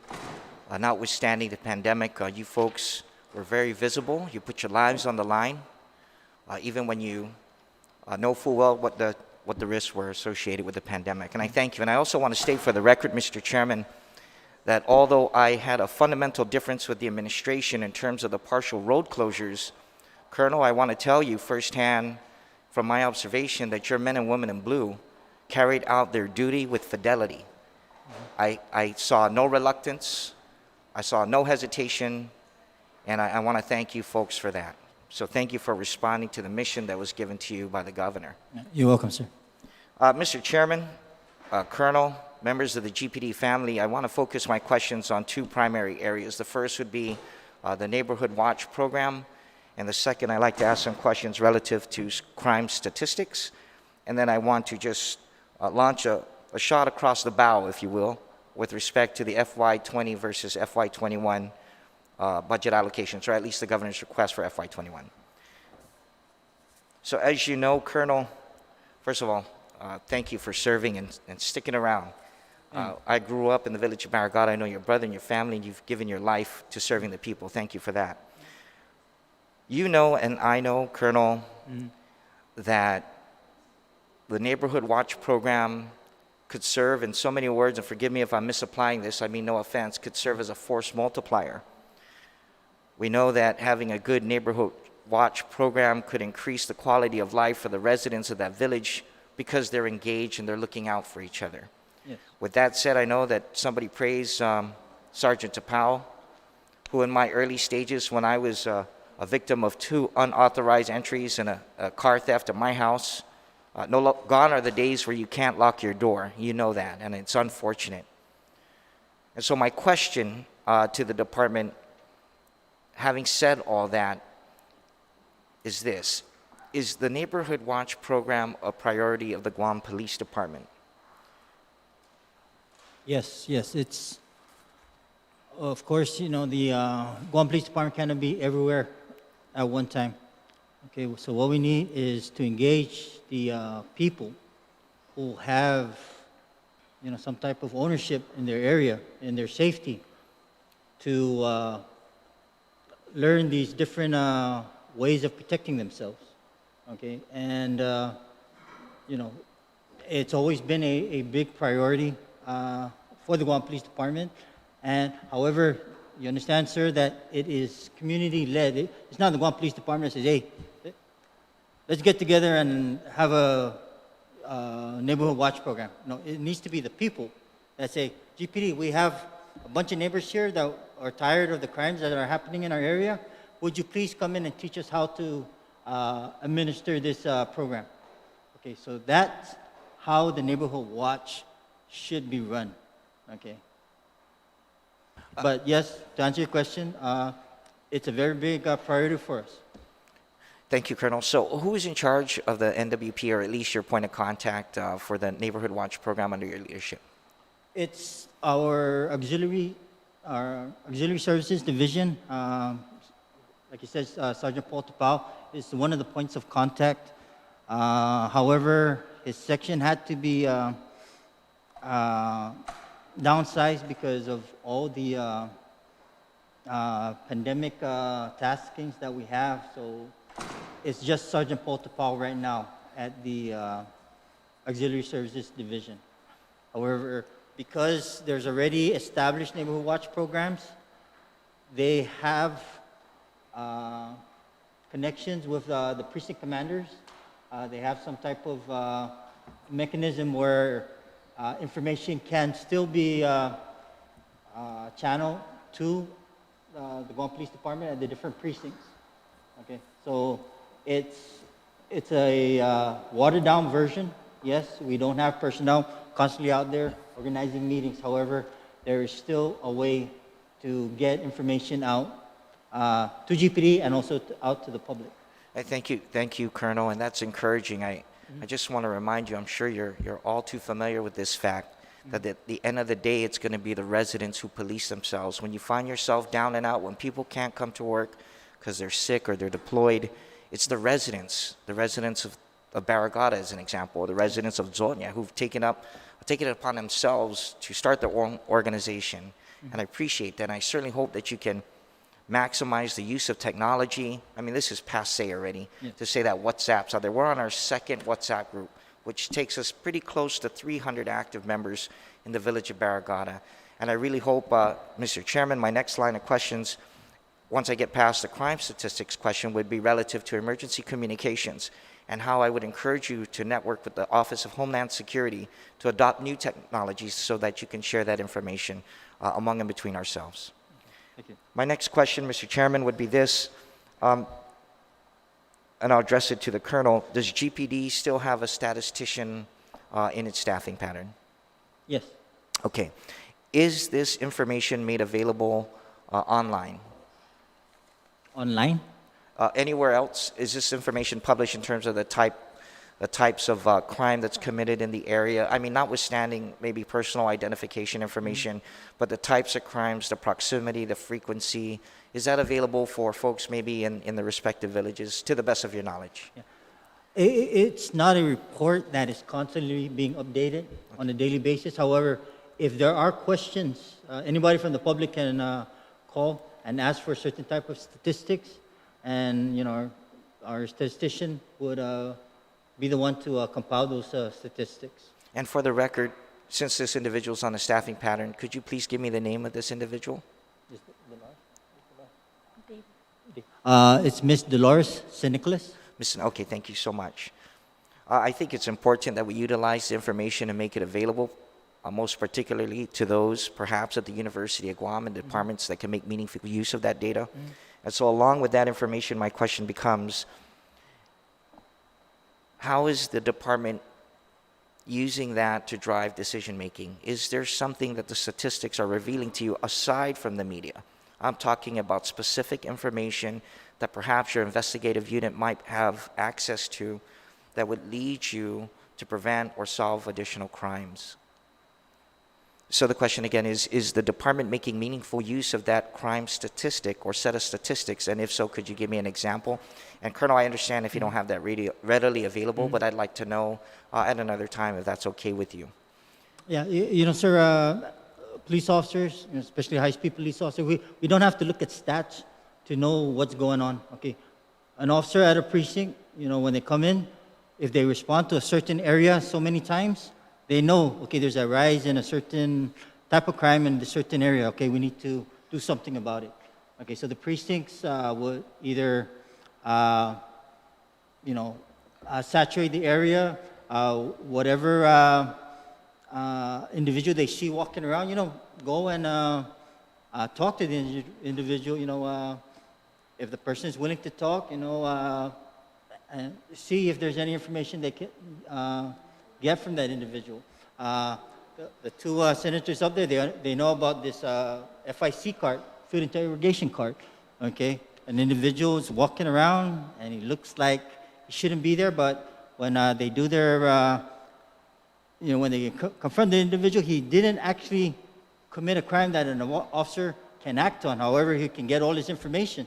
Notwithstanding the pandemic, you folks were very visible. You put your lives on the line, even when you know full well what the risks were associated with the pandemic. And I thank you. And I also want to state for the record, Mr. Chairman, that although I had a fundamental difference with the administration in terms of the partial road closures, Colonel, I want to tell you firsthand from my observation that your men and women in blue carried out their duty with fidelity. I saw no reluctance, I saw no hesitation, and I want to thank you folks for that. So thank you for responding to the mission that was given to you by the governor.
You're welcome, sir.
Mr. Chairman, Colonel, members of the GPD family, I want to focus my questions on two primary areas. The first would be the Neighborhood Watch program, and the second, I'd like to ask some questions relative to crime statistics. And then I want to just launch a shot across the bow, if you will, with respect to the FY20 versus FY21 budget allocations, or at least the governor's request for FY21. So as you know, Colonel, first of all, thank you for serving and sticking around. I grew up in the village of Maragata. I know your brother and your family, and you've given your life to serving the people. Thank you for that. You know, and I know, Colonel, that the Neighborhood Watch program could serve, in so many words, and forgive me if I'm misapplying this, I mean no offense, could serve as a force multiplier. We know that having a good Neighborhood Watch program could increase the quality of life for the residents of that village because they're engaged and they're looking out for each other.
Yes.
With that said, I know that somebody praised Sergeant Tapao, who in my early stages, when I was a victim of 2 unauthorized entries and a car theft at my house, gone are the days where you can't lock your door. You know that, and it's unfortunate. And so my question to the department, having said all that, is this. Is the Neighborhood Watch program a priority of the Guam Police Department?
Yes, it's, of course, the Guam Police Department cannot be everywhere at one time. Okay, so what we need is to engage the people who have, some type of ownership in their area, in their safety, to learn these different ways of protecting themselves. Okay, and it's always been a big priority for the Guam Police Department. And however, you understand, sir, that it is community-led. It's not the Guam Police Department that says, hey, let's get together and have a neighborhood watch program. No, it needs to be the people that say, GPD, we have a bunch of neighbors here that are tired of the crimes that are happening in our area. Would you please come in and teach us how to administer this program? Okay, so that's how the neighborhood watch should be run. Okay. But yes, to answer your question, it's a very big priority for us.
Thank you, Colonel. So who is in charge of the NWP, or at least your point of contact for the Neighborhood Watch program under your leadership?
It's our auxiliary services division. Like you said, Sergeant Paul Tapao is one of the points of contact. However, his section had to be downsized because of all the pandemic taskings that we have. So it's just Sergeant Paul Tapao right now at the Auxiliary Services Division. However, because there's already established neighborhood watch programs, they have connections with the precinct commanders. They have some type of mechanism where information can still be channeled to the Guam Police Department at the different precincts. Okay, so it's a watered down version. Yes, we don't have personnel constantly out there organizing meetings. However, there is still a way to get information out to GPD and also out to the public.
Thank you, Colonel, and that's encouraging. I just want to remind you, I'm sure you're all too familiar with this fact, that at the end of the day, it's going to be the residents who police themselves. When you find yourself down and out, when people can't come to work because they're sick or they're deployed, it's the residents of Barragata, as an example, or the residents of Zonia, who've taken it upon themselves to start their own organization. And I appreciate that. And I certainly hope that you can maximize the use of technology. I mean, this is passe already, to say that WhatsApp's out there. We're on our second WhatsApp group, which takes us pretty close to 300 active members in the village of Barragata. And I really hope, Mr. Chairman, my next line of questions, once I get past the crime statistics question, would be relative to emergency communications and how I would encourage you to network with the Office of Homeland Security to adopt new technologies so that you can share that information among and between ourselves.
Thank you.
My next question, Mr. Chairman, would be this, and I'll address it to the Colonel. Does GPD still have a statistician in its staffing pattern?
Yes.
Okay. Is this information made available online?
Online?
Anywhere else? Is this information published in terms of the types of crime that's committed in the area? I mean, notwithstanding maybe personal identification information, but the types of crimes, the proximity, the frequency, is that available for folks maybe in the respective villages, to the best of your knowledge?
Yeah. It's not a report that is constantly being updated on a daily basis. However, if there are questions, anybody from the public can call and ask for a certain type of statistics, and our statistician would be the one to compile those statistics.
And for the record, since this individual's on a staffing pattern, could you please give me the name of this individual?
It's Miss Dolores Siniclas.
Okay, thank you so much. I think it's important that we utilize the information and make it available, most particularly to those perhaps at the University of Guam and departments that can make meaningful use of that data. And so along with that information, my question becomes, how is the department using that to drive decision making? Is there something that the statistics are revealing to you aside from the media? I'm talking about specific information that perhaps your investigative unit might have access to that would lead you to prevent or solve additional crimes. So the question again is the department making meaningful use of that crime statistic or set of statistics? And if so, could you give me an example? And Colonel, I understand if you don't have that readily available, but I'd like to know at another time if that's okay with you.
Yeah, sir, police officers, especially high-speed police officers, we don't have to look at stats to know what's going on. Okay, an officer at a precinct, when they come in, if they respond to a certain area so many times, they know, okay, there's a rise in a certain type of crime in a certain area. Okay, we need to do something about it. Okay, so the precincts would either, saturate the area, whatever individual they see walking around, go and talk to the individual, if the person is willing to talk, and see if there's any information they can get from that individual. The two senators up there, they know about this FIC card, food interrogation card, okay? An individual is walking around and he looks like he shouldn't be there, but when they do their, when they confront the individual, he didn't actually commit a crime that an officer can act on. However, he can get all his information.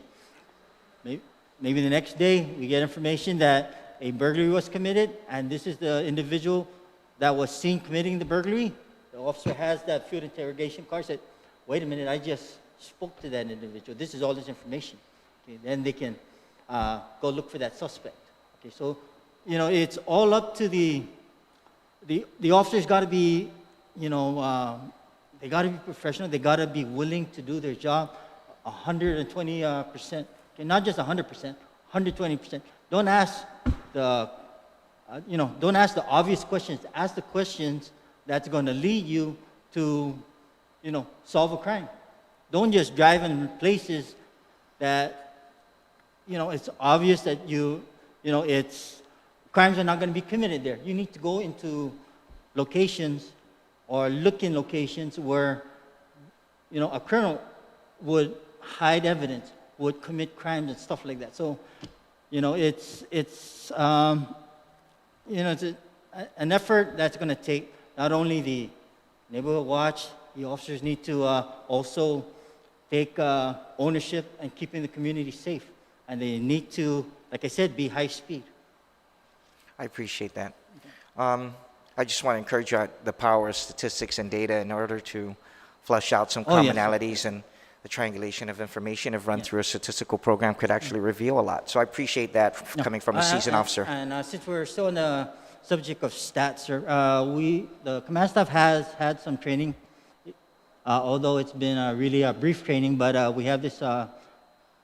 Maybe the next day we get information that a burglary was committed, and this is the individual that was seen committing the burglary. The officer has that field interrogation card, said, wait a minute, I just spoke to that individual. This is all this information. Okay, then they can go look for that suspect. Okay, so, it's all up to the officers got to be, they got to be professional. They got to be willing to do their job 120%. Okay, not just 100%, 120%. Don't ask the obvious questions. Ask the questions that's going to lead you to, solve a crime. Don't just drive in places that, it's obvious that crimes are not going to be committed there. You need to go into locations or look in locations where, a criminal would hide evidence, would commit crimes and stuff like that. So, it's an effort that's going to take not only the neighborhood watch, the officers need to also take ownership and keeping the community safe. And they need to, like I said, be high speed.
I appreciate that. I just want to encourage the power of statistics and data in order to flush out some commonalities, and the triangulation of information, if run through a statistical program, could actually reveal a lot. So I appreciate that coming from a seasoned officer.
And since we're still on the subject of stats, sir, the command staff has had some training, although it's been really a brief training, but we have this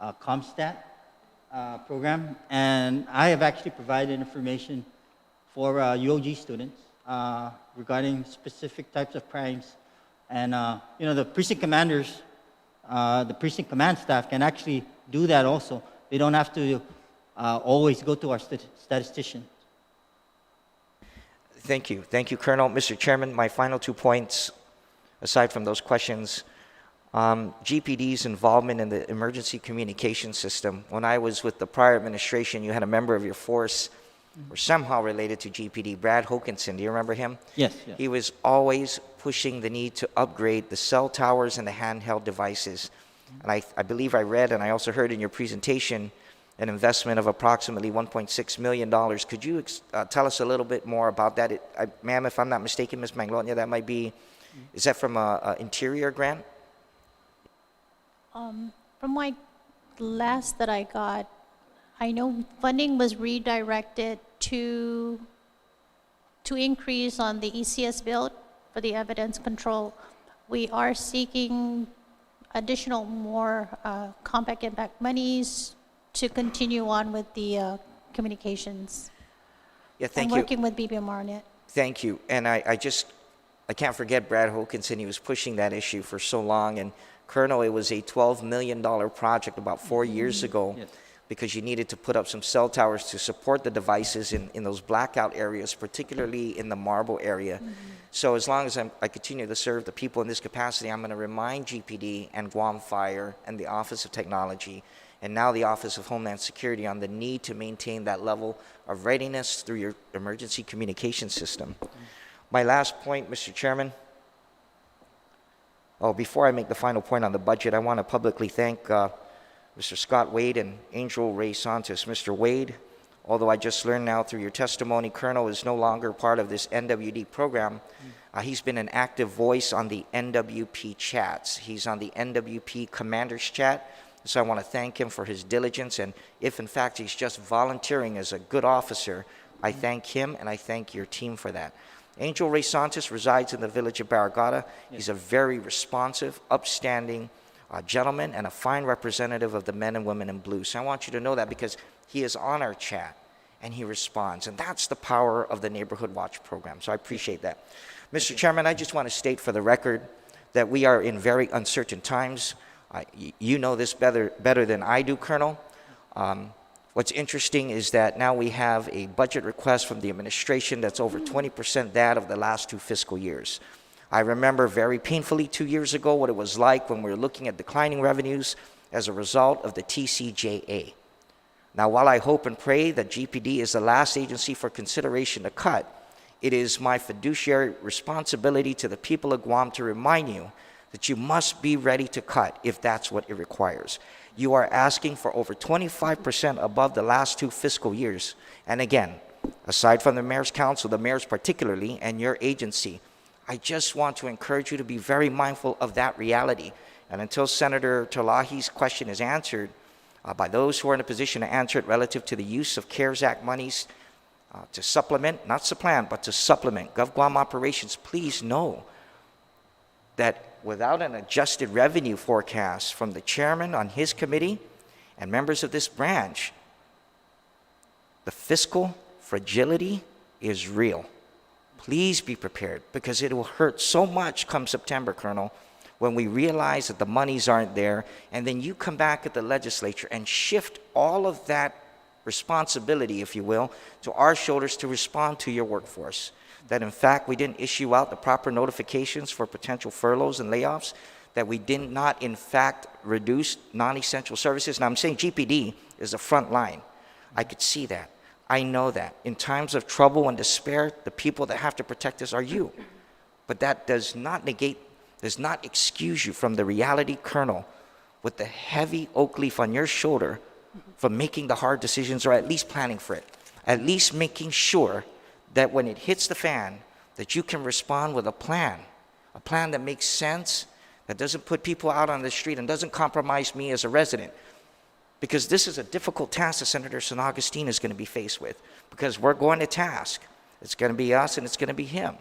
ComStat program, and I have actually provided information for UOG students regarding specific types of crimes. And, the precinct commanders, the precinct command staff can actually do that also. They don't have to always go to our statistician.
Thank you. Thank you, Colonel. Mr. Chairman, my final 2 points, aside from those questions, GPD's involvement in the emergency communication system. When I was with the prior administration, you had a member of your force or somehow related to GPD, Brad Hokinson. Do you remember him?
Yes. Yeah.
He was always pushing the need to upgrade the cell towers and the handheld devices. And I believe I read, and I also heard in your presentation, an investment of approximately $1.6 million. Could you tell us a little bit more about that? Ma'am, if I'm not mistaken, Ms. Manglonia, that might be, is that from an interior grant?
From my last that I got, I know funding was redirected to increase on the ECS build for the evidence control. We are seeking additional more compact impact monies to continue on with the communications.
Yeah, thank
I'm
you.
working with BBMR on it.
Thank you. And I can't forget Brad Hokinson. He was pushing that issue for so long. And Colonel, it was a $12 million project about 4 years ago.
Yes.
Because you needed to put up some cell towers to support the devices in those blackout areas, particularly in the Marble area. So as long as I continue to serve the people in this capacity, I'm going to remind GPD and Guam Fire and the Office of Technology and now the Office of Homeland Security on the need to maintain that level of readiness through your emergency communication system. My last point, Mr. Chairman. Before I make the final point on the budget, I want to publicly thank Mr. Scott Wade and Angel Ray Santos. Mr. Wade, although I just learned now through your testimony, Colonel is no longer part of this NWD program. He's been an active voice on the NWP chats. He's on the NWP Commanders chat. So I want to thank him for his diligence. And if, in fact, he's just volunteering as a good officer, I thank him and I thank your team for that. Angel Ray Santos resides in the village of Barragata. He's a very responsive, upstanding gentleman and a fine representative of the men and women in blue. So I want you to know that because he is on our chat and he responds. And that's the power of the Neighborhood Watch program. So I appreciate that. Mr. Chairman, I just want to state for the record that we are in very uncertain times. You know this better than I do, Colonel. What's interesting is that now we have a budget request from the administration that's over 20% that of the last 2 fiscal years. I remember very painfully 2 years ago what it was like when we were looking at declining revenues as a result of the TCJA. Now, while I hope and pray that GPD is the last agency for consideration to cut, it is my fiduciary responsibility to the people of Guam to remind you that you must be ready to cut if that's what it requires. You are asking for over 25% above the last 2 fiscal years. And again, aside from the Mayor's Council, the mayors particularly, and your agency, I just want to encourage you to be very mindful of that reality. And until Senator Talahi's question is answered by those who are in a position to answer it relative to the use of CARES Act monies to supplement, not supplant, but to supplement GovGuam operations, please know that without an adjusted revenue forecast from the chairman on his committee and members of this branch, the fiscal fragility is real. Please be prepared because it will hurt so much come September, Colonel, when we realize that the monies aren't there, and then you come back at the legislature and shift all of that responsibility, if you will, to our shoulders to respond to your workforce. That in fact we didn't issue out the proper notifications for potential furloughs and layoffs, that we did not in fact reduce non-essential services. Now I'm saying GPD is the front line. I could see that. I know that. In times of trouble and despair, the people that have to protect us are you. But that does not negate, does not excuse you from the reality, Colonel, with the heavy oak leaf on your shoulder from making the hard decisions or at least planning for it. At least making sure that when it hits the fan, that you can respond with a plan that makes sense, that doesn't put people out on the street and doesn't compromise me as a resident. Because this is a difficult task that Senator San Agustin is going to be faced with, because we're going to task. It's going to be us and it's going to be him.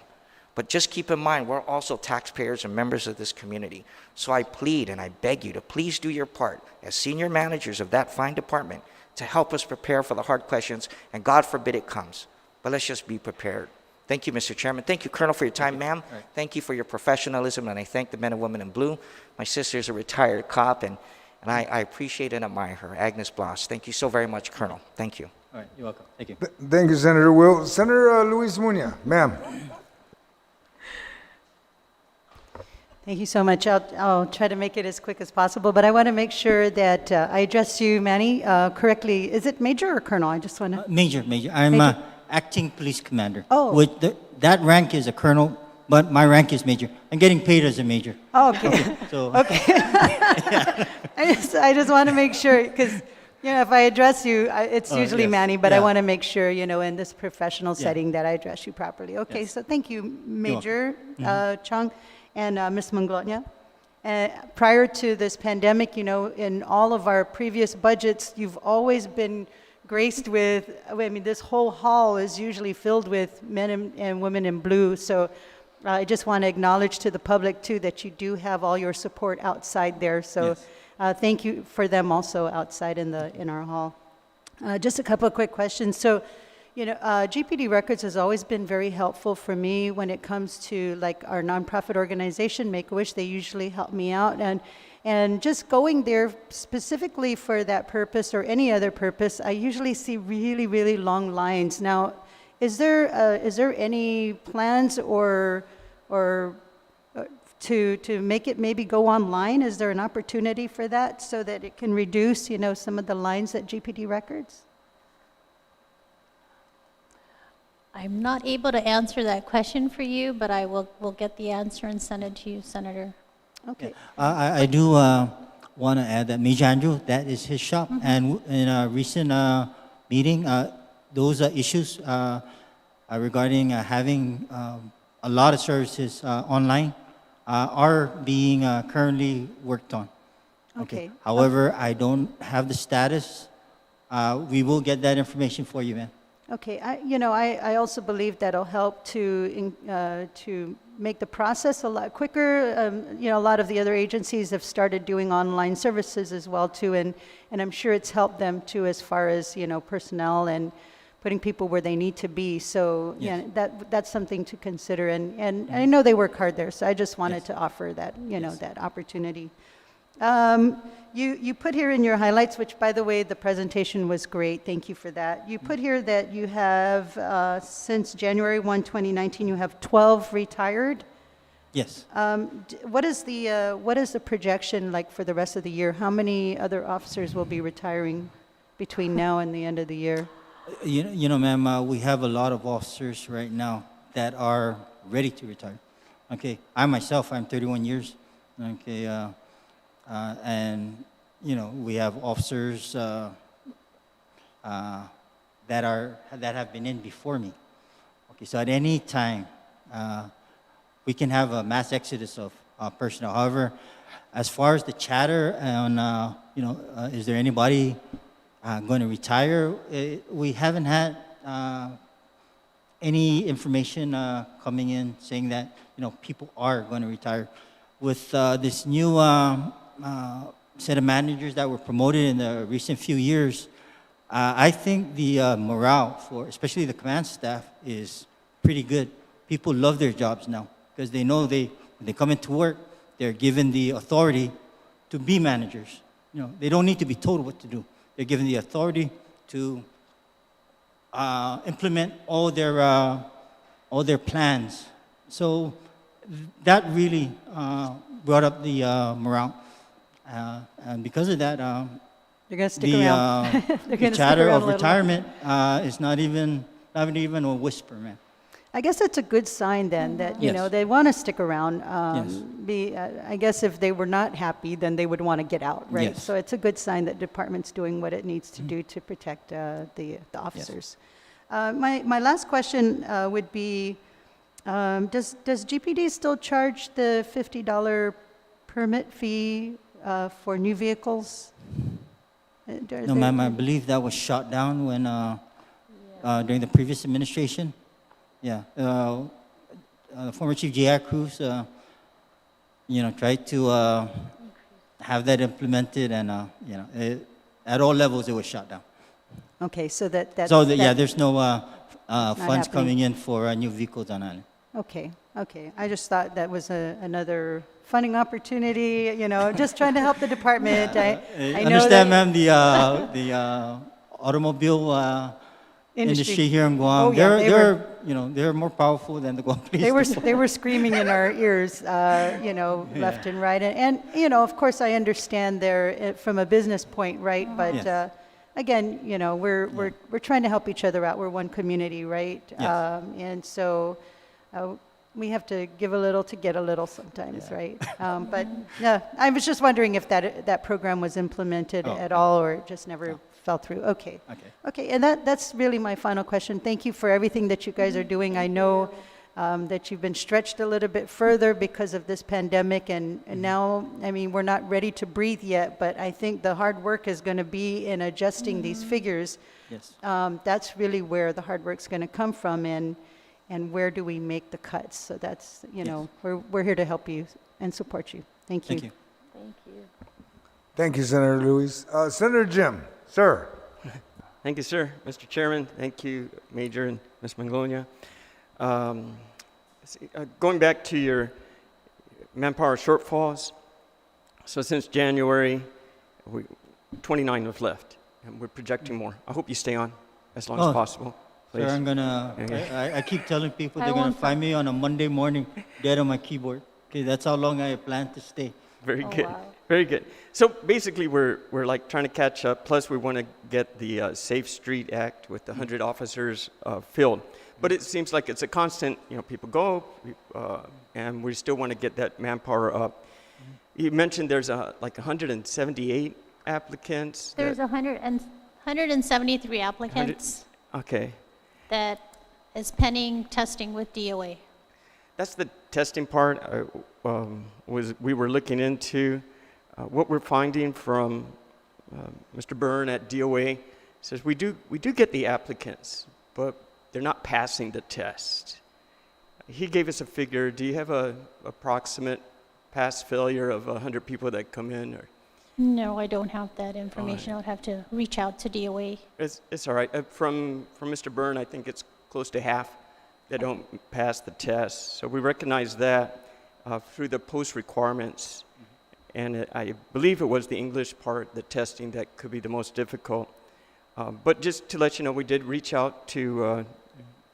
But just keep in mind, we're also taxpayers and members of this community. So I plead and I beg you to please do your part as senior managers of that fine department to help us prepare for the hard questions, and God forbid it comes. But let's just be prepared. Thank you, Mr. Chairman. Thank you, Colonel, for your time, ma'am.
Right.
Thank you for your professionalism, and I thank the men and women in blue. My sister is a retired cop, and I appreciate and admire her, Agnes Blas. Thank you so very much, Colonel. Thank you.
All right, you're welcome. Thank you.
Thank you, Senator Will. Senator Luis Muñoz, ma'am.
Thank you so much. I'll try to make it as quick as possible, but I want to make sure that I address you, Manny, correctly. Is it Major or Colonel? I just want to...
Major. I'm
Major.
acting police commander.
Oh.
That rank is a colonel, but my rank is major. I'm getting paid as a major.
Oh, okay.
So
Okay. I just want to make sure, because, if I address you, it's usually
yes.
Manny, but I
Yeah.
want to make sure, in this professional
Yeah.
setting that I address you properly. Okay,
Yes.
so thank you, Major
Mm-hmm.
Chung and Ms. Manglonia. Prior to this pandemic, in all of our previous budgets, you've always been graced with, this whole hall is usually filled with men and women in blue. So I just want to acknowledge to the public, too, that you do have all your support outside there. So thank you for them also outside in our hall. Just a couple of quick questions. So, GPD Records has always been very helpful for me when it comes to like our nonprofit organization, Make-A-Wish. They usually help me out. And just going there specifically for that purpose or any other purpose, I usually see really, really long lines. Now, is there any plans or to make it maybe go online? Is there an opportunity for that so that it can reduce, some of the lines at GPD Records?
I'm not able to answer that question for you, but we'll get the answer and send it to you, Senator.
Okay.
I do want to add that Major Andrew, that is his shop. And in a recent meeting, those issues regarding having a lot of services online are being currently worked on.
Okay.
However, I don't have the status. We will get that information for you, man.
Okay, I also believe that'll help to make the process a lot quicker. A lot of the other agencies have started doing online services as well too, and I'm sure it's helped them too as far as, personnel and putting people where they need to be. So,
Yes.
that's something to consider, and I know they work hard there, so I just wanted
Yes.
to offer that,
Yes.
that opportunity. You put here in your highlights, which, by the way, the presentation was great. Thank you for that. You put here that you have, since January 1, 2019, you have 12 retired.
Yes.
What is the projection like for the rest of the year? How many other officers will be retiring between now and the end of the year?
Ma'am, we have a lot of officers right now that are ready to retire. Okay, I myself, I'm 31 years. Okay, and we have officers that have been in before me. Okay, so at any time, we can have a mass exodus of personnel. However, as far as the chatter on, is there anybody going to retire? We haven't had any information coming in saying that people are going to retire. With this new set of managers that were promoted in the recent few years, I think the morale for especially the command staff is pretty good. People love their jobs now because they know when they come into work, they're given the authority to be managers. They don't need to be told what to do. They're given the authority to implement all their plans. So that really brought up the morale, and because of that,
They're going to stick around. They're
the
gonna stick
chatter
around
of
a little
retirement is not even a whisper, man.
I guess that's a good sign then that,
Yes.
they want to stick around.
Yes.
I guess if they were not happy, then they would want to get out, right?
Yes.
So it's a good sign that department's doing what it needs to do to protect the officers. My last question would be, does GPD still charge the $50 permit fee for new vehicles?
No, ma'am, I believe that was shot down when during the previous administration. Yeah, former Chief J.I. Cruz, tried to have that implemented, and at all levels it was shot down.
Okay, so that's...
there's no funds
happening.
coming in for new vehicles on island.
Okay. I just thought that was another funding opportunity, just trying to help the department. I know
Understand,
that
ma'am, the automobile industry here in Guam.
Oh, yeah,
they're more powerful than the Guam Police.
they were screaming in our ears, left and right. And of course, I understand there from a business point, right? But
Yes.
again, we're trying to help each other out. We're one community, right?
Yes.
And so we have to give a little to get a little sometimes, right? But yeah, I was just wondering if that program was implemented at all, or it just never fell through. Okay. And that's really my final question. Thank you for everything that you guys are doing. I know that you've been stretched a little bit further because of this pandemic, and now, we're not ready to breathe yet, but I think the hard work is going to be in adjusting these figures.
Yes.
That's really where the hard work's going to come from, and where do we make the cuts? So that's,
Yes.
we're here to help you and support you. Thank you.
Thank you.
Thank you.
Thank you, Senator Luis. Senator Jim, sir.
Thank you, sir. Mr. Chairman, thank you, Major and Ms. Mangonia. Going back to your manpower shortfalls, so since January, 29 have left, and we're projecting more. I hope you stay on as long as possible, please.
Sir, I'm gonna. I keep telling people they're gonna find me on a Monday morning, dead on my keyboard. Okay, that's how long I plan to stay.
Very
Oh,
good.
wow.
Very good. So basically, we're like trying to catch up. Plus, we want to get the Safe Street Act with the 100 officers filled. But it seems like it's a constant. People go, and we still want to get that manpower up. You mentioned there's like 178 applicants.
There's 173 applicants
Okay.
that is pending testing with DOA.
That's the testing part. We were looking into what we're finding from Mr. Byrne at DOA. Says we do get the applicants, but they're not passing the test. He gave us a figure. Do you have a approximate pass failure of 100 people that come in? Or?
No, I don't have that information. I would have to reach out to DOA.
It's all right. From Mr. Byrne, I think it's close to half that don't pass the test. So we recognize that through the post requirements. And I believe it was the English part, the testing, that could be the most difficult. But just to let you know, we did reach out to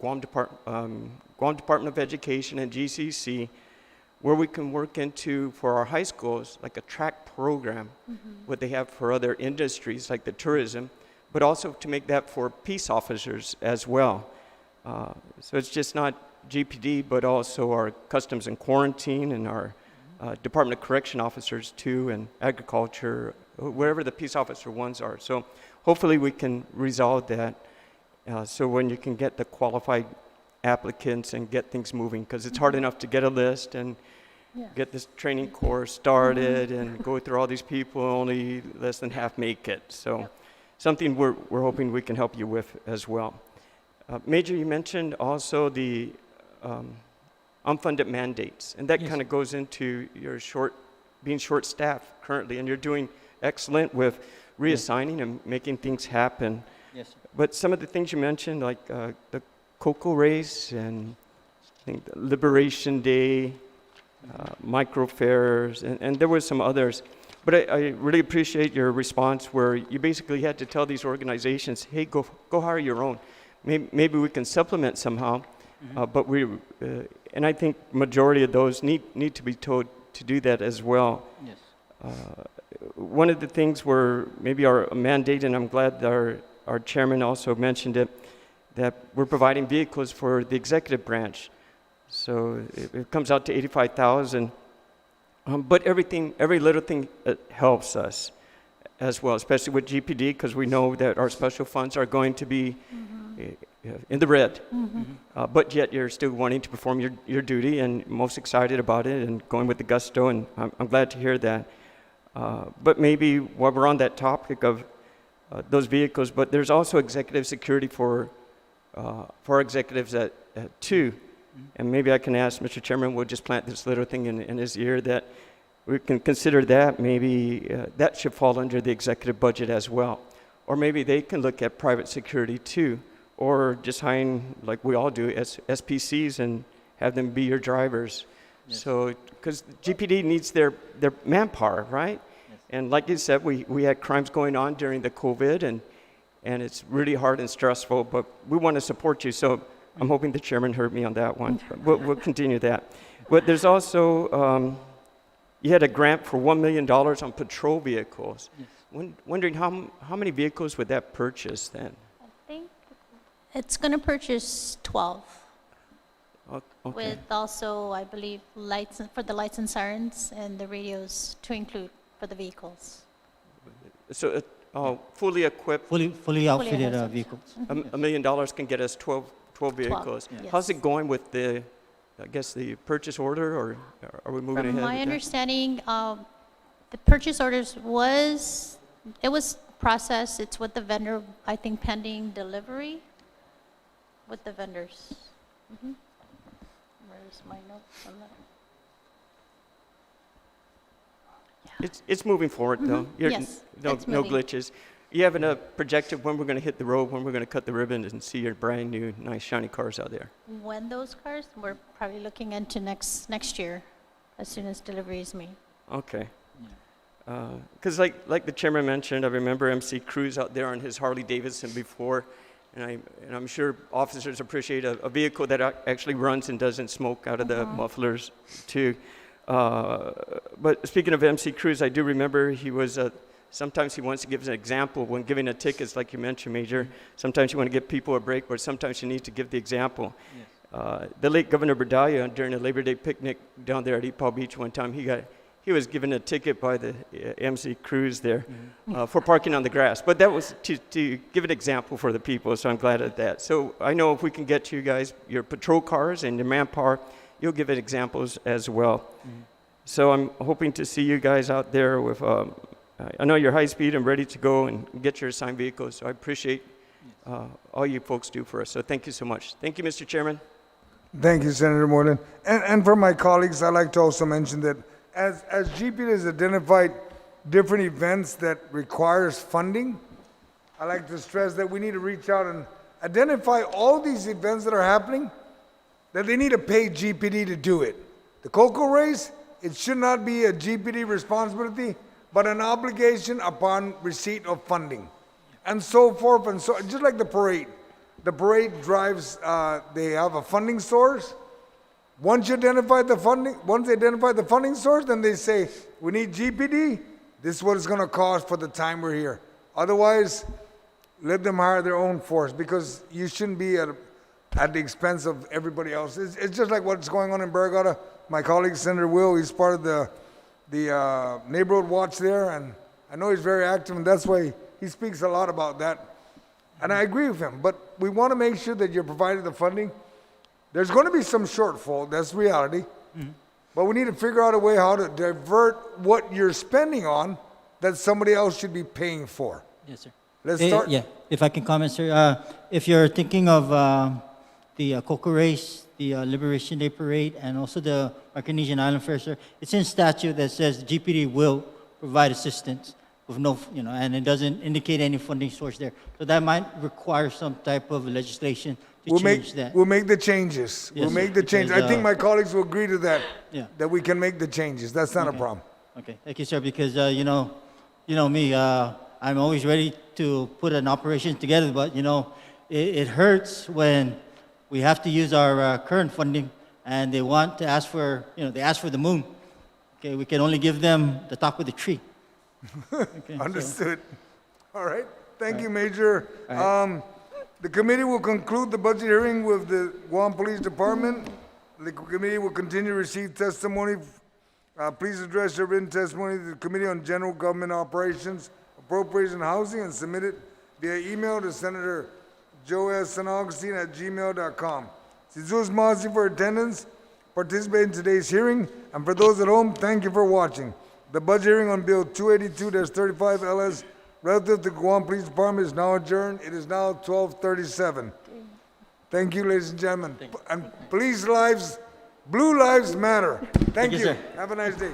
Guam Department of Education and GCC, where we can work into, for our high schools, like a track program, what they have for other industries, like the tourism, but also to make that for peace officers as well. So it's just not GPD, but also our Customs and Quarantine and our Department of Correction officers too, and agriculture, wherever the peace officer ones are. So hopefully we can resolve that so when you can get the qualified applicants and get things moving, because it's hard enough to get a list and get this training course started and go through all these people, only less than half make it. So something we're hoping we can help you with as well. Major, you mentioned also the unfunded mandates, and that kind of goes into your being short-staffed currently, and you're doing excellent with reassigning and making things happen.
Yes, sir.
But some of the things you mentioned, like the cocoa race and I think the Liberation Day, micro fairs, and there were some others. But I really appreciate your response where you basically had to tell these organizations, hey, go hire your own. Maybe we can supplement somehow, but and I think majority of those need to be told to do that as well.
Yes.
One of the things where maybe our mandate, and I'm glad that our chairman also mentioned it, that we're providing vehicles for the executive branch. So it comes out to $85,000. But every little thing helps us as well, especially with GPD, because we know that our special funds are going to be in the red. But yet you're still wanting to perform your duty and most excited about it and going with the gusto, and I'm glad to hear that. But maybe while we're on that topic of those vehicles, but there's also executive security for executives at too. And maybe I can ask Mr. Chairman, we'll just plant this little thing in his ear that we can consider that maybe that should fall under the executive budget as well. Or maybe they can look at private security too, or just hiring, like we all do, SPCs and have them be your drivers. Yes. So, because GPD needs their manpower, right? Yes. And like you said, we had crimes going on during the COVID, and it's really hard and stressful, but we want to support you. So I'm hoping the chairman heard me on that one. We'll continue that. But there's also, you had a grant for $1 million on patrol vehicles. Yes. Wondering how many vehicles would that purchase then?
I think it's going to purchase 12.
Okay.
With also, I believe, lights for the lights and sirens and the radios to include for the vehicles.
So fully equipped?
Fully outfitted vehicles.
$1 million can get us 12 vehicles.
Yes.
How's it going with the purchase order, or are we moving ahead?
From my
with
understanding, the purchase orders was processed. It's with the vendor, I think, pending delivery with the vendors. Where's my notes on that?
It's moving forward, though.
Yes,
no
it's moving.
glitches. You haven't projected when we're going to hit the road, when we're going to cut the ribbon and see your brand new, nice, shiny cars out there?
When those cars, we're probably looking into next year, as soon as delivery is made.
Okay. Because like the chairman mentioned, I remember MC Cruz out there on his Harley Davidson before, and I'm sure officers appreciate a vehicle that actually runs and doesn't smoke out of the mufflers too. But speaking of MC Cruz, I do remember he was sometimes he wants to give an example when giving a tickets, like you mentioned, Major. Sometimes you want to give people a break, but sometimes you need to give the example. Yes. The late Governor Berdaya, during a Labor Day picnic down there at East Palm Beach one time, he was given a ticket by the MC Cruz there for parking on the grass. But that was to give an example for the people, so I'm glad at that. So I know if we can get you guys your patrol cars and your manpower, you'll give it examples as well. So I'm hoping to see you guys out there with, I know you're high speed and ready to go and get your assigned vehicles, so I appreciate all you folks do for us. So thank you so much. Thank you, Mr. Chairman.
Thank you, Senator Moreland. And for my colleagues, I'd like to also mention that as GPD has identified different events that requires funding, I like to stress that we need to reach out and identify all these events that are happening, that they need to pay GPD to do it. The cocoa race, it should not be a GPD responsibility, but an obligation upon receipt of funding, and so forth and so, just like the parade. The parade drives, they have a funding source. Once they identify the funding source, then they say, we need GPD, this is what it's gonna cost for the time we're here. Otherwise, let them hire their own force, because you shouldn't be at the expense of everybody else. It's just like what's going on in Barragata. My colleague, Senator Will, he's part of the neighborhood watch there, and I know he's very active, and that's why he speaks a lot about that. And I agree with him, but we want to make sure that you're providing the funding. There's going to be some shortfall, that's reality, but we need to figure out a way how to divert what you're spending on that somebody else should be paying for.
Yes, sir.
Let's start.
Yeah, if I can comment, sir. If you're thinking of the Cocoa Race, the Liberation Day Parade, and also the Micronesian Island Fair, sir, it's in statute that says the GPD will provide assistance with no, and it doesn't indicate any funding source there. So that might require some type of legislation to change that.
We'll make the changes.
Yes,
We'll make
sir,
the changes.
because,
I think my colleagues will agree to that,
Yeah.
that we can make the changes. That's not a problem.
Okay, thank you, sir, because, you know me, I'm always ready to put an operation together, but, it hurts when we have to use our current funding and they want to ask for, they ask for the moon. Okay, we can only give them the top of the tree. Okay, so-
Understood. All right. Thank you, Major. The committee will conclude the budget hearing with the Guam Police Department. The committee will continue to receive testimony. Please address your written testimony to the Committee on General Government Operations, Appropriations, and Housing, and submit it via email to Senator Joe S. San Agustin at gmail.com. Sizuz Mazi for attendance, participate in today's hearing, and for those at home, thank you for watching. The budget hearing on Bill 282-35 LS relative to Guam Police Department is now adjourned. It is now 12:37. Thank you, ladies and gentlemen. And police lives, blue lives matter. Thank
you,
you.
sir.
Have a nice day.